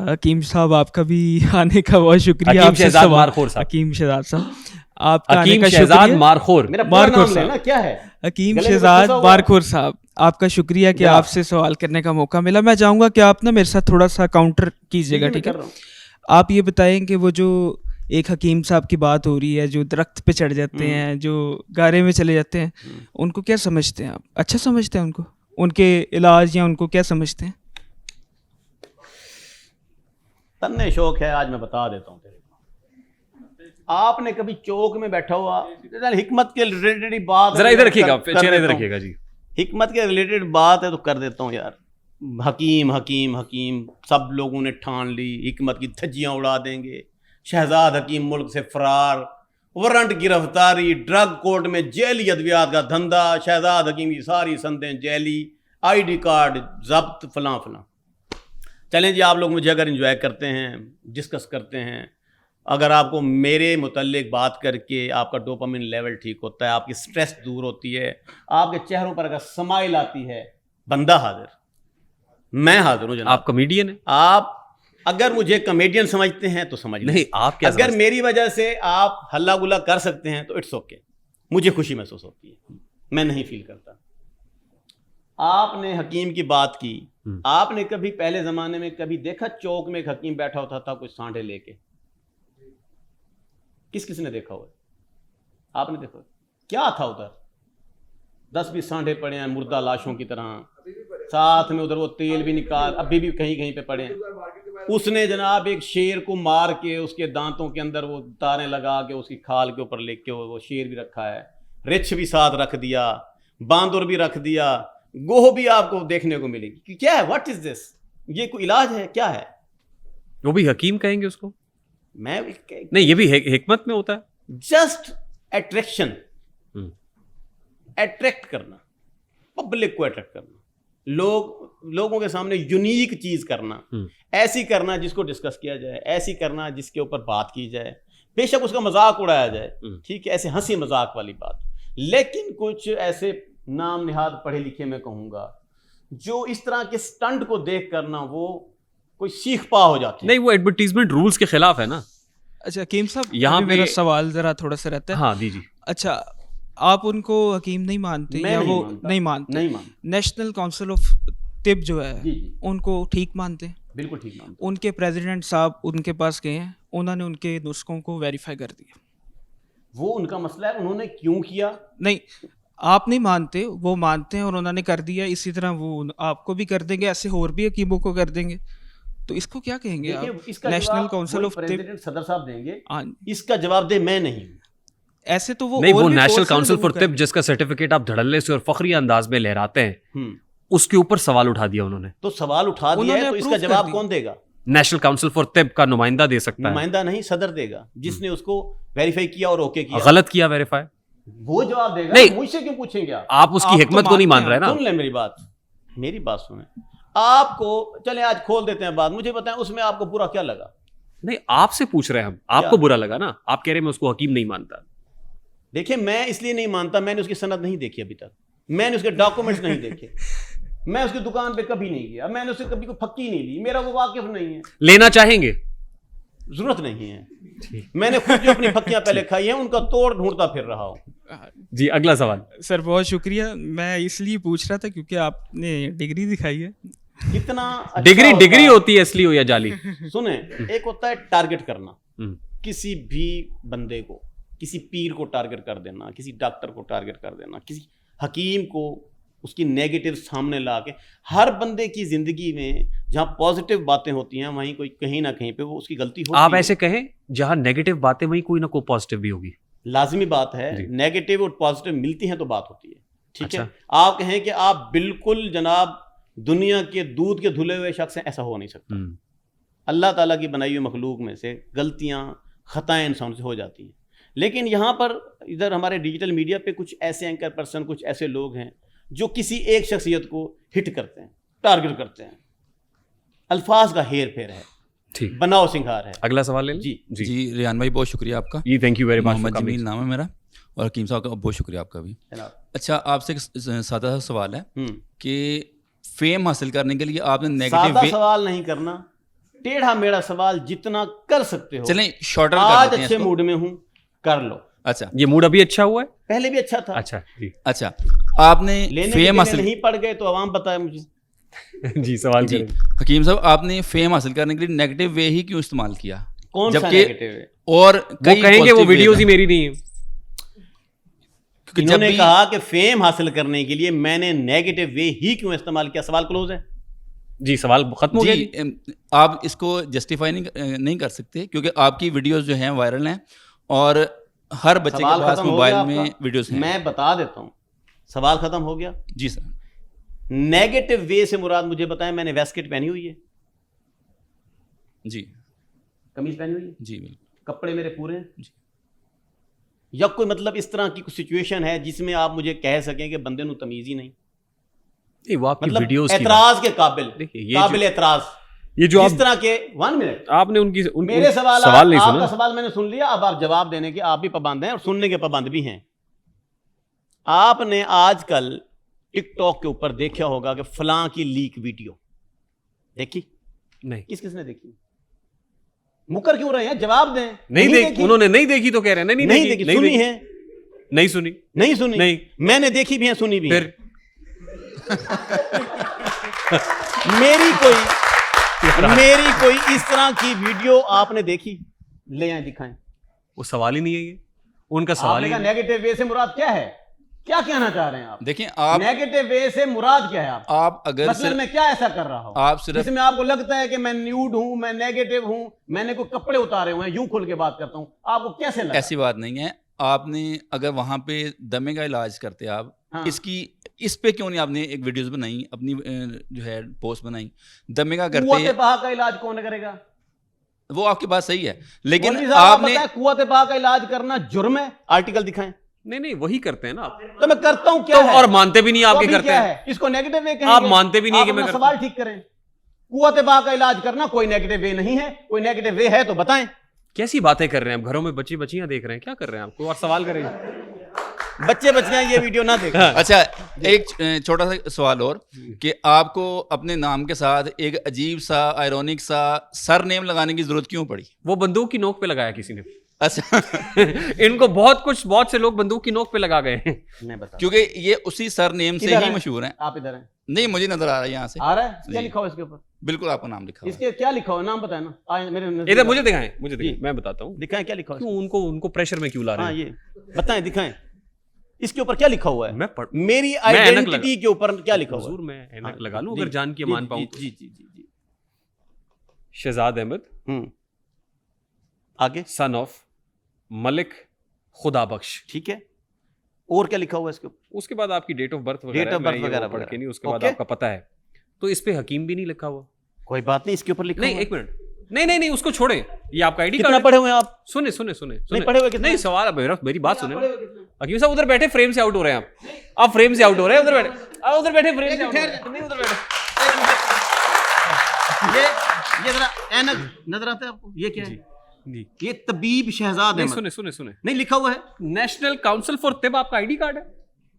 हकीम साहब आपका भी आने का बहुत शुक्रिया। हकीम शहजाद मारखोर साहब, हकीम शहजाद साहब आपका आने हकीम का शहजाद शुक्रिया। मारखोर, मारखोर साहब, क्या है? हकीम शहजाद मारखोर साहब, आपका शुक्रिया कि आपसे सवाल करने का मौका मिला। मैं चाहूँगा कि आप ना मेरे साथ थोड़ा सा काउंटर कीजिएगा, ठीक है? आप ये बताएं कि वो जो एक हकीम साहब की बात हो रही है जो दरख्त पे चढ़ जाते हैं, जो गारे में चले जाते हैं, उनको क्या समझते हैं आप? अच्छा समझते हैं उनको, उनके इलाज, या उनको क्या समझते हैं? तन्ने शौक है, आज मैं बता देता हूँ तेरे को। आपने कभी चौक में बैठा हुआ, हिकमत के रिलेटेड बात, जरा इधर रखिएगा, चेहरे इधर रखिएगा जी, हिकमत के रिलेटेड बात है तो कर देता हूँ यार। हकीम हकीम हकीम सब लोगों ने ठान ली, हिकमत की धज्जियाँ उड़ा देंगे, शहजाद हकीम मुल्क से फरार, वारंट गिरफ्तारी, ड्रग कोर्ट में जेली अद्वियात का धंधा, शहजाद हकीम की सारी संदें जेली, आईडी कार्ड जब्त, फलां फलां। चलें जी, आप लोग मुझे अगर एंजॉय करते हैं, डिस्कस करते हैं, अगर आपको मेरे मुतल्लिक बात करके आपका डोपामिन लेवल ठीक होता है, आपकी स्ट्रेस दूर होती है, आपके चेहरों पर अगर स्माइल आती है, बंदा हाजिर, मैं हाजिर हूँ जनाब। आप कॉमेडियन हैं? आप अगर मुझे कॉमेडियन समझते हैं तो समझ लें। नहीं, आप क्या अगर मेरी वजह से आप हल्ला गुल्ला कर सकते हैं तो इट्स ओके, मुझे खुशी महसूस होती है, मैं नहीं फील करता। आपने हकीम की बात की, आपने कभी पहले जमाने में कभी देखा चौक में एक हकीम बैठा होता था कुछ सांडे लेके? किस ने देखा हुआ है? आपने देखा क्या था उधर? 10-20 सांडे पड़े हैं मुर्दा लाशों की तरह, साथ में उधर वो तेल भी निकाल, अभी भी कहीं कहीं पे पड़े हैं। उसने जनाब एक शेर को मार के उसके दांतों के अंदर वो तारें लगा के उसकी खाल के ऊपर लेके वो शेर भी रखा है, रिछ भी साथ रख दिया, बांदर भी रख दिया, गोह भी आपको देखने को मिलेगी। क्या है? What is this? ये कोई इलाज है? क्या है? वो भी हकीम कहेंगे उसको? मैं नहीं, ये भी हिकमत में होता है। जस्ट अट्रैक्शन, अट्रैक्ट करना, पब्लिक को अट्रैक्ट करना, लोगों के सामने यूनिक चीज करना, ऐसी करना जिसको डिस्कस किया जाए, ऐसी करना जिसके ऊपर बात की जाए, बेशक उसका मजाक उड़ाया जाए, ठीक है, ऐसे हंसी मजाक वाली बात। लेकिन कुछ ऐसे नाम निहाद पढ़े लिखे मैं कहूंगा जो इस तरह के स्टंट को देख करना वो कोई सीख पा हो जाती है। नहीं, वो एडवर्टीजमेंट रूल्स के खिलाफ है ना। अच्छा हकीम साहब, यहाँ अभी मेरा सवाल जरा थोड़ा सा रहता है। हाँ दीजिए। अच्छा, आप उनको हकीम नहीं मानते या वो नहीं मानते? नेशनल काउंसिल ऑफ तिब जो है उनको ठीक मानते हैं? बिल्कुल ठीक मानते। उनके प्रेसिडेंट साहब उनके पास गए हैं, उन्होंने उनके नुस्खों को वेरीफाई कर दिया। वो उनका मसला है, उन्होंने क्यों किया? नहीं, आप नहीं मानते, वो मानते हैं और उन्होंने कर दिया। इसी तरह वो आपको भी कर देंगे, ऐसे और भी हकीमों को कर देंगे। तो इसको क्या कहेंगे आप? नेशनल काउंसिल ऑफ प्रेसिडेंट सदर साहब देंगे, इसका जवाब दे मैं नहीं। ऐसे तो वो नहीं, वो नेशनल काउंसिल फॉर तिब जिसका सर्टिफिकेट आप धड़ल्ले से और फखरी अंदाज में लहराते हैं, उसके ऊपर सवाल उठा दिया उन्होंने। तो सवाल उठा दिया है, तो इसका जवाब कौन देगा? नेशनल काउंसिल फॉर तिब का नुमाइंदा दे सकता है। नुमाइंदा नहीं, सदर देगा, जिसने उसको वेरीफाई किया और ओके किया। गलत किया वेरीफाई, वो जवाब देगा। नहीं, मुझसे क्यों पूछेंगे आप? आप उसकी हिकमत को नहीं मान रहे ना। सुन ले मेरी बात सुने। आपको चले आज खोल देते हैं बात, मुझे बताएं उसमें आपको बुरा क्या लगा? नहीं, आपसे पूछ रहे हैं हम, आपको बुरा लगा ना? आप कह रहे हैं मैं उसको हकीम नहीं मानता। देखिए, मैं इसलिए नहीं मानता, मैंने उसकी सनद नहीं देखी अभी तक, मैंने उसके डॉक्यूमेंट्स नहीं देखे, मैं उसकी दुकान पे कभी नहीं गया, मैंने उससे कभी कोई फक्की नहीं ली, मेरा वो वाकिफ नहीं है। लेना चाहेंगे? जरूरत नहीं है, मैंने खुद जो अपनी फक्कियां पहले खाई हैं उनका तोड़ ढूंढता फिर रहा हूं। जी, अगला सवाल। सर बहुत शुक्रिया, मैं इसलिए पूछ रहा था क्योंकि आपने डिग्री दिखाई है। कितना अच्छा डिग्री होती है असली हो या जाली? सुने, एक होता है टारगेट करना, किसी भी बंदे को, किसी पीर को टारगेट कर देना, किसी डॉक्टर को टारगेट कर देना, किसी हकीम को उसकी नेगेटिव सामने ला के। हर बंदे की जिंदगी में जहाँ पॉजिटिव बातें होती हैं वहीं कोई कहीं ना कहीं पे वो उसकी गलती होती है। आप ऐसे कहें जहाँ नेगेटिव बातें वहीं कोई ना कोई पॉजिटिव भी होगी। लाजिमी बात है, नेगेटिव और पॉजिटिव मिलती हैं तो बात होती है, ठीक है। आप कहें कि आप बिल्कुल जनाब दुनिया के दूध के धुले हुए शख्स हैं, ऐसा हो नहीं सकता। अल्लाह ताला की बनाई हुई मखलूक में से गलतियाँ खताएं इंसान से हो जाती हैं। लेकिन यहाँ पर इधर हमारे डिजिटल मीडिया पे कुछ ऐसे एंकर पर्सन, कुछ ऐसे लोग हैं जो किसी एक शख्सियत को हिट करते हैं, टारगेट करते हैं, अल्फाज का हेर फेर है, ठीक, बनाओ सिंगार है। अगला सवाल ले जी रियान भाई, बहुत शुक्रिया आपका। जी, thank you very much. Mohammad Jamil नाम है मेरा, और हकीम साहब का बहुत शुक्रिया आपका भी। अच्छा, आपसे एक सादा सा सवाल है कि फेम हासिल करने के लिए आपने नेगेटिव सादा सवाल नहीं करना, टेढ़ा मेढ़ा सवाल जितना कर सकते हो। चलें शॉर्टर आज अच्छे मूड में हूँ, कर लो। अच्छा, ये मूड अभी अच्छा हुआ है? पहले भी अच्छा था। अच्छा जी। अच्छा, आपने फेम हासिल नहीं पड़ गए तो आवाम बताए मुझे। जी, सवाल जी। हकीम साहब, आपने फेम हासिल करने के लिए नेगेटिव वे ही क्यों इस्तेमाल किया? कौन सा नेगेटिव है? और वो कहेंगे वो वीडियोस ही मेरी नहीं है। इन्होंने कहा कि फेम हासिल करने के लिए मैंने नेगेटिव वे ही क्यों इस्तेमाल किया। सवाल क्लोज है जी, सवाल खत्म हो गया। आप इसको जस्टिफाई नहीं कर सकते क्योंकि आपकी वीडियोस जो हैं वायरल हैं और हर बच्चे के पास मोबाइल में वीडियोस हैं। मैं बता देता हूँ, सवाल खत्म हो गया। जी सर। नेगेटिव वे से मुराद मुझे बताएं, मैंने वेस्टकोट पहनी हुई है? जी। कमीज पहनी हुई है? जी बिल्कुल। कपड़े मेरे पूरे हैं, या कोई मतलब इस तरह की सिचुएशन है जिसमें आप मुझे कह सकें कि बंदे नु तमीज ही नहीं, वो आपकी मतलब वीडियोस एतराज के काबिल, देखिए काबिल एतराज, ये जो इस तरह के 1 मिनट आपने उनकी मेरे सवाल नहीं आपका सुना। सवाल मैंने सुन लिया, अब आप जवाब देने के आप भी पाबंद हैं और सुनने के पाबंद भी हैं। आपने आजकल टिकटॉक के ऊपर देखा होगा कि फलां की लीक वीडियो देखी? नहीं। किसने देखी? मुकर क्यों रहे हैं? जवाब दें। नहीं देखी, उन्होंने नहीं देखी तो कह रहे हैं नहीं देखी, सुनी है? नहीं सुनी, नहीं सुनी, नहीं, मैंने देखी भी है, सुनी भी है। फिर मेरी कोई इस तरह की वीडियो आपने देखी? ले आए दिखाएं। वो सवाल ही नहीं है, ये उनका सवाल ही। नेगेटिव वे से मुराद क्या है? क्या कहना चाह रहे हैं आप? देखिए आप नेगेटिव वे से मुराद क्या है? आप अगर मतलब मैं क्या ऐसा कर रहा हूं आप सिर्फ जिसमें आपको लगता है कि मैं न्यूड हूं, मैं नेगेटिव हूं, मैंने कोई कपड़े उतारे हुए हैं, यूं खुल के बात करता हूं, आपको कैसे लगा? ऐसी बात नहीं है। आपने अगर वहां पे दमे का इलाज करते आप, हाँ। इस पे क्यों नहीं आपने एक वीडियोस बनाई, अपनी जो है पोस्ट बनाई? दमे का कुव्वत करते बहा का इलाज कौन करेगा? वो आपकी बात सही है, लेकिन मौलवी साहब, आपने पता है कुव्वत बहा का इलाज करना जुर्म है? आर्टिकल दिखाएं। नहीं वही करते हैं ना आप, तो मैं करता हूं क्या तो है? और मानते भी नहीं तो आपके अभी करते क्या हैं। है? इसको नेगेटिव वे कहेंगे? आप मानते भी नहीं है कि आप मैं अपना करता सवाल ठीक करें। कुव्वत बहा का इलाज करना कोई नेगेटिव वे नहीं है, कोई नेगेटिव वे है तो बताएं। कैसी बातें कर रहे हैं आप? घरों में बच्ची बच्चियां देख रहे हैं, क्या कर रहे हैं आप? कोई और सवाल करेंगे? बच्चे बच्चियां ये वीडियो ना देखें। अच्छा, एक छोटा सा सवाल और, कि आपको अपने नाम के साथ एक अजीब सा आयरॉनिक सा सर नेम लगाने की जरूरत क्यों पड़ी? वो बंदूक की नोक पे लगाया किसी ने। अच्छा इनको बहुत से लोग बंदूक की नोक पे लगा गए हैं। नहीं बता। क्योंकि ये उसी सर नेम से किधर ही है? मशहूर हैं। आप इधर हैं? नहीं, मुझे नजर आ रहा है यहाँ से। आ रहा है? क्या लिखा हुआ इसके ऊपर? बिल्कुल आपका नाम लिखा हुआ है। इसके क्या लिखा हुआ? नाम बताए ना। मेरे इधर मुझे दिखाएं, मैं बताता हूँ। दिखाएं क्या लिखा हुआ? क्यों उनको प्रेशर में क्यों ला रहे हाँ, हैं? ये बताएं, दिखाएं। इसके ऊपर क्या लिखा हुआ है? मेरी ऐनक आइडेंटिटी के ऊपर क्या लिखा हुआ है? हुजूर, मैं ऐनक लगा लूं अगर जान के मान पाऊं। जी जी जी जी। शहजाद अहमद, आगे। सन ऑफ मलिक खुदा बख्श। ठीक है, और क्या लिखा हुआ है इसके ऊपर? उसके बाद आपकी date of birth date of birth वगैरह पढ़ के नहीं, उसके बाद ओके। आपका पता है। तो इस पे हकीम भी नहीं लिखा हुआ। कोई बात नहीं, इसके ऊपर लिखा नहीं, हुआ है। एक मिनट, नहीं उसको छोड़े, ये आपका आईडी कितना कार्ड। पढ़े हुए हैं आप? सुने नहीं पढ़े हुए कितना? नहीं, सवाल अब मेरी बात सुने। हकीम साहब उधर बैठे फ्रेम से आउट हो रहे हैं आप फ्रेम से आउट हो रहे हैं। उधर बैठे फ्रेम से आउट हो रहे हैं। नहीं, उधर बैठे। ये जरा ऐनक नजर आता है आपको? ये क्या है? ये तबीब शहजाद नहीं, अहमद। सुने नहीं लिखा हुआ है नेशनल काउंसिल फॉर तिब आपका आईडी कार्ड है।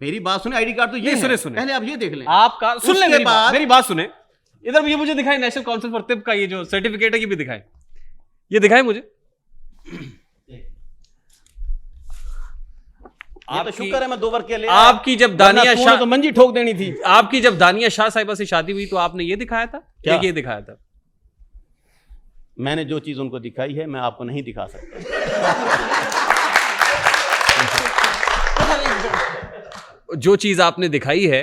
मेरी बात सुने, आईडी कार्ड तो ये है। सुने पहले आप ये देख लें। आपका सुन ले, उसके बाद मेरी बात सुने। इधर ये मुझे दिखाए नेशनल काउंसिल फॉर तिब का ये जो सर्टिफिकेट है, ये भी दिखाए, ये दिखाए मुझे। आप तो शुक्र है मैं 2 वर्ग के ले आपकी जब दानिया शाह तो मंजी ठोक देनी थी। आपकी जब दानिया शाह साहिबा से शादी हुई तो आपने ये दिखाया था क्या? ये दिखाया था। मैंने जो चीज उनको दिखाई है मैं आपको नहीं दिखा सकता। जो चीज आपने दिखाई है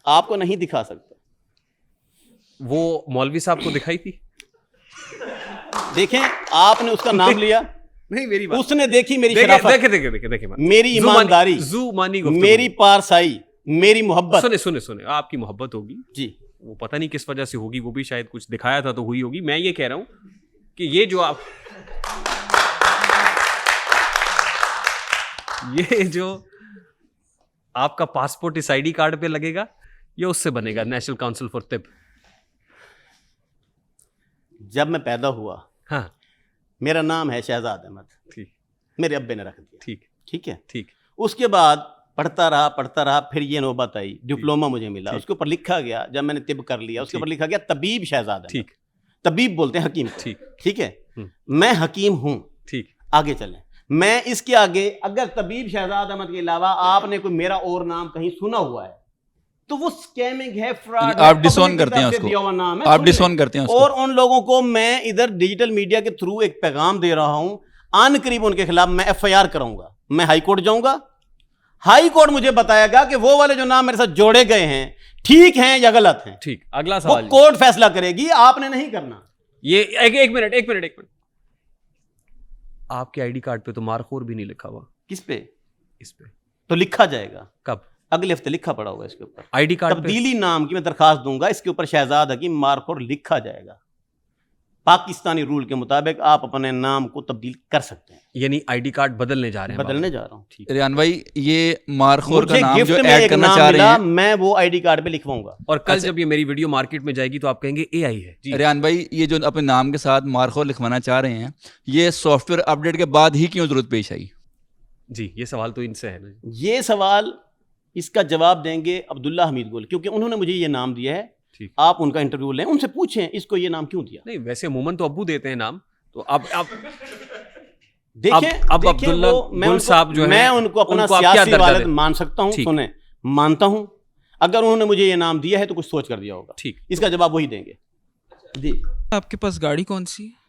आपको नहीं दिखा सकता। वो मौलवी साहब को दिखाई थी। देखें, आपने उसका नाम लिया। नहीं, मेरी बात उसने देखी मेरी शराफत, देखे मेरी ईमानदारी, जुबानी मेरी पारसाई, मेरी मोहब्बत। सुने आपकी मोहब्बत होगी जी, वो पता नहीं किस वजह से होगी, वो भी शायद कुछ दिखाया था तो हुई होगी। मैं ये कह रहा हूं कि ये जो आप ये जो आपका पासपोर्ट इस आईडी कार्ड पे लगेगा, ये उससे बनेगा, नेशनल काउंसिल फॉर तिब। जब मैं पैदा हुआ, हाँ, मेरा नाम है शहजाद अहमद। ठीक, मेरे अब्बे ने रख दिया। ठीक, ठीक है, ठीक। उसके बाद पढ़ता रहा, फिर ये नौबत आई, डिप्लोमा मुझे मिला, उसके ऊपर लिखा गया, जब मैंने तिब कर लिया उसके ऊपर लिखा गया तबीब शहजाद अहमद। ठीक, तबीब बोलते हैं हकीम को। ठीक, ठीक है, मैं हकीम हूं। ठीक, आगे चलें। मैं इसके आगे, अगर तबीब शहजाद अहमद के अलावा आपने कोई मेरा और नाम कहीं सुना हुआ है तो वो स्कैमिंग है, फ्रॉड। आप डिसऑन करते हैं उसको, आप डिसऑन करते हैं उसको। और उन लोगों को मैं इधर डिजिटल मीडिया के थ्रू एक पैगाम दे रहा हूं, आन करीब उनके खिलाफ मैं FIR कराऊंगा। मैं हाई कोर्ट जाऊंगा, हाई कोर्ट मुझे बताएगा कि वो वाले जो नाम मेरे साथ जोड़े गए हैं ठीक हैं या गलत हैं। ठीक, अगला वो सवाल। कोर्ट फैसला करेगी, आपने नहीं करना। ये एक मिनट। आपके आईडी कार्ड पे तो मारखोर भी नहीं लिखा हुआ। किस पे? इस पे तो लिखा जाएगा कब? अगले हफ्ते लिखा पड़ा होगा इसके ऊपर। आईडी कार्ड पे तब्दीली नाम की मैं दरखास्त दूंगा, इसके ऊपर शहजाद हकीम मारखोर लिखा जाएगा। पाकिस्तानी रूल के मुताबिक आप अपने नाम को तब्दील कर सकते हैं। यानी आईडी कार्ड बदलने जा रहे हैं? बदलने जा रहा हूँ। ठीक, रियान भाई ये मारखोर का नाम गिफ्ट जो में ऐड एक करना नाम चाह रहे मिला, हैं, मैं वो आईडी कार्ड पे लिखवाऊंगा। और कल जब ये मेरी वीडियो मार्केट में जाएगी तो आप कहेंगे AI है जी। रियान भाई ये जो अपने नाम के साथ मारखोर लिखवाना चाह रहे हैं, ये सॉफ्टवेयर अपडेट के बाद ही क्यों जरूरत पेश आई? जी, ये सवाल तो इनसे है ना। ये सवाल इसका जवाब देंगे अब्दुल्ला हमीद गुल, क्योंकि उन्होंने मुझे ये नाम दिया है। ठीक, आप उनका इंटरव्यू लें, उनसे पूछें इसको ये नाम क्यों दिया। नहीं वैसे अमूमन तो अब्बू देते हैं नाम, तो अब देखें अब अब्दुल्ला गुल साहब जो है, मैं उनको अपना उनको आप क्या सियासी दर्जा वालिद दें? मान सकता हूं। ठीक। सुने, मानता हूं। अगर उन्होंने मुझे ये नाम दिया है तो कुछ सोच कर दिया होगा। ठीक, इसका जवाब वही देंगे। जी, आपके पास गाड़ी कौन सी है?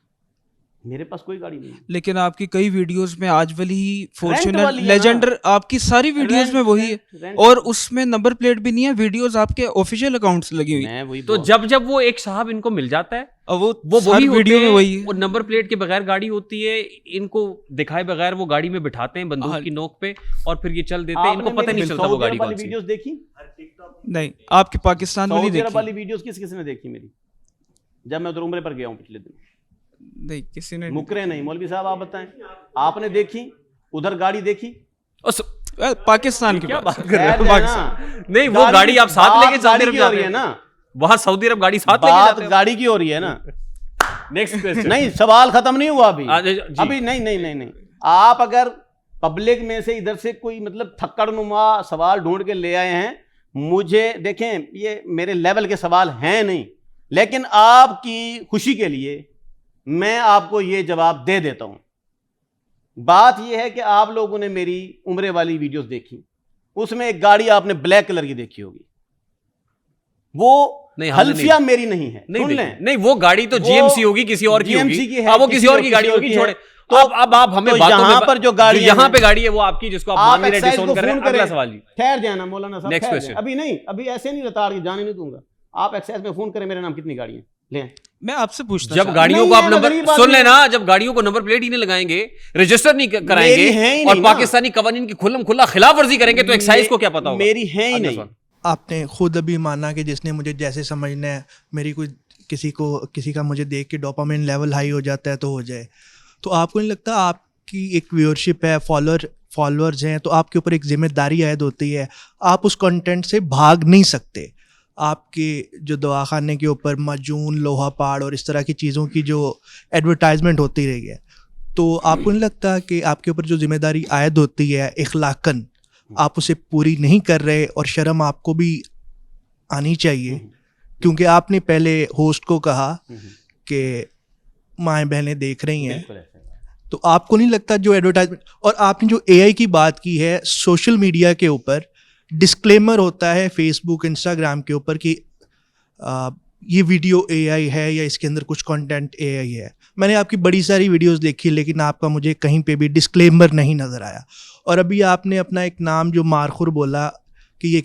मेरे पास कोई गाड़ी नहीं है। लेकिन आपकी कई वीडियोस में आज वाली फॉर्च्यूनर वाली है लेजेंडर, आपकी सारी वीडियोस रेंट- में वही है, रेंट- और उसमें नंबर प्लेट भी नहीं है। वीडियोस आपके ऑफिशियल अकाउंट से लगी हुई है, मैं वही तो जब वो एक साहब इनको मिल जाता है, और वो वो हर वही वीडियो होते में हैं, वही है। और नंबर प्लेट के बगैर गाड़ी होती है, इनको दिखाए बगैर वो गाड़ी में बिठाते हैं बंदूक हाँ। की नोक पे, और फिर ये चल देते हैं, इनको पता नहीं चलता वो गाड़ी कौन सी है। वीडियोस देखी? नहीं, आपकी पाकिस्तान वाली सऊदी अरब देखी? वाली वीडियोस किसने देखी मेरी? जब मैं उधर उम्रे पर गया हूँ पिछले दिन। नहीं, किसी ने मुकरे नहीं। मौलवी साहब आप बताएं, आपने देखी उधर गाड़ी देखी? पाकिस्तान की क्या बात बात कर रहे हो? खैर है पाकिस्तान नहीं, वो गाड़ी- गाड़ी आप साथ बात लेके सऊदी अरब गाड़ी की हो जाते रही हैं है ना, वहां सऊदी अरब गाड़ी साथ लेके बात जाते हैं। गाड़ी की हो रही है ना। Next question. नहीं, सवाल खत्म नहीं हुआ अभी। जी। अभी नहीं। आप अगर पब्लिक में से इधर से कोई मतलब थक्कड़नुमा सवाल ढूंढ के ले आए हैं, मुझे देखें ये मेरे लेवल के सवाल हैं नहीं, लेकिन आपकी खुशी के लिए मैं आपको ये जवाब दे देता हूं। बात यह है कि आप लोगों ने मेरी उम्रे वाली वीडियोस देखी, उसमें एक गाड़ी आपने ब्लैक कलर की देखी होगी। वो नहीं, हमने हल्फिया मेरी नहीं है। नहीं सुन लें, नहीं, वो गाड़ी तो वो GMC होगी, किसी और की GMC होगी। की है, हाँ, वो किसी और की गाड़ी होगी, है। छोड़े। तो अब आप हमें तो बातों यहाँ में पर जो गाड़ी यहाँ पे गाड़ी है वो आपकी, जिसको आप मान नहीं रहे, एक्साइज डिसोन को कर रहे हैं। फोन अगला करें। सवाल जी, ठहर जाना मौलाना साहब, Next ठहर question. जाएं। अभी नहीं, अभी ऐसे नहीं रताड़ के जाने नहीं दूंगा। आप एक्साइज में फोन करें, मेरे नाम कितनी गाड़ियां ले। मैं आपसे पूछना जब चाहता गाड़ियों नहीं को है, आप मैं नंबर गरीब सुन आदमी लेना, जब गाड़ियों को नंबर प्लेट ही नहीं लगाएंगे, रजिस्टर नहीं मेरी है कराएंगे, ही और नहीं ना। पाकिस्तानी कवानीन की खुल्लम खुल्ला खिलाफ वर्जी करेंगे, तो एक्साइज को क्या पता होगा? मेरी है ही अगला नहीं। सवाल। आपने खुद अभी माना कि जिसने मुझे जैसे समझना है, मेरी कोई किसी का मुझे देख के डोपामिन लेवल हाई हो जाता है तो हो जाए। तो आपको नहीं लगता आपकी एक व्यूअरशिप है, फॉलोअर्स हैं, तो आपके ऊपर एक जिम्मेदारी आयद होती है, आप उस कंटेंट से भाग नहीं सकते। आपके जो दवाखाने के ऊपर मजून, लोहा पहाड़ और इस तरह की चीज़ों की जो एडवर्टाइजमेंट होती रही है, तो आपको नहीं लगता कि आपके ऊपर जो जिम्मेदारी आयद होती है इखलाकन, आप उसे पूरी नहीं कर रहे, और शर्म आपको भी आनी चाहिए, क्योंकि आपने पहले होस्ट को कहा कि माएँ बहनें देख रही हैं, तो आपको नहीं लगता जो एडवर्टाइजमेंट, और आपने जो AI की बात की है, सोशल मीडिया के ऊपर डिस्क्लेमर होता है फेसबुक, इंस्टाग्राम के ऊपर कि ये वीडियो AI है या इसके अंदर कुछ कंटेंट AI है। मैंने आपकी बड़ी सारी वीडियोस देखी, लेकिन आपका मुझे कहीं पे भी डिस्क्लेमर नहीं नज़र आया। और अभी आपने अपना एक नाम जो मारखुर बोला कि ये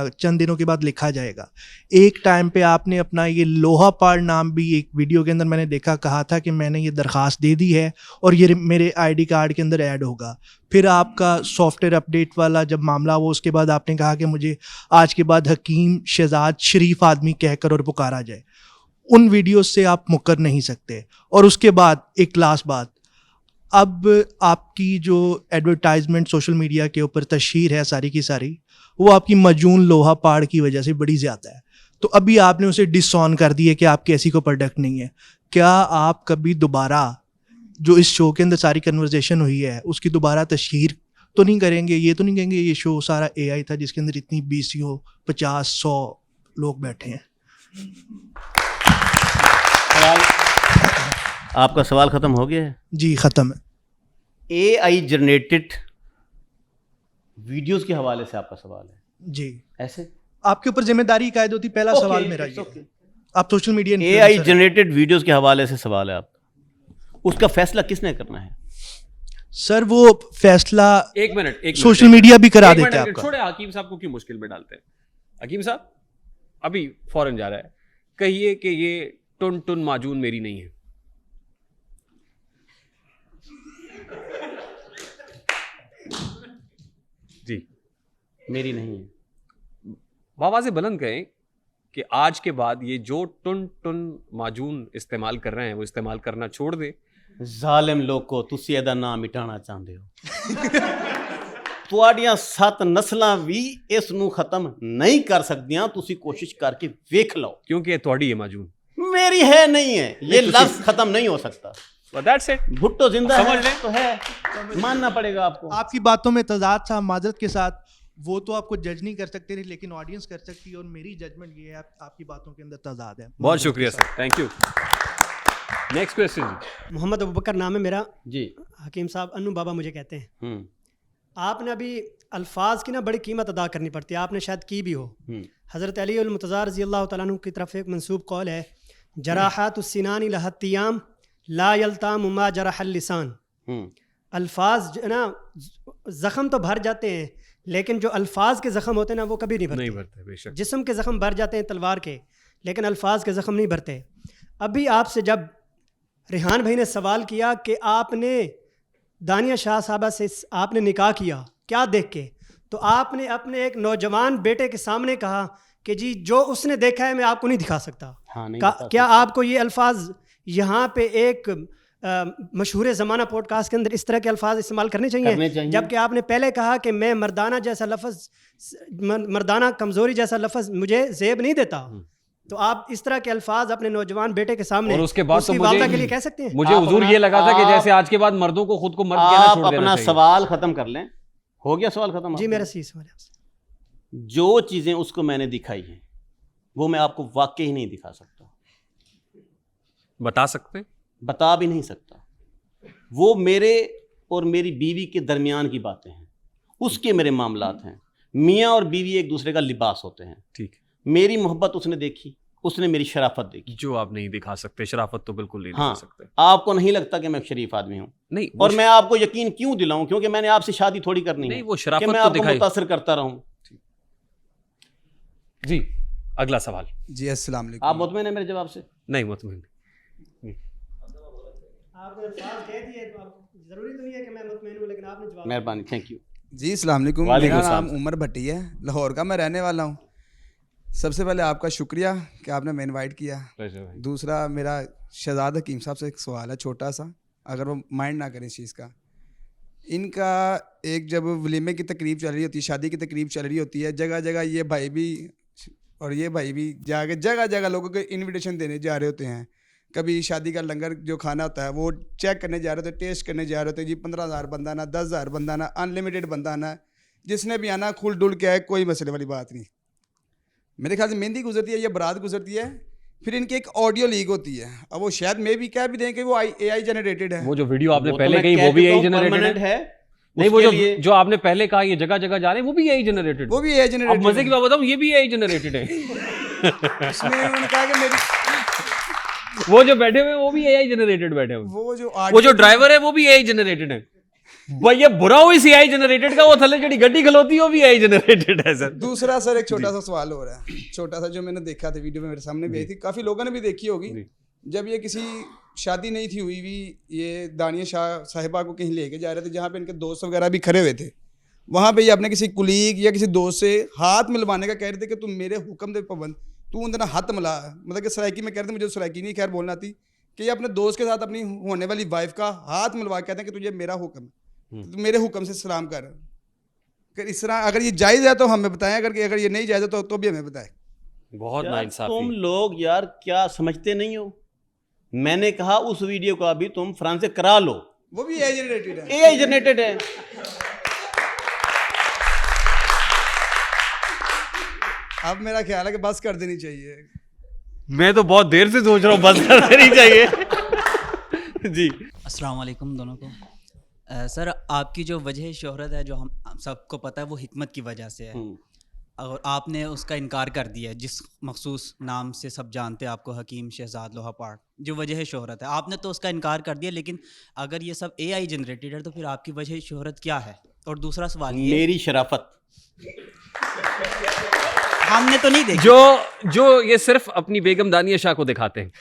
चंद दिनों के बाद लिखा जाएगा, एक टाइम पे आपने अपना ये लोहा पहाड़ नाम भी एक वीडियो के अंदर मैंने देखा, कहा था कि मैंने ये दरख्वास्त दे दी है और ये मेरे ID कार्ड के अंदर ऐड होगा। फिर आपका सॉफ्टवेयर अपडेट वाला जब मामला हुआ, उसके बाद आपने कहा कि मुझे आज के बाद हकीम शहजाद शरीफ आदमी कहकर और पुकारा जाए। उन वीडियोस से आप मुकर नहीं सकते। और उसके बाद एक लास्ट बात, अब आपकी जो एडवर्टाइजमेंट सोशल मीडिया के ऊपर तशहीर है सारी की सारी, वो आपकी मजून लोहा पहाड़ की वजह से बड़ी ज़्यादा है। तो अभी आपने उसे डिसऑन कर दिया कि आपकी ऐसी कोई प्रोडक्ट नहीं है। क्या आप कभी दोबारा जो इस शो के अंदर सारी कन्वर्सेशन हुई है उसकी दोबारा तशहीर तो नहीं करेंगे? ये तो नहीं कहेंगे ये शो सारा AI था जिसके अंदर इतनी 20 50 100 लोग बैठे हैं? आपका सवाल खत्म हो गया है? जी ख़त्म है। AI जनरेटेड वीडियोस के हवाले से आपका सवाल है जी, ऐसे? आपके ऊपर जिम्मेदारी कायद होती। पहला सवाल मेरा ये है, आप social media AI generated videos के हवाले से सवाल है आपका, उसका फैसला किसने करना है? सर वो फैसला एक मिनट सोशल मीडिया भी करा देता है आपका। छोड़े, हकीम साहब को क्यों मुश्किल में डालते हैं? हकीम साहब अभी फौरन जा रहा है, कहिए कि ये टुन टुन माजून मेरी नहीं है। जी, मेरी नहीं है। आवाज़ें बुलंद कहें कि आज के बाद ये जो टुन टुन माजून इस्तेमाल कर रहे हैं वो इस्तेमाल करना छोड़ दे। ਜ਼ਾਲਿਮ ਲੋਕੋ ਤੁਸੀਂ ਇਹਦਾ ਨਾਮ ਮਿਟਾਉਣਾ ਚਾਹੁੰਦੇ ਹੋ ਤੁਹਾਡੀਆਂ 7 ਨਸਲਾਂ ਵੀ ਇਸ ਨੂੰ ਖਤਮ ਨਹੀਂ ਕਰ ਸਕਦੀਆਂ ਤੁਸੀਂ ਕੋਸ਼ਿਸ਼ ਕਰਕੇ ਵੇਖ ਲਓ क्योंकि ये थोड़ी है माजून मेरी है नहीं है ये लफ्ज खत्म नहीं हो सकता दैट्स इट भुट्टो जिंदा समझ है लें। तो है मानना पड़ेगा आपको आपकी बातों में तजाद था माजरत के साथ, वो तो आपको जज नहीं कर सकते थे लेकिन ऑडियंस कर सकती है, और मेरी जजमेंट ये है आपकी बातों के अंदर तजाद है। बहुत शुक्रिया सर, thank you. Next question Mohammad Abubakar नाम है मेरा जी। हकीम साहब अन्नू बाबा मुझे कहते हैं। आपने अभी अल्फाज की ना बड़ी कीमत अदा करनी पड़ती है, आपने शायद की भी हो। हज़रत अली अल मुर्तज़ा रज़ी अल्लाह तआला अन्हु की तरफ एक मंसूब कौल है, जराहत उस्सिनानी लहत्तियाम ला यल्ताम मा जरहल लिसान। अल्फाज जो है ना ज़ख़म तो भर जाते हैं लेकिन जो अल्फाज के ज़ख़म होते हैं ना वो कभी नहीं भरते। बेशक जिस्म के ज़ख़म भर जाते हैं तलवार के, लेकिन अल्फाज के ज़ख़म नहीं भरते। अभी आपसे जब रिहान भाई ने सवाल किया कि आपने दानिया शाह साहबा से आपने निकाह किया क्या देख के, तो आपने अपने एक नौजवान बेटे के सामने कहा कि जी जो उसने देखा है मैं आपको नहीं दिखा सकता। हाँ, नहीं क्या आपको ये अल्फाज यहाँ पे एक मशहूर ज़माना पॉडकास्ट के अंदर इस तरह के अल्फाज इस्तेमाल करने चाहिए? जबकि आपने पहले कहा कि मैं मर्दाना जैसा लफ्ज़, मर्दाना कमज़ोरी जैसा लफ्ज़ मुझे ज़ेब नहीं देता, तो आप इस तरह के अल्फाज अपने नौजवान बेटे के सामने और उसके बाद तो वालदा के लिए कह सकते हैं? मुझे हुजूर ये लगा था कि जैसे आज के बाद मर्दों को खुद को मर्द कहना छोड़ देना चाहिए। अपना सवाल खत्म कर लें। हो गया सवाल खत्म? जी मेरा सही सवाल है। जो चीजें उसको मैंने दिखाई हैं वो मैं आपको वाकई नहीं दिखा सकता। बता सकते? बता भी नहीं सकता। वो मेरे और मेरी बीवी के दरमियान की बातें हैं, उसके मेरे मामलात हैं। मियाँ और बीवी एक दूसरे का लिबास होते हैं। ठीक। मेरी मोहब्बत उसने देखी, उसने मेरी शराफत देखी, जो आप नहीं दिखा सकते। शराफत तो बिल्कुल नहीं हाँ, दिखा सकते। आपको नहीं लगता कि मैं एक शरीफ आदमी हूँ? नहीं। और मैं आपको यकीन क्यों दिलाऊं? क्योंकि मैंने आपसे शादी थोड़ी करनी है। नहीं, वो शराफत कि मैं तो आपको दिखाई। मुतासिर करता रहूं। जी अगला सवाल। जी अस्सलाम वालेकुम। आप मुतमईन हैं मेरे जवाब से? नहीं मुतमईन। आपने अल्फाज कह दिए तो जरूरी तो नहीं है कि मैं मुतमईन हूं, लेकिन आपने जवाब। मेहरबानी, थैंक यू। जी अस्सलाम वालेकुम। मेरा नाम उमर भट्टी है, लाहौर का मैं रहने वाला हूँ। सबसे पहले आपका शुक्रिया कि आपने मैं इनवाइट किया। दूसरा मेरा शहजाद हकीम साहब से एक सवाल है छोटा सा, अगर वो माइंड ना करें इस चीज़ का। इनका एक जब वलीमे की तकरीब चल रही होती है, शादी की तकरीब चल रही होती है, जगह जगह ये भाई भी और ये भाई भी जाके जगह जगह लोगों को इनविटेशन देने जा रहे होते हैं। कभी शादी का लंगर जो खाना होता है वो चेक करने जा रहे होते, टेस्ट करने जा रहे होते। जी 15,000 बंदा आना, 10,000 बंदा आना, अनलिमिटेड बंदा आना, जिसने भी आना खुल डुल के आए, कोई मसले वाली बात नहीं। मेरे ख्याल से मेहंदी गुजरती है या बारात गुजरती है, फिर इनकी एक ऑडियो लीक होती है। अब वो शायद मे भी कह भी दें कि वो AI जनरेटेड है। वो जो वीडियो आपने पहले कही वो भी AI जनरेटेड है। नहीं, वो जो आपने पहले कहा ये जगह जगह जा रहे हैं वो भी AI जनरेटेड। वो भी AI जनरेटेड। अब मजे की बात बताऊं, ये भी AI जनरेटेड है। इसमें उन्होंने कहा कि मेरी वो जो बैठे हुए वो भी AI जनरेटेड बैठे हुए। वो जो ड्राइवर है वो भी AI जनरेटेड है। भाई ये बुरा हो इस AI जनरेटेड का, वो थले जड़ी गड्डी खलोती है वो भी AI जनरेटेड है सर। दूसरा सर एक छोटा सा सवाल हो रहा है, छोटा सा जो मैंने देखा था वीडियो में मेरे सामने भी आई थी, काफ़ी लोगों ने भी देखी होगी। जब ये किसी शादी नहीं थी हुई भी, ये दानिया शाह साहिबा को कहीं लेके जा रहे थे जहाँ पे इनके दोस्त वगैरह भी खड़े हुए थे, वहाँ पे ये अपने किसी कुलीग या किसी दोस्त से हाथ मिलवाने का कह रहे थे कि तुम मेरे हुक्म दे पाबंद, तू उनका हाथ मिला। मतलब कि सराइकी में कह रहे थे, मुझे सराइकी नहीं खैर बोलना थी, कि ये अपने दोस्त के साथ अपनी होने वाली वाइफ का हाथ मिलवा के कहते हैं कि तुझे मेरा हुक्म है, तो मेरे हुक्म से सलाम कर। अगर इस तरह अगर ये जायज़ है तो हमें बताएं, अगर ये नहीं जायज़ है तो भी हमें बताएं। बहुत नाइंसाफी। तुम लोग यार क्या समझते नहीं हो। मैंने कहा उस वीडियो का भी तुम फ्रांस से करा लो, वो भी AI जनरेटेड है। AI जनरेटेड है। अब मेरा ख्याल है कि बस कर देनी चाहिए। मैं तो बहुत देर से सोच रहा हूँ बस कर देनी चाहिए। जी अस्सलाम वालेकुम दोनों को। सर आपकी जो वजह शोहरत है जो हम सबको पता है वो हिकमत की वजह से है, और आपने उसका इनकार कर दिया है, जिस मखसूस नाम से सब जानते हैं आपको, हकीम शहजाद लोहा पहाड़, जो वजह शोहरत है आपने तो उसका इनकार कर दिया। लेकिन अगर ये सब AI जनरेटेड है तो फिर आपकी वजह शोहरत क्या है? और दूसरा सवाल ये, मेरी शराफत हमने तो नहीं देखी, जो ये सिर्फ अपनी बेगम दानिया शाह को दिखाते हैं।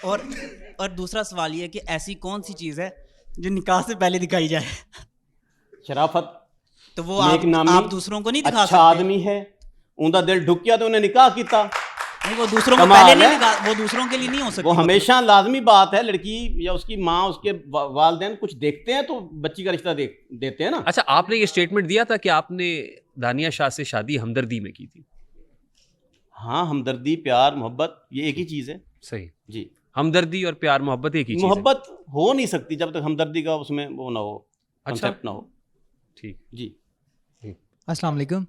और दूसरा सवाल ये कि ऐसी कौन सी चीज़ है जो निकाह से पहले दिखाई जाए? शराफत। तो वो आप दूसरों को नहीं दिखा अच्छा सकते। आदमी है, उनका दिल ढुकिया तो उन्हें निकाह किया, नहीं, वो दूसरों को पहले नहीं लगा, वो दूसरों के लिए नहीं हो सकती। वो हमेशा लाजमी बात है, लड़की या उसकी माँ उसके वालिदैन कुछ देखते हैं तो बच्ची का रिश्ता देते हैं ना। अच्छा, आपने ये स्टेटमेंट दिया था कि आपने दानिया शाह से शादी हमदर्दी में की थी। हाँ, हमदर्दी, प्यार, मोहब्बत ये एक ही चीज़ है। सही जी, हमदर्दी और प्यार मोहब्बत एक ही चीज़ है। मोहब्बत हो नहीं सकती जब तक हमदर्दी का उसमें वो ना हो, कंसेप्ट ना हो। ठीक जी। अस्सलाम वालेकुम,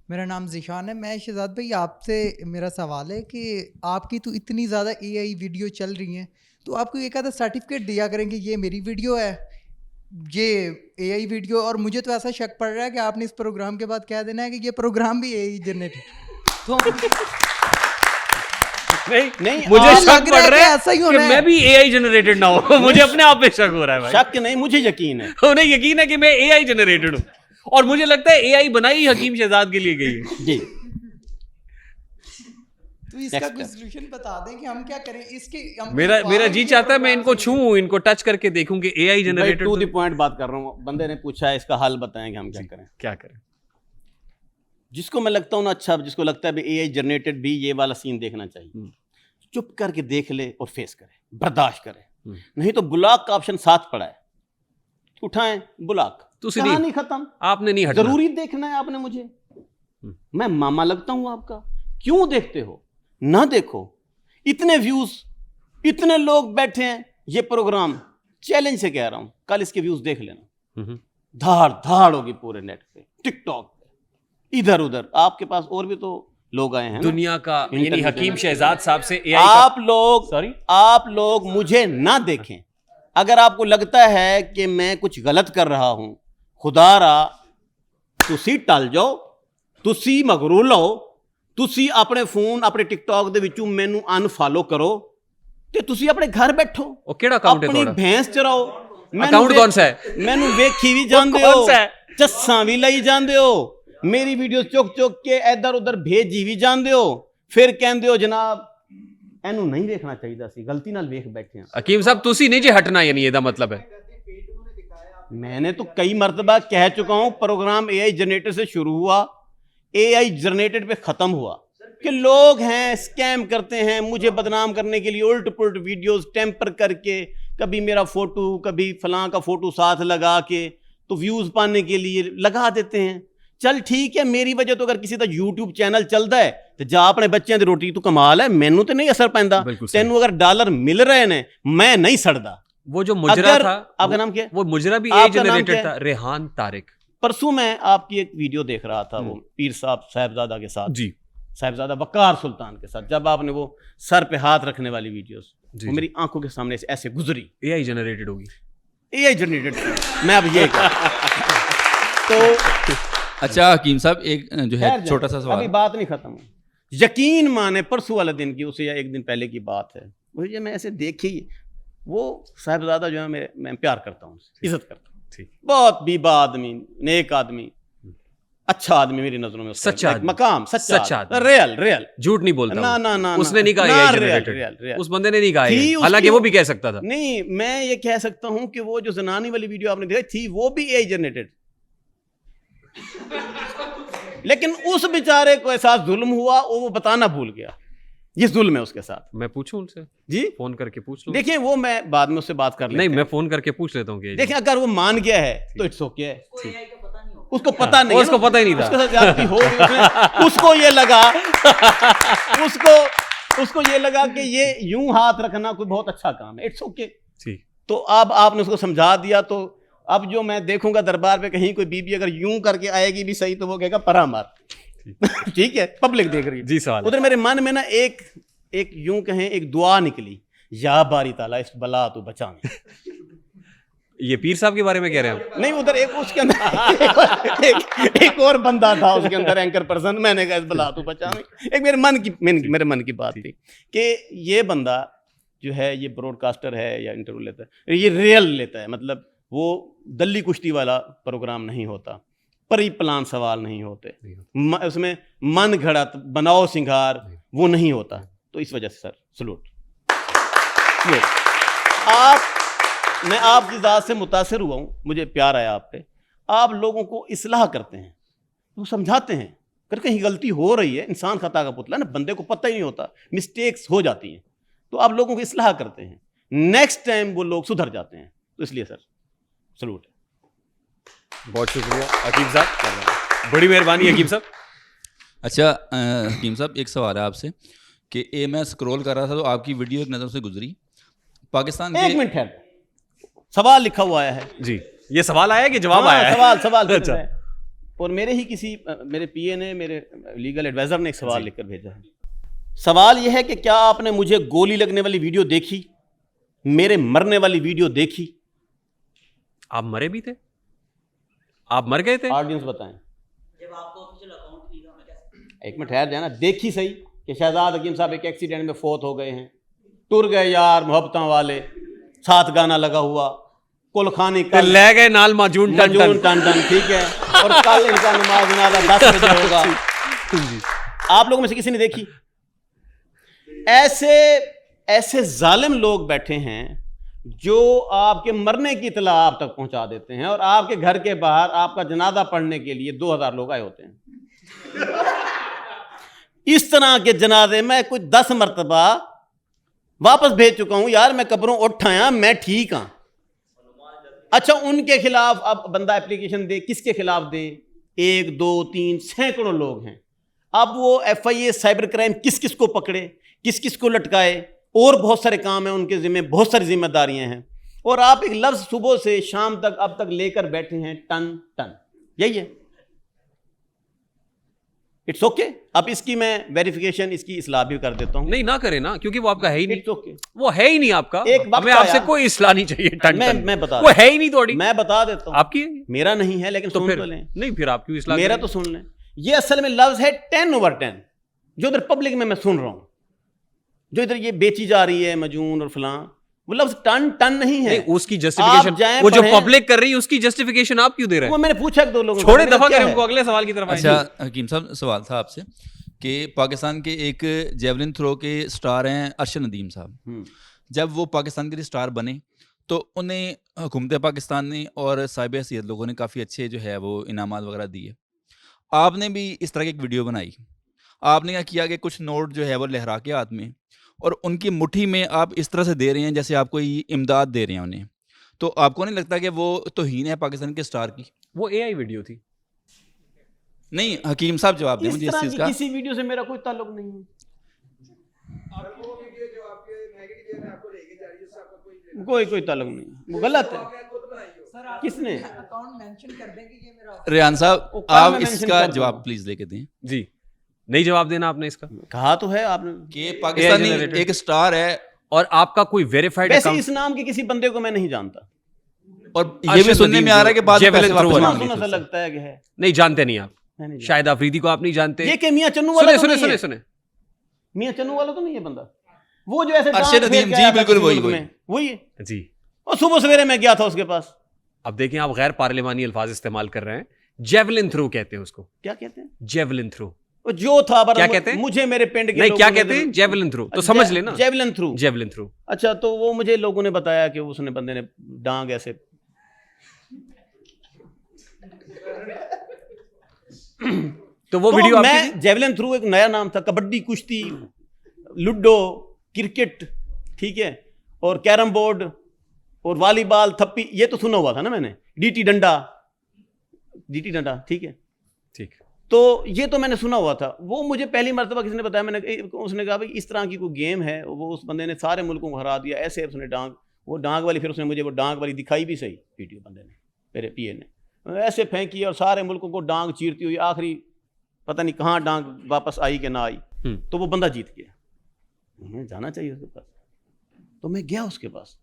मेरा नाम ज़ीशान है। मैं शहजाद भाई आपसे मेरा सवाल है कि आपकी तो इतनी ज़्यादा AI वीडियो चल रही हैं, तो आपको एक आधा सर्टिफिकेट दिया करें कि ये मेरी वीडियो है, ये AI वीडियो। और मुझे तो ऐसा शक पड़ रहा है कि आपने इस प्रोग्राम के बाद कह देना है कि ये प्रोग्राम भी AI जनरेटेड। तो नहीं, मुझे शक पड़ रहा है ऐसा ही कि होना है। मैं भी AI जनरेटेड ना हो। मुझे अपने आप पे शक हो रहा है भाई। शक नहीं, मुझे यकीन है। उन्हें यकीन है कि मैं AI जनरेटेड हूँ, और मुझे लगता है AI बनाई हकीम शहजाद के लिए गई है। जी, तो इसका कोई सॉल्यूशन बता दें कि हम क्या करें इसके। मेरा जी चाहता है मैं इनको छूऊं, इनको टच करके देखूं कि AI generated. To the point बात कर रहा हूँ। बंदे ने पूछा है, इसका हल बताएं कि हम क्या करें। जिसको मैं लगता हूँ ना अच्छा, जिसको लगता है भी AI जनरेटेड भी ये वाला सीन देखना चाहिए, चुप करके देख ले और फेस करे, बर्दाश्त करे। नहीं तो ब्लॉक का ऑप्शन साथ पड़ा है, उठाएं ब्लॉक, कहानी खत्म। आपने नहीं हटना। जरूरी देखना है आपने मुझे? मैं मामा लगता हूं आपका? क्यों देखते हो? ना देखो। इतने व्यूज, इतने लोग बैठे हैं, ये प्रोग्राम चैलेंज से कह रहा हूं, कल इसके व्यूज देख लेना, धाड़ होगी पूरे नेट पे, टिकटॉक पे, इधर उधर। आपके पास और भी तो लोग आए हैं दुनिया का, यानी हकीम शहजाद साहब से AI आप लोग मुझे ना देखें। अगर आपको लगता है कि मैं कुछ गलत कर रहा हूं, खुदारा तुसी टल जाओ, तुसी मगरूर लो, तुसी अपने फोन, अपने टिकटॉक दे विचों मैनू अनफॉलो करो ते तुसी अपने घर बैठो, अपनी भैंस चराओ। अकाउंट कौन सा है? मैनू वेखी भी जांदे हो, चस्सा भी लाई जांदे हो, मेरी वीडियो चुक के इधर उधर भेजी भी जांदे हो, फिर कहंदे हो जनाब एनू नहीं देखना चाहिए सी, गलती नाल वेख बैठे हैं। हकीम साहब तुसी नहीं जे हटना, यानी ਇਹਦਾ मतलब है। मैंने तो कई मर्तबा कह चुका हूं, प्रोग्राम AI जनरेटर से शुरू हुआ, AI जनरेटेड पे खत्म हुआ कि लोग हैं स्कैम करते हैं मुझे बदनाम करने के लिए, उल्ट पुल्ट वीडियोस टेम्पर करके, कभी मेरा फोटो कभी फलां का फोटो साथ लगा के, तो व्यूज पाने के लिए लगा देते हैं। चल ठीक है, मेरी वजह तो अगर किसी का YouTube चैनल चलता है तो जा अपने बच्चों की रोटी, तू कमाल है, मैनू तो नहीं असर पैंदा, तेनू अगर डॉलर मिल रहे ने, मैं नहीं सड़दा। वो जो मुजरा था, आपका नाम क्या? वो मुजरा भी AI जनरेटेड था, रेहान तारिक। परसों मैं आपकी एक वीडियो देख रहा था, वो पीर साहब साहिबजादा के साथ, जी साहिबजादा वकार सुल्तान के साथ, जब आपने वो सर पे हाथ रखने वाली वीडियोस, वो मेरी आंखों के सामने से ऐसे गुजरी। AI जनरेटेड होगी, AI जनरेटेड। मैं अब ये तो अच्छा हकीम साहब, एक जो है छोटा सा सवाल, अभी बात नहीं खत्म। यकीन माने परसों वाले दिन की, उसे या एक दिन पहले की बात है, मुझे मैं ऐसे देखी, वो साहिबजादा जो है मैं प्यार करता हूँ, इज्जत करता हूँ, बहुत बीबा आदमी, नेक आदमी, अच्छा आदमी मेरी नजरों में, सच्चा आदमी, मकाम सच्चा, रियल, झूठ नहीं बोलता। ना उसने नहीं कहा AI जनरेटेड, उस बंदे ने नहीं कहा, हालांकि वो भी कह सकता था। नहीं, मैं ये कह सकता हूँ कि वो जो जनानी वाली वीडियो आपने देखी थी, वो भी AI जनरेटेड, लेकिन उस बेचारे को ऐसा जुल्म हुआ, वो बताना भूल गया, ये जुल्म है उसके साथ। मैं पूछूं उनसे? जी, फोन करके पूछ लूं? देखिए, वो मैं बाद में उससे बात कर लेते हैं। नहीं, मैं फोन करके पूछ लेता हूँ कि देखिए, अगर वो मान गया है तो इट्स ओके है, उसको पता नहीं, उसको पता ही नहीं था, उसके साथ ज्यादती हो गई, उसको ये लगा उसको ये लगा कि ये यूं हाथ रखना कोई बहुत अच्छा काम है, इट्स ओके। तो अब आपने उसको समझा दिया, तो अब जो मैं देखूंगा दरबार पे कहीं कोई बीबी अगर यूं करके आएगी भी सही, तो वो कहेगा परा मार। ठीक है, पब्लिक देख रही है जी। सवाल उधर मेरे मन में ना एक यूं कहें एक दुआ निकली, या बारी ताला इस बला तो बचाने। ये पीर साहब के बारे में कह रहे हैं? नहीं, उधर एक उसके अंदर एक और बंदा था उसके अंदर, एंकर पर्सन। मैंने कहा इस बला तो बचाने। एक मेरे मन की बात थी कि ये बंदा जो है, ये ब्रॉडकास्टर है या इंटरव्यू लेता है, ये रियल लेता है, मतलब वो दल्ली कुश्ती वाला प्रोग्राम नहीं होता, परी प्लान सवाल नहीं होते, उसमें मन घड़त बनाओ सिंगार वो नहीं होता। तो इस वजह से सर सलूट। मैं आपकी ज़ात से मुतासिर हुआ हूँ, मुझे प्यार आया आप पे। आप लोगों को इस्लाह करते हैं, वो समझाते हैं, अगर कहीं गलती हो रही है, इंसान खता का पुतला ना, बंदे को पता ही नहीं होता, मिस्टेक्स हो जाती हैं, तो आप लोगों को इस्लाह करते हैं, नेक्स्ट टाइम वो लोग सुधर जाते हैं। तो इसलिए सर सलूट है। बहुत शुक्रिया हकीम साहब, बड़ी मेहरबानी हकीम साहब। अच्छा हकीम साहब, एक सवाल है आपसे कि मैं स्क्रॉल कर रहा था तो आपकी वीडियो एक नज़र से गुजरी, पाकिस्तान के... एक मिनट है, सवाल लिखा हुआ आया है जी, ये सवाल आया कि जवाब आया है? सवाल अच्छा। और मेरे ही किसी मेरे पीए ने, मेरे लीगल एडवाइजर ने एक सवाल लिखकर भेजा है। सवाल यह है कि क्या आपने मुझे गोली लगने वाली वीडियो देखी, मेरे मरने वाली वीडियो देखी? आप मरे भी थे? आप मर गए थे? ऑडियंस बताएं। जब आपको ऑफिशियल अकाउंट नहीं था, एक मिनट ठहर जाना, देखी सही कि शहजाद हकीम साहब एक एक्सीडेंट में फौत हो गए हैं, टुर गए यार मोहब्बतों वाले, साथ गाना लगा हुआ, कुलखानी कल ले गए नाल माजून टन टन, ठीक है, और कल इनका नमाज जनाजा 10 बजे होगा। आप लोगों में से किसी ने देखी? ऐसे जालिम लोग बैठे हैं जो आपके मरने की इत्तला आप तक पहुंचा देते हैं, और आपके घर के बाहर आपका जनाजा पढ़ने के लिए 2000 लोग आए होते हैं। इस तरह के जनाजे मैं कुछ 10 मरतबा वापस भेज चुका हूं यार, मैं कब्रों उठ आया, मैं ठीक हाँ। अच्छा, उनके खिलाफ अब बंदा एप्लीकेशन दे, किसके खिलाफ दे? 1 2 3 सैकड़ों लोग हैं। अब वो FIA साइबर क्राइम किस किस को पकड़े, किस किस को लटकाए, और बहुत सारे काम हैं उनके जिम्मे, बहुत सारी जिम्मेदारियां हैं, और आप एक लफ्ज सुबह से शाम तक अब तक लेकर बैठे हैं टन टन। यही है। इट्स ओके अब इसकी मैं वेरिफिकेशन, इसकी इस्लाह भी कर देता हूं। नहीं ना करे ना, क्योंकि वो आपका है ही नहीं। इट्स ओके, वो है ही नहीं आपका। एक हमें आपसे कोई इस्लाह नहीं चाहिए। टन मैं बता, वो है ही नहीं थोड़ी। मैं बता देता हूं, आपकी मेरा नहीं है, लेकिन तो सुन फिर तो लें। नहीं, फिर आप क्यों इस्लाह? मेरा तो सुन लें। ये असल में लफ्ज है 10/10, जो इधर पब्लिक में मैं सुन रहा हूं, जो इधर ये बेची जा रही है मजून और फलां, वो लफ्ज टन नहीं है। उसकी जस्टिफिकेशन वो जो पब्लिक कर रही है उसकी जस्टिफिकेशन आप क्यों दे रहे हैं? वो मैंने पूछा 2 लोगों, छोड़े दफा करें उनको, अगले सवाल की तरफ। अच्छा हकीम साहब, सवाल था आपसे कि पाकिस्तान के एक जेवलिन थ्रो के स्टार हैं अरशद नदीम साहब, जब वो पाकिस्तान के स्टार बने तो उन्हें हुकूमत पाकिस्तान ने और साहिब हैसियत लोगों ने काफ़ी अच्छे जो है वो इनामात वगैरह दिए। आपने भी इस तरह की एक वीडियो बनाई, आपने क्या किया कि कुछ नोट जो है वो लहरा के हाथ में, और उनकी मुट्ठी में आप इस तरह से दे रहे हैं जैसे आप कोई इमदाद दे रहे हैं उन्हें, तो आपको नहीं लगता कि वो तौहीन है पाकिस्तान के स्टार की? वो AI वीडियो थी। नहीं हकीम साहब जवाब दें मुझे इस चीज़ का। किसी वीडियो से मेरा कोई ताल्लुक नहीं है। कोई ताल्लुक नहीं, वो गलत है। किसने? अकाउंट मेंशन कर दें कि ये मेरा। रेहान साहब आप इसका जवाब प्लीज लेके दें। जी, नहीं जवाब देना आपने इसका। कहा तो है आपने कि पाकिस्तानी एक स्टार है और आपका कोई वेरीफाइड अकाउंट। इस नाम के किसी बंदे को मैं नहीं जानता, और ये भी सुनने में आ रहा है कि बाद में पैसे वापस मांगे। सुना सा लगता है कि है। नहीं जानते, नहीं आप शायद अफरीदी को आप नहीं जानते। ये कि मियां चन्नू वाला सुने मियां चन्नू वाला तो नहीं है बंदा, वो जो ऐसे अरशद नदीम जी, बिल्कुल वही है जी। और सुबह सवेरे मैं गया था उसके पास। अब देखें आप गैर पार्लिमानी अल्फाज इस्तेमाल कर रहे हैं। जेवलिन थ्रो कहते हैं उसको। क्या कहते हैं? जेवलिन थ्रो जो था क्या कहते हैं? मुझे मेरे पिंड के नहीं क्या कहते हैं? जेवलिन थ्रो तो समझ लेना। Javelin throw, javelin throw. अच्छा, तो वो मुझे लोगों ने बताया कि उसने बंदे ने डांग ऐसे तो वो वीडियो मैं जेवलिन थ्रू एक नया नाम था, कबड्डी, कुश्ती, लूडो, क्रिकेट, ठीक है, और कैरम बोर्ड और वॉलीबॉल, थप्पी, ये तो सुना हुआ था ना मैंने, डीटी डंडा, ठीक है, ठीक। तो ये तो मैंने सुना हुआ था। वो मुझे पहली मरतबा किसी ने बताया, मैंने उसने कहा भाई इस तरह की कोई गेम है, वो उस बंदे ने सारे मुल्कों को हरा दिया, ऐसे उसने वो डांग वाली, फिर उसने मुझे वो डांग वाली दिखाई भी सही वीडियो, बंदे ने, मेरे पीए ने ऐसे फेंकी और सारे मुल्कों को डांग चीरती हुई आखिरी पता नहीं कहाँ डांग वापस आई कि ना आई, तो वो बंदा जीत गया। मुझे जाना चाहिए उसके पास, तो मैं गया उसके पास,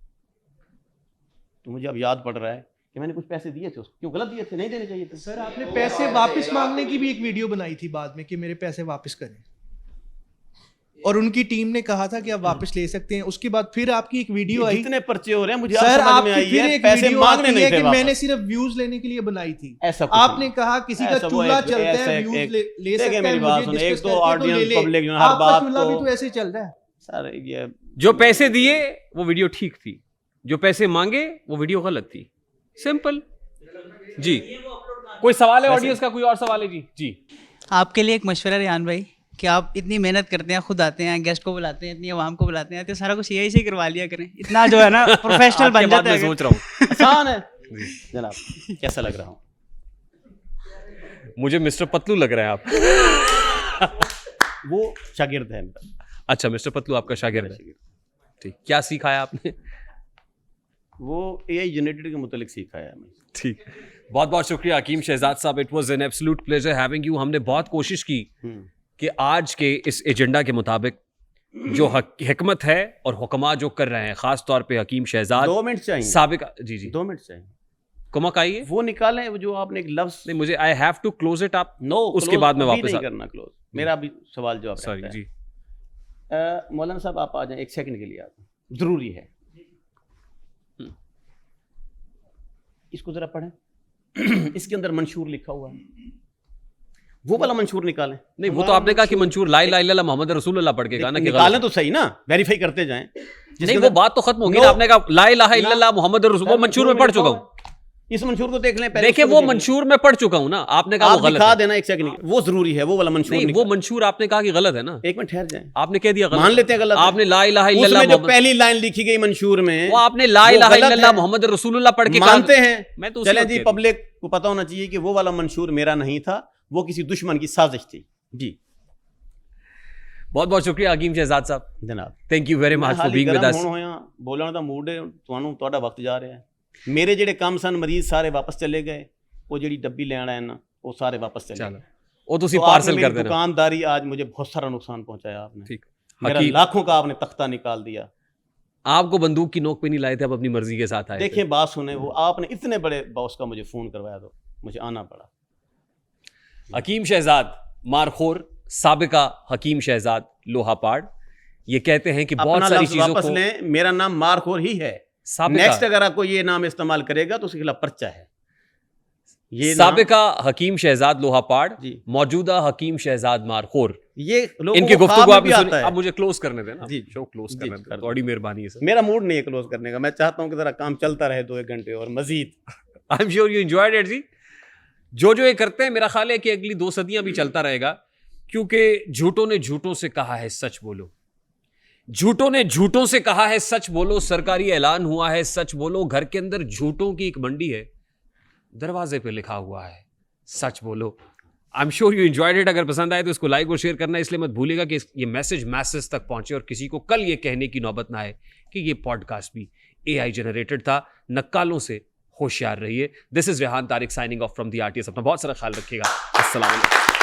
तो मुझे अब याद पड़ रहा है कि मैंने कुछ पैसे दिए थे उसको। क्यों गलत दिए थे? नहीं देने चाहिए थे। सर आपने पैसे वापस मांगने की भी एक वीडियो बनाई थी बाद में कि मेरे पैसे वापस करें, और उनकी टीम ने कहा था कि आप वापस ले सकते हैं। उसके बाद फिर आपकी एक वीडियो आई, कितने पर्चे हो रहे हैं मुझे सर समझ में आई है, पैसे मांगने नहीं थे, कि मैंने सिर्फ व्यूज लेने के लिए बनाई थी। ऐसा आपने कहा किसी का चूल्हा चलता है, व्यूज ले सकते हैं, मेरी बात सुनो, एक तो ऑडियंस पब्लिक जो हर बात चूल्हा भी तो ऐसे चल रहा है। सर ये जो पैसे दिए वो वीडियो ठीक थी, जो पैसे मांगे वो वीडियो गलत थी, सिंपल। जी, कोई सवाल है ऑडियंस का? कोई और सवाल है? जी जी आपके लिए एक मशवरा रेहान भाई कि आप इतनी मेहनत करते हैं, खुद आते हैं, गेस्ट को बुलाते हैं, इतनी आवाम को बुलाते हैं, तो सारा कुछ यही से करवा लिया करें, इतना जो है ना प्रोफेशनल बन जाते हैं। सोच रहा हूँ आसान है जनाब, कैसा लग रहा हूँ? मुझे मिस्टर पतलू लग रहा है आप। वो शागिर्द है मेरा। अच्छा, मिस्टर पतलू आपका शागिर्द है। ठीक, क्या सीखा है आपने? वो AI जनरेटेड के मुतालिक सीखा है हमें। ठीक, बहुत बहुत शुक्रिया हकीम शहजाद साहब, it was an absolute pleasure having you. हमने बहुत कोशिश की कि आज के इस एजेंडा के मुताबिक जो हिकमत है और हुक्मा जो कर रहे हैं, खास तौर पे हकीम शहजाद, 2 मिनट चाहिए साबिक, जी 2 मिनट चाहिए, कुमक आइए वो निकालें, वो जो आपने एक लफ्ज, नहीं मुझे I have to close it आप, नो उसके बाद में वापस नहीं करना क्लोज, मेरा भी सवाल जवाब सॉरी जी। मौलाना साहब आप आ जाएं, 1 सेकंड के लिए आप, जरूरी है, इसको जरा पढ़ें। इसके अंदर मंशूर लिखा हुआ है, वो वाला मंशूर निकालें। नहीं, वो तो आपने कहा कि मंशूर ला इलाहा इल्लल्लाह मोहम्मद रसूलुल्लाह पढ़ के कहा ना कि निकालें तो सही ना, वेरीफाई करते जाएं। नहीं, वो बात तो खत्म होगी ना, आपने कहा ला इलाहा इल्लल्लाह मोहम्मद रसूल, वो मंशूर में पढ़ चुका हूँ। इस मंशूर को देख लें पहले। देखिए, वो मंशूर में पढ़ चुका हूँ ना, आपने कहा वो गलत दिखा है। देना 1 सेकंड, वो जरूरी है, वो वाला मंशूर नहीं, वो मंशूर आपने कहा कि गलत है ना। 1 मिनट ठहर जाएं, आपने कह दिया गलत, मान लेते हैं गलत, आपने ला इलाहा इल्लल्लाह जो पहली लाइन लिखी गई मंशूर में, वो आपने ला इलाहा इल्लल्लाह मोहम्मद रसूलुल्लाह पढ़ के मानते हैं। मैं तो चलें जी, पब्लिक को पता होना चाहिए कि वो वाला मंशूर मेरा नहीं था, वो किसी दुश्मन की साजिश थी जी। बहुत बहुत शुक्रिया हकीम शहजाद साहब जनाब, thank you very much for being with us. बोलने दा मूड है ਤੁਹਾਨੂੰ, ਤੁਹਾਡਾ वक्त जा रहा है। मेरे ਜਿਹੜੇ ਕੰਮ ਸਨ ਮਰੀਜ਼ ਸਾਰੇ ਵਾਪਸ ਚਲੇ ਗਏ, ਉਹ ਜਿਹੜੀ ਡੱਬੀ ਲੈਣ ਆਏ ਨਾ ਉਹ ਸਾਰੇ ਵਾਪਸ चले गए। वो ਤੁਸੀਂ पार्सल कर देना। दुकानदारी आज मुझे बहुत सारा नुकसान पहुंचाया आपने, ठीक, मेरा लाखों का आपने तख्ता निकाल दिया। आपको बंदूक की नोक पे नहीं लाए थे, आप अपनी मर्जी के साथ आए। देखिए बात सुने, वो आपने इतने बड़े बॉस का मुझे फोन करवाया तो मुझे आना पड़ा। हकीम शहजाद मारखोर, साबिका हकीम शहजाद लोहापाड़, ये कहते हैं कि बहुत सारी चीजों को लें, मेरा नाम मारखोर ही है। नेक्स्ट अगर आपको ये नाम इस्तेमाल करेगा तो उसके खिलाफ पर्चा है। ये साबिका हकीम शहजाद लोहापाड़, मौजूदा हकीम शहजाद मारखोर, ये इनकी गुफ्तगू आप सुनिए। अब मुझे क्लोज करने देना जी, शो क्लोज करने देना, बड़ी मेहरबानी है सर। मेरा मूड नहीं है क्लोज करने का, मैं चाहता हूँ कि जरा काम चलता रहे 2-1 घंटे और मजीद। I am sure you enjoyed it जी। जो ये करते हैं, मेरा ख्याल है कि अगली 2 सदियां भी चलता रहेगा, क्योंकि झूठों ने झूठों से कहा है सच बोलो, झूठों ने झूठों से कहा है सच बोलो, सरकारी ऐलान हुआ है सच बोलो, घर के अंदर झूठों की एक मंडी है, दरवाजे पे लिखा हुआ है सच बोलो। आई am sure you enjoyed it. अगर पसंद आए तो इसको लाइक और शेयर करना, इसलिए मत भूलिएगा कि ये मैसेज मैसेज तक पहुंचे और किसी को कल ये कहने की नौबत ना आए कि ये पॉडकास्ट भी AI जनरेटेड था। नक्कालों से होशियार रहिए। This is Rehan Tariq signing off from the RTS। अपना बहुत सारा ख्याल रखिएगा। अस्सलाम वालेकुम।